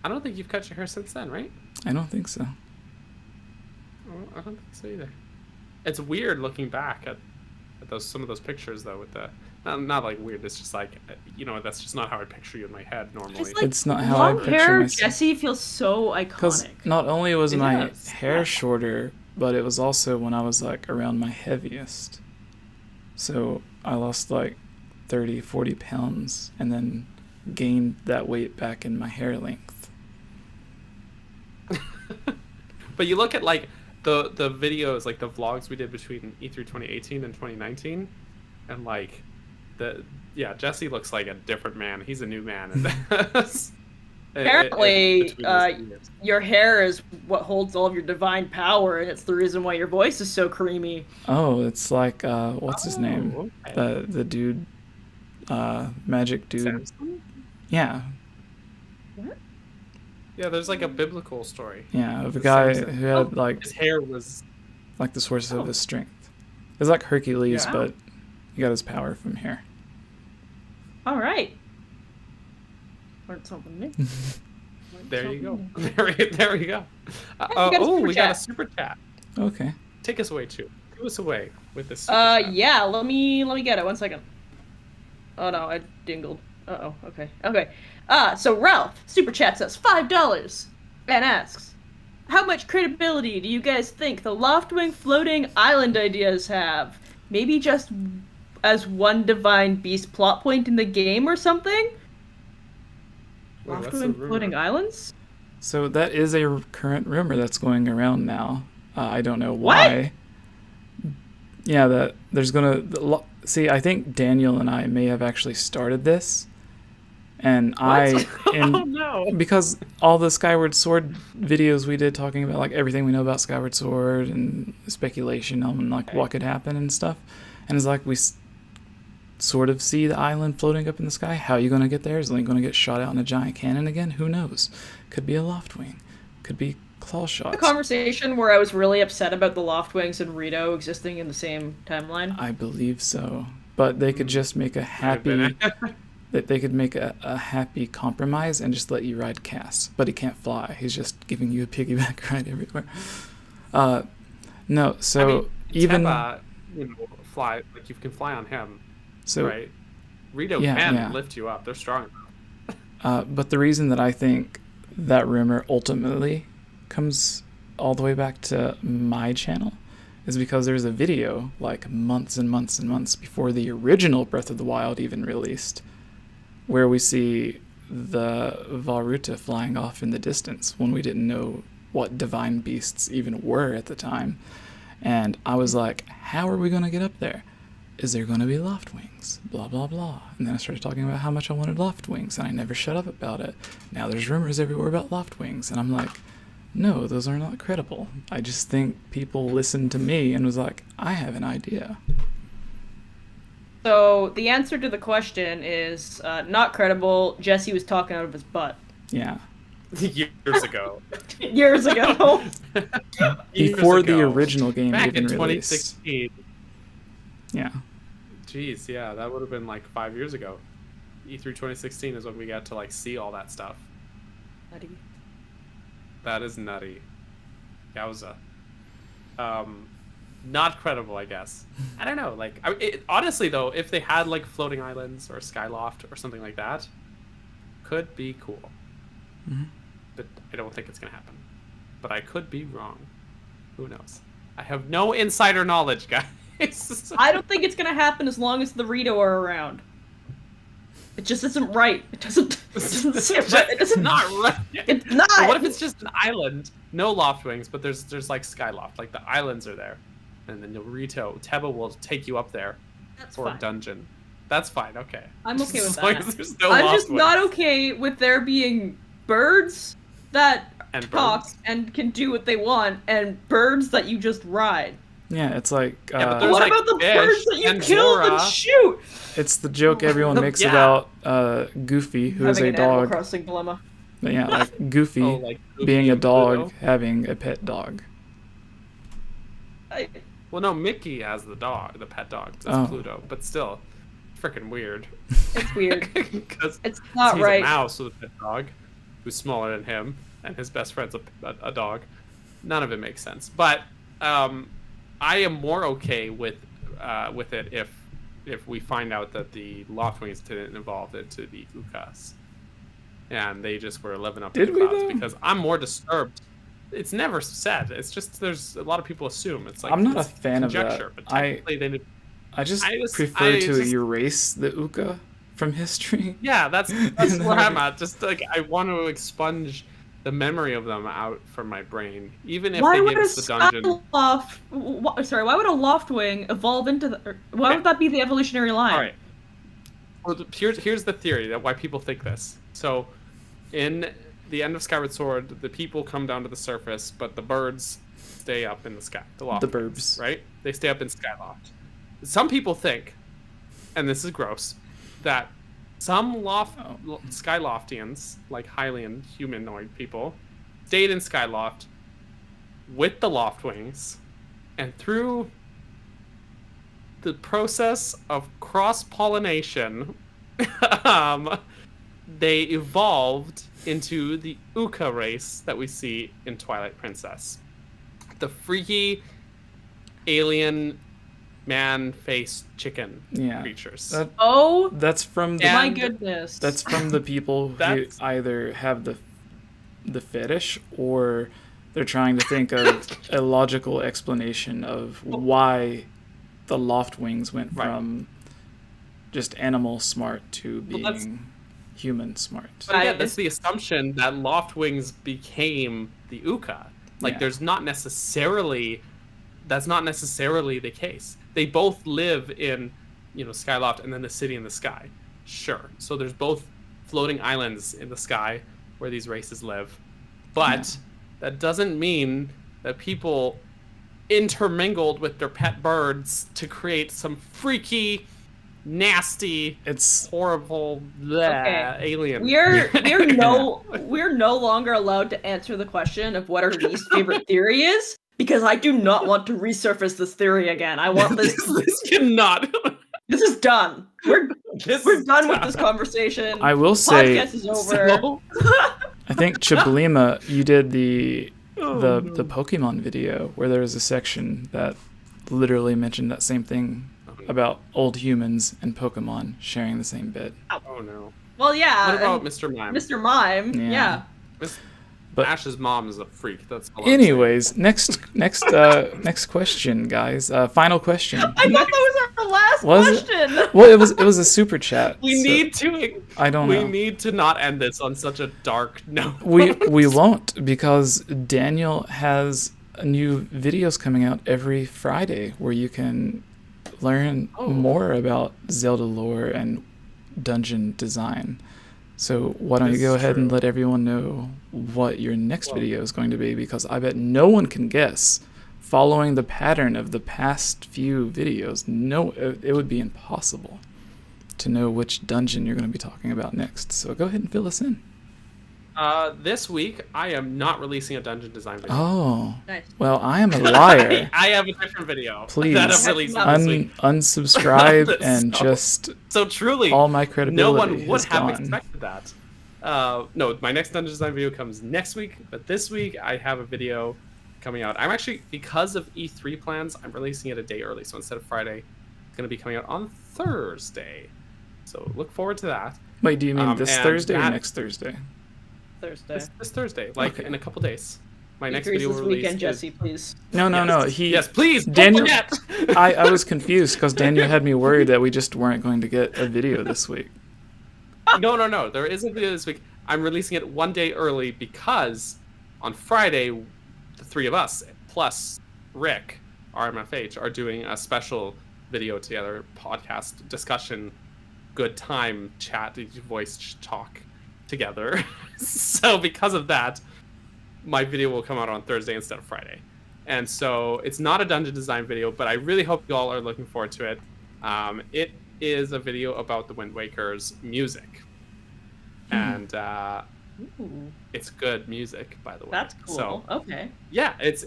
I don't think you've cut your hair since then, right? I don't think so. Oh, I don't think so either. It's weird looking back at some of those pictures though, with the not like weird. It's just like, you know, that's just not how I picture you in my head normally. Like, it's not how I picture hair myself. Jesse feels so iconic. Because not only was my hair shorter, but it was also when I was like around my heaviest. So I lost like 30, 40 pounds and then gained that weight back in my hair length. But you look at like the videos, like the vlogs we did between E3 2018 and 2019, and like Jesse looks like a different man. He's a new man. Apparently, your hair is what holds all of your divine power, and it's the reason why your voice is so creamy. Oh, it's like what's his name? Okay. The dude, magic dude. Samson? Yeah. What? Yeah, there's like a biblical story. Yeah, of a guy who had like his hair was like the source of his strength. It's like Hercules, Yeah. but he got his power from hair. All right. Learned something new. There you go. There we go. We got a super chat. Okay. Take us away, too. Take us away with this super chat. Yeah. Let me get it. 1 second. Oh no, I dingled. Uh-oh. Okay. So Ralph super chat says $5 and asks, how much credibility do you guys think the Loftwing floating island ideas have? Maybe just as one divine beast plot point in the game or something? Wait, what's the Loftwing rumor? floating islands? So that is a current rumor that's going around now. I don't know why. Yeah, that there's gonna see. I think Daniel and I may have actually started this, and Oh no! because all the Skyward Sword videos we did talking about like everything we know about Skyward Sword and speculation on like what could happen and stuff, and it's like we sort of see the island floating up in the sky. How are you gonna get there? Is Link gonna get shot out in a giant cannon again? Who knows? Could be a Loftwing. Could be claw shots. A conversation where I was really upset about the Loftwings and Rito existing in the same timeline. I believe so, but they could just make a happy. That they could make a happy compromise and just let you ride Cass, but he can't fly. He's just giving you a piggyback ride everywhere. No, so I mean, even Teba, fly like you can fly on him. so right? Rito can lift you up. They're strong enough. but the reason that I think that rumor ultimately comes all the way back to my channel is because there's a video like months and months and months before the original Breath of the Wild even released, where we see the Varuta flying off in the distance when we didn't know what divine beasts even were at the time. And I was like, how are we going to get up there? Is there going to be Loftwings? Blah, blah, blah. And then I started talking about how much I wanted Loftwings, and I never shut up about it. Now there's rumors everywhere about Loftwings, and I'm like, no, those are not credible. I just think people listened to me and was like, I have an idea. So the answer to the question is not credible. Jesse was talking out of his butt. Yeah. Years ago. Years ago. Before the original game Back even in released. 2016. Yeah. Jeez, yeah, that would have been like 5 years ago. E3 2016 is when we got to like see all that stuff. Nutty. That is nutty. Yowza. Not credible, I guess. I don't know. Like, honestly though, if they had like floating islands or a skyloft or something like that, could be cool. Mm-hmm. But I don't think it's gonna happen. But I could be wrong. Who knows? I have no insider knowledge, guys. I don't think it's gonna happen as long as the Rito are around. It just isn't right. It doesn't sit right. It It's doesn't. not right. It's not. But what if it's just an island, no loft wings, but there's like Skyloft, like the islands are there, and then Teba will take you up there That's for fine. a dungeon. That's fine. Okay. I'm okay with As long that. as there's no I'm loft just not wings. okay with there being birds that And talk birds. and can do what they want, and birds that you just ride. Yeah, it's like Yeah, but there's What like about the fish birds that you and kill and Zora. shoot? it's the joke everyone makes Yeah. about Goofy, who is Having a an Animal dog. Crossing dilemma. Yeah, like Goofy Oh, like Goofy being a and dog, Pluto. having a pet dog. Well, no, Mickey has the dog, the pet dog. That's Oh. Pluto, but still, freaking weird. It's weird. Because It's not he's right. a mouse with a pet dog, who's smaller than him, and his best friend's a dog. None of it makes sense. But I am more okay with it if we find out that the Loftwings didn't evolve into the Ukas, and they just were living up to Did the we, clouds. though? Because I'm more disturbed. It's never said. It's just there's a lot of people assume it's like I'm not a it's fan of that. conjecture, but technically they did. I just I just- prefer I to just- erase the Uka from history. Yeah, that's where I'm at. Just like I want to expunge the memory of them out from my brain, even if Why they would get a us the dungeon. Why would a Loftwing evolve into the? Why would that be the evolutionary line? All right. Well, here's the theory that why people think this. So, in the end of Skyward Sword, the people come down to the surface, but the birds stay up in the sky. The Loftwings, burbs. right? They stay up in Skyloft. Some people think, and this is gross, that some Skyloftians, like Hylian humanoid people, stayed in Skyloft with the Loftwings, and through the process of cross-pollination, they evolved into the Uka race that we see in Twilight Princess. The freaky alien man-faced chicken Yeah. creatures. Oh That's from the my And- goodness. that's from the people who That's- either have the fetish or they're trying to think of a logical explanation of why the Loftwings went Right. from just animal smart to Well, that's- being human smart. But again, that's the assumption that Loftwings became the Uka. Like, Yeah. that's not necessarily the case. They both live in, Skyloft and then the city in the sky. Sure. So there's both floating islands in the sky where these races live. But that doesn't mean that people intermingled with their pet birds to create some freaky, nasty, It's horrible Okay. alien. We're no longer allowed to answer the question of what our least favorite theory is, because I do not want to resurface this theory again. I want this. this cannot. This is done. We're This we're is done with this conversation. I will say Podcast is over. So- I think Chablima, you did the Oh, the Pokemon video where there was a section that literally mentioned that same thing about old humans and Pokemon sharing the same bit. Oh no. Well, yeah. What about and Mr. Mime? Mr. Mime? Yeah. Yeah. But Ash's mom is a freak. That's all I'm anyways, next question, guys. Final question. I thought that was our last Was it? question. Well, it was a super chat. saying. We so need to. I don't We know. need to not end this on such a dark note. We won't, because Daniel has new videos coming out every Friday where you can learn more about Zelda lore and dungeon design. So why don't you This go is ahead and true. let everyone know what your next Well- video is going to be, because I bet no one can guess. Following the pattern of the past few videos, it would be impossible to know which dungeon you're going to be talking about next. So go ahead and fill us in. This week I am not releasing a dungeon design video. Oh, Nice. well, I am a liar. I have a different video Please that I'm releasing this week. unsubscribe and So- just So truly, all my credibility no one would is have gone. expected that. No, my next dungeon design video comes next week, but this week I have a video coming out. I'm actually, because of E3 plans, I'm releasing it a day early. So instead of Friday, it's going to be coming out on Thursday. So look forward to that. Wait, do you mean this and Thursday or that- next Thursday? Thursday. This Thursday, like Okay. in a couple days. My next Decrease video this will release. weekend, is- Jesse, please. No. Yes, please. Daniel- Don't forget. I was confused because Daniel had me worried that we just weren't going to get a video this week. No. There is a video this week. I'm releasing it one day early because on Friday, the three of us plus Rick, RMFH, are doing a special video together, podcast discussion, good time chat, voice talk together. So because of that, my video will come out on Thursday instead of Friday. And so it's not a dungeon design video, but I really hope you all are looking forward to it. It is a video about the Wind Waker's music. And it's good music, by the way. That's cool. So, okay. Yeah, it's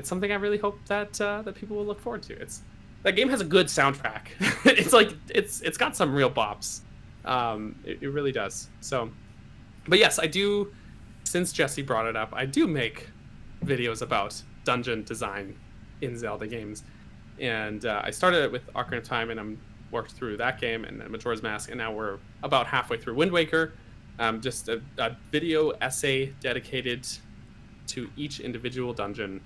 something I really hope that that people will look forward to. That game has a good soundtrack. it's got some real bops. It really does. So, but yes, I do. Since Jesse brought it up, I do make videos about dungeon design in Zelda games, and I started it with Ocarina of Time, and I'm worked through that game and then Majora's Mask, and now we're about halfway through Wind Waker. Just a video essay dedicated to each individual dungeon,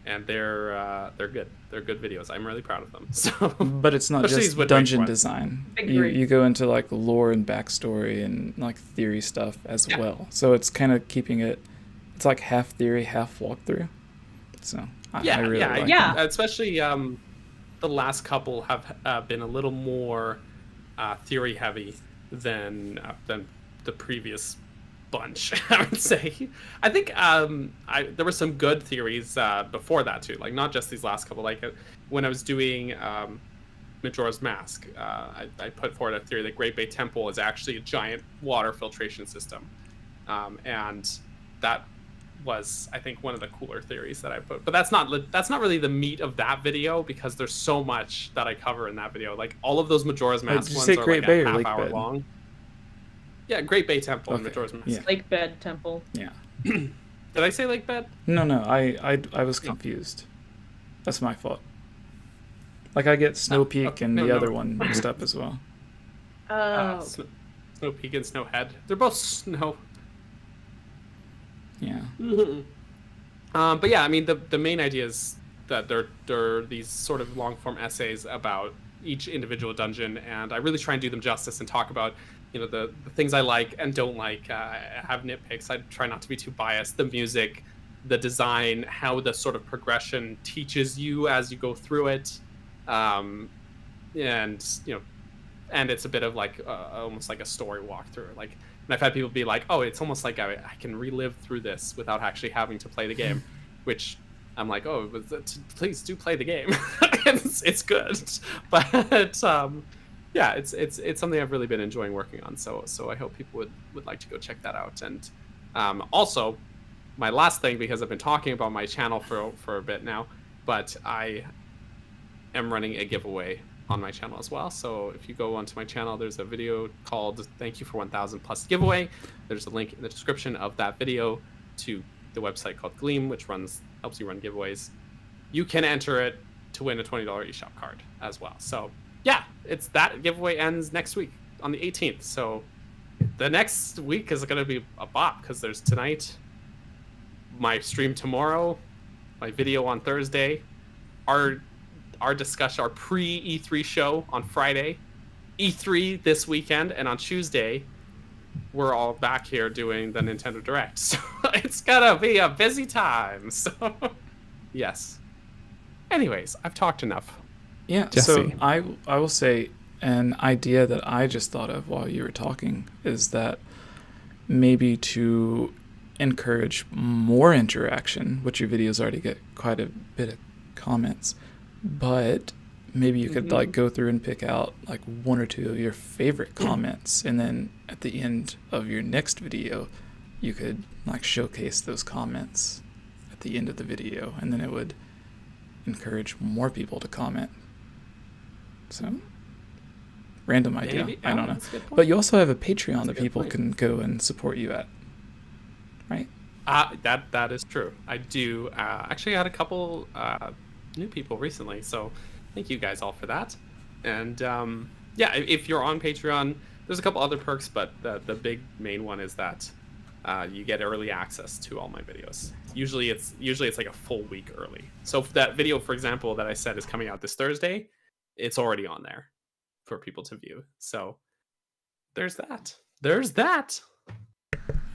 and they're good. They're good videos. I'm really proud of them. So, but it's not just dungeon design. You go into like lore and backstory and like theory stuff as well. So it's kind of keeping it. It's like half theory, half walkthrough. So I really like it. Especially the last couple have been a little more theory heavy than the previous bunch. I would say. I think there were some good theories before that too. Like not just these last couple. Like when I was doing Majora's Mask, I put forward a theory that Great Bay Temple is actually a giant water filtration system, and that was, I think, one of the cooler theories that I put. But that's not really the meat of that video, because there's so much that I cover in that video. Like all of those Majora's Mask ones are like a half hour long. Yeah, Great Bay Temple in Majora's Mask. Yeah. Lake Bed Temple. Yeah. Did I say Lake Bed? No, I was confused. That's my fault. Like I get Snow Peak and the other one mixed up as well. Snow Peak and Snow Head. They're both snow. Yeah. But yeah, I mean, the main idea is that they're these sort of long form essays about each individual dungeon, and I really try and do them justice and talk about, you know, the things I like and don't like. I have nitpicks. I try not to be too biased. The music, the design, how the sort of progression teaches you as you go through it, and you know, and it's a bit of like almost like a story walkthrough. Like, and I've had people be like, "Oh, it's almost like I can relive through this without actually having to play the game," which I'm like, "Oh, please do play the game. it's good." But yeah, it's something I've really been enjoying working on. So I hope people would like to go check that out. And also, my last thing, because I've been talking about my channel for a bit now, but I am running a giveaway on my channel as well. So if you go onto my channel, there's a video called "Thank You for 1,000 Plus Giveaway." There's a link in the description of that video to the website called Gleam, which helps you run giveaways. You can enter it to win a $20 eShop card as well. So yeah, that giveaway ends next week on the 18th. So the next week is going to be a bop, because there's tonight, my stream tomorrow, my video on Thursday, our discussion, our pre-E3 show on Friday, E3 this weekend, and on Tuesday, we're all back here doing the Nintendo Direct. So it's gonna be a busy time. So yes. Anyways, I've talked enough. Yeah, Jesse. So I will say an idea that I just thought of while you were talking is that maybe to encourage more interaction, which your videos already get quite a bit of comments, but maybe you could like go through and pick out like one or two of your favorite comments, and then at the end of your next video you could like showcase those comments at the end of the video, and then it would encourage more people to comment. So random idea. Maybe. I don't know. But you also have a Patreon that people can go and support you at, right? That is true. I do actually had a couple new people recently, so thank you guys all for that. And yeah, if you're on Patreon, there's a couple other perks, but the big main one is that you get early access to all my videos. Usually it's like a full week early. So if that video, for example, that I said is coming out this Thursday, it's already on there for people to view. So there's that. There's that.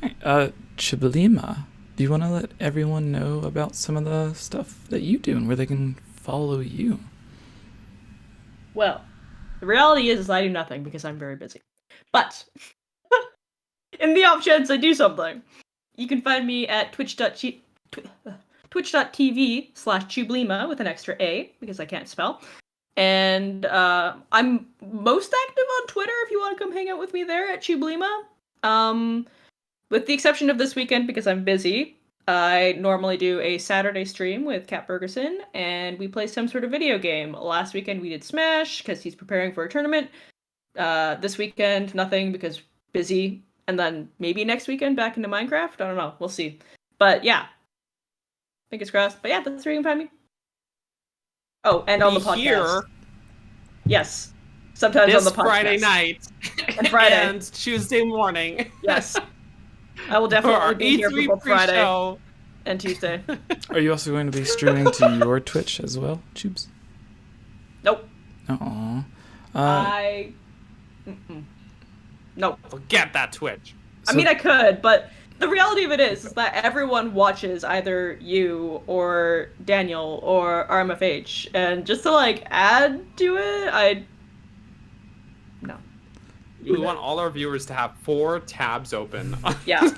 𝐓𝐰𝐢𝐭𝐴, do you want to let everyone know about some of the stuff that you do and where they can follow you? Well, the reality is I do nothing because I'm very busy. But in the off chance I do something, you can find me at twitch.tv/𝐓𝐿𝐼𝐴 with an extra A because I can't spell. And I'm most active on Twitter if you want to come hang out with me there at 𝐓𝐿𝐼𝐴. With the exception of this weekend because I'm busy, I normally do a Saturday stream with Kat Bergerson, and we play some sort of video game. Last weekend we did Smash because he's preparing for a tournament. This weekend, nothing because busy. And then maybe next weekend back into Minecraft? I don't know. We'll see. But yeah. Fingers crossed. But yeah, that's where you can find me. Oh, and on the podcast. Here Yes. Sometimes this on the podcast. Friday night. And Friday. And Tuesday morning. Yes. I will For our definitely be here for E3 both Friday pre-show. and Tuesday. Are you also going to be streaming to your Twitch as well, Tubes? Nope. Aww. Nope. Forget that Twitch. I mean, I could, but the reality of it is that everyone watches either you or Daniel or RMFH, and just to like add to it, no. We want all our viewers to have 4 tabs open. Yeah.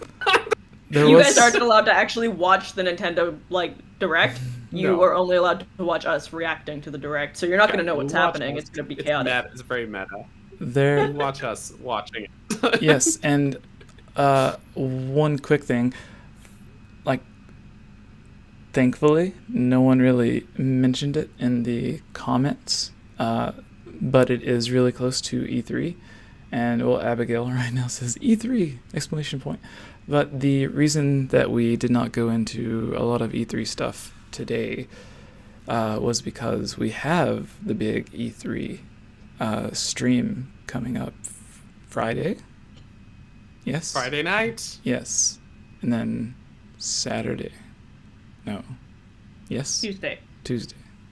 You guys aren't allowed to actually watch the Nintendo like Direct. You No. are only allowed to watch us reacting to the Direct, so you're not going to know what's happening. It's going to be chaotic. It's very meta. There. Watch us watching it. Yes, and one quick thing, like, thankfully, no one really mentioned it in the comments, but it is really close to E3, and well, Abigail right now says E3 exclamation point. But the reason that we did not go into a lot of E3 stuff today was because we have the big E3 stream coming up Friday. Yes. Friday night. Yes. And then Saturday. No. Yes. Tuesday.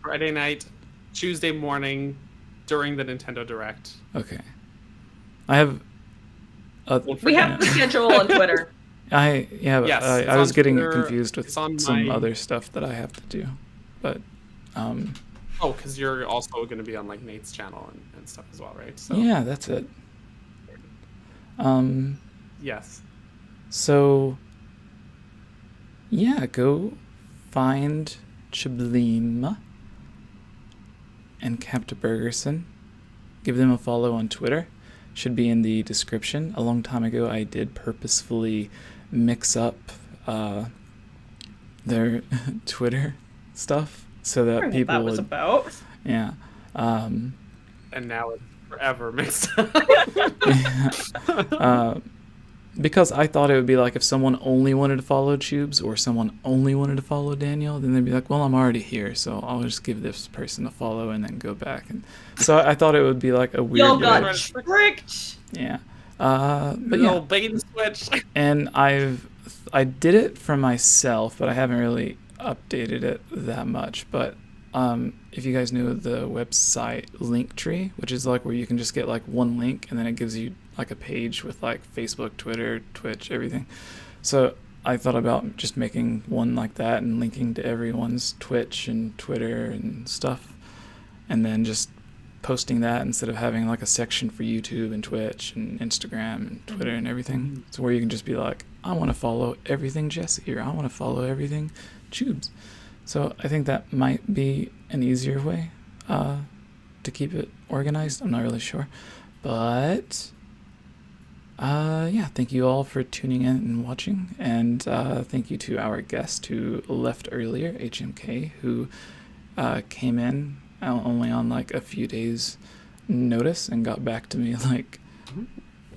Friday night, Tuesday morning, during the Nintendo Direct. Okay. I have. We have the schedule on Twitter. Yes, I was getting Twitter, confused with some other stuff that I have to do, but. Oh, because you're also going to be on like Nate's channel and stuff as well, right? So. Yeah, that's it. Yes. So. Yeah, go find 𝐓𝐿𝐼𝐴 and Captain Bergerson. Give them a follow on Twitter. Should be in the description. A long time ago, I did purposefully mix up their Twitter stuff so that people that was would. About. Yeah. And now it's forever mixed up. Because I thought it would be like if someone only wanted to follow Tubes or someone only wanted to follow Daniel, then they'd be like, well, I'm already here, so I'll just give this person a follow and then go back. And so I thought it would be like a weird. Y'all got tricked. Yeah. But No yeah. bait and switch. And I did it for myself, but I haven't really updated it that much. But if you guys know the website Linktree, which is like where you can just get like one link and then it gives you like a page with like Facebook, Twitter, Twitch, everything. So I thought about just making one like that and linking to everyone's Twitch and Twitter and stuff, and then just posting that instead of having like a section for YouTube and Twitch and Instagram and Twitter and everything. So where you can just be like, I want to follow everything Jesse, or I want to follow everything Tubes. So I think that might be an easier way to keep it organized. I'm not really sure, but yeah, thank you all for tuning in and watching, and thank you to our guest who left earlier, HMK, who came in only on like a few days notice and got back to me like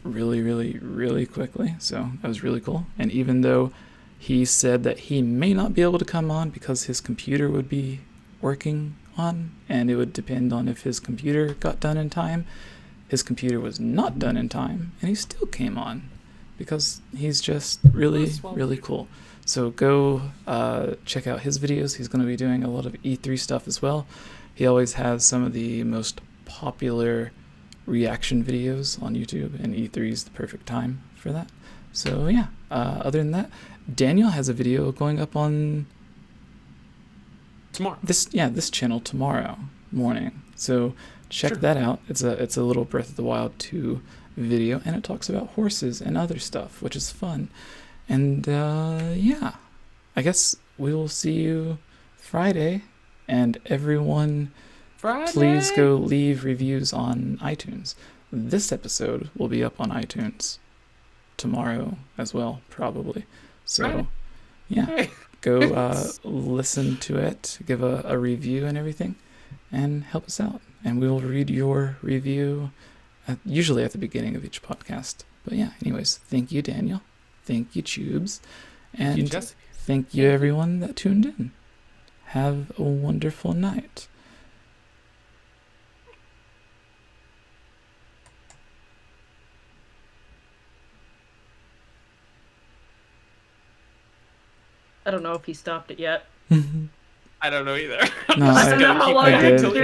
really quickly. So that was really cool. And even though he said that he may not be able to come on because his computer would be working on and it would depend on if his computer got done in time, his computer was not done in time and he still came on because he's just really cool. So go check out his videos. He's going to be doing a lot of E3 stuff as well. He always has some of the most popular reaction videos on YouTube, and E3 is the perfect time for that. So yeah, other than that, Daniel has a video going up on tomorrow. This channel tomorrow morning. So check that out. It's a little Breath of the Wild 2 video, and it talks about horses and other stuff, which is fun. And yeah, I guess we will see you Friday. And everyone, please go leave reviews on iTunes. This episode will be up on iTunes tomorrow as well, probably. So yeah, go listen to it, give a review and everything, and help us out. And we will read your review usually at the beginning of each podcast. But yeah, anyways, thank you, Daniel. Thank you, Tubes. And thank you, everyone that tuned in. Have a wonderful night. I don't know if he stopped it yet. I don't know either. No, I don't know how long I it did. took.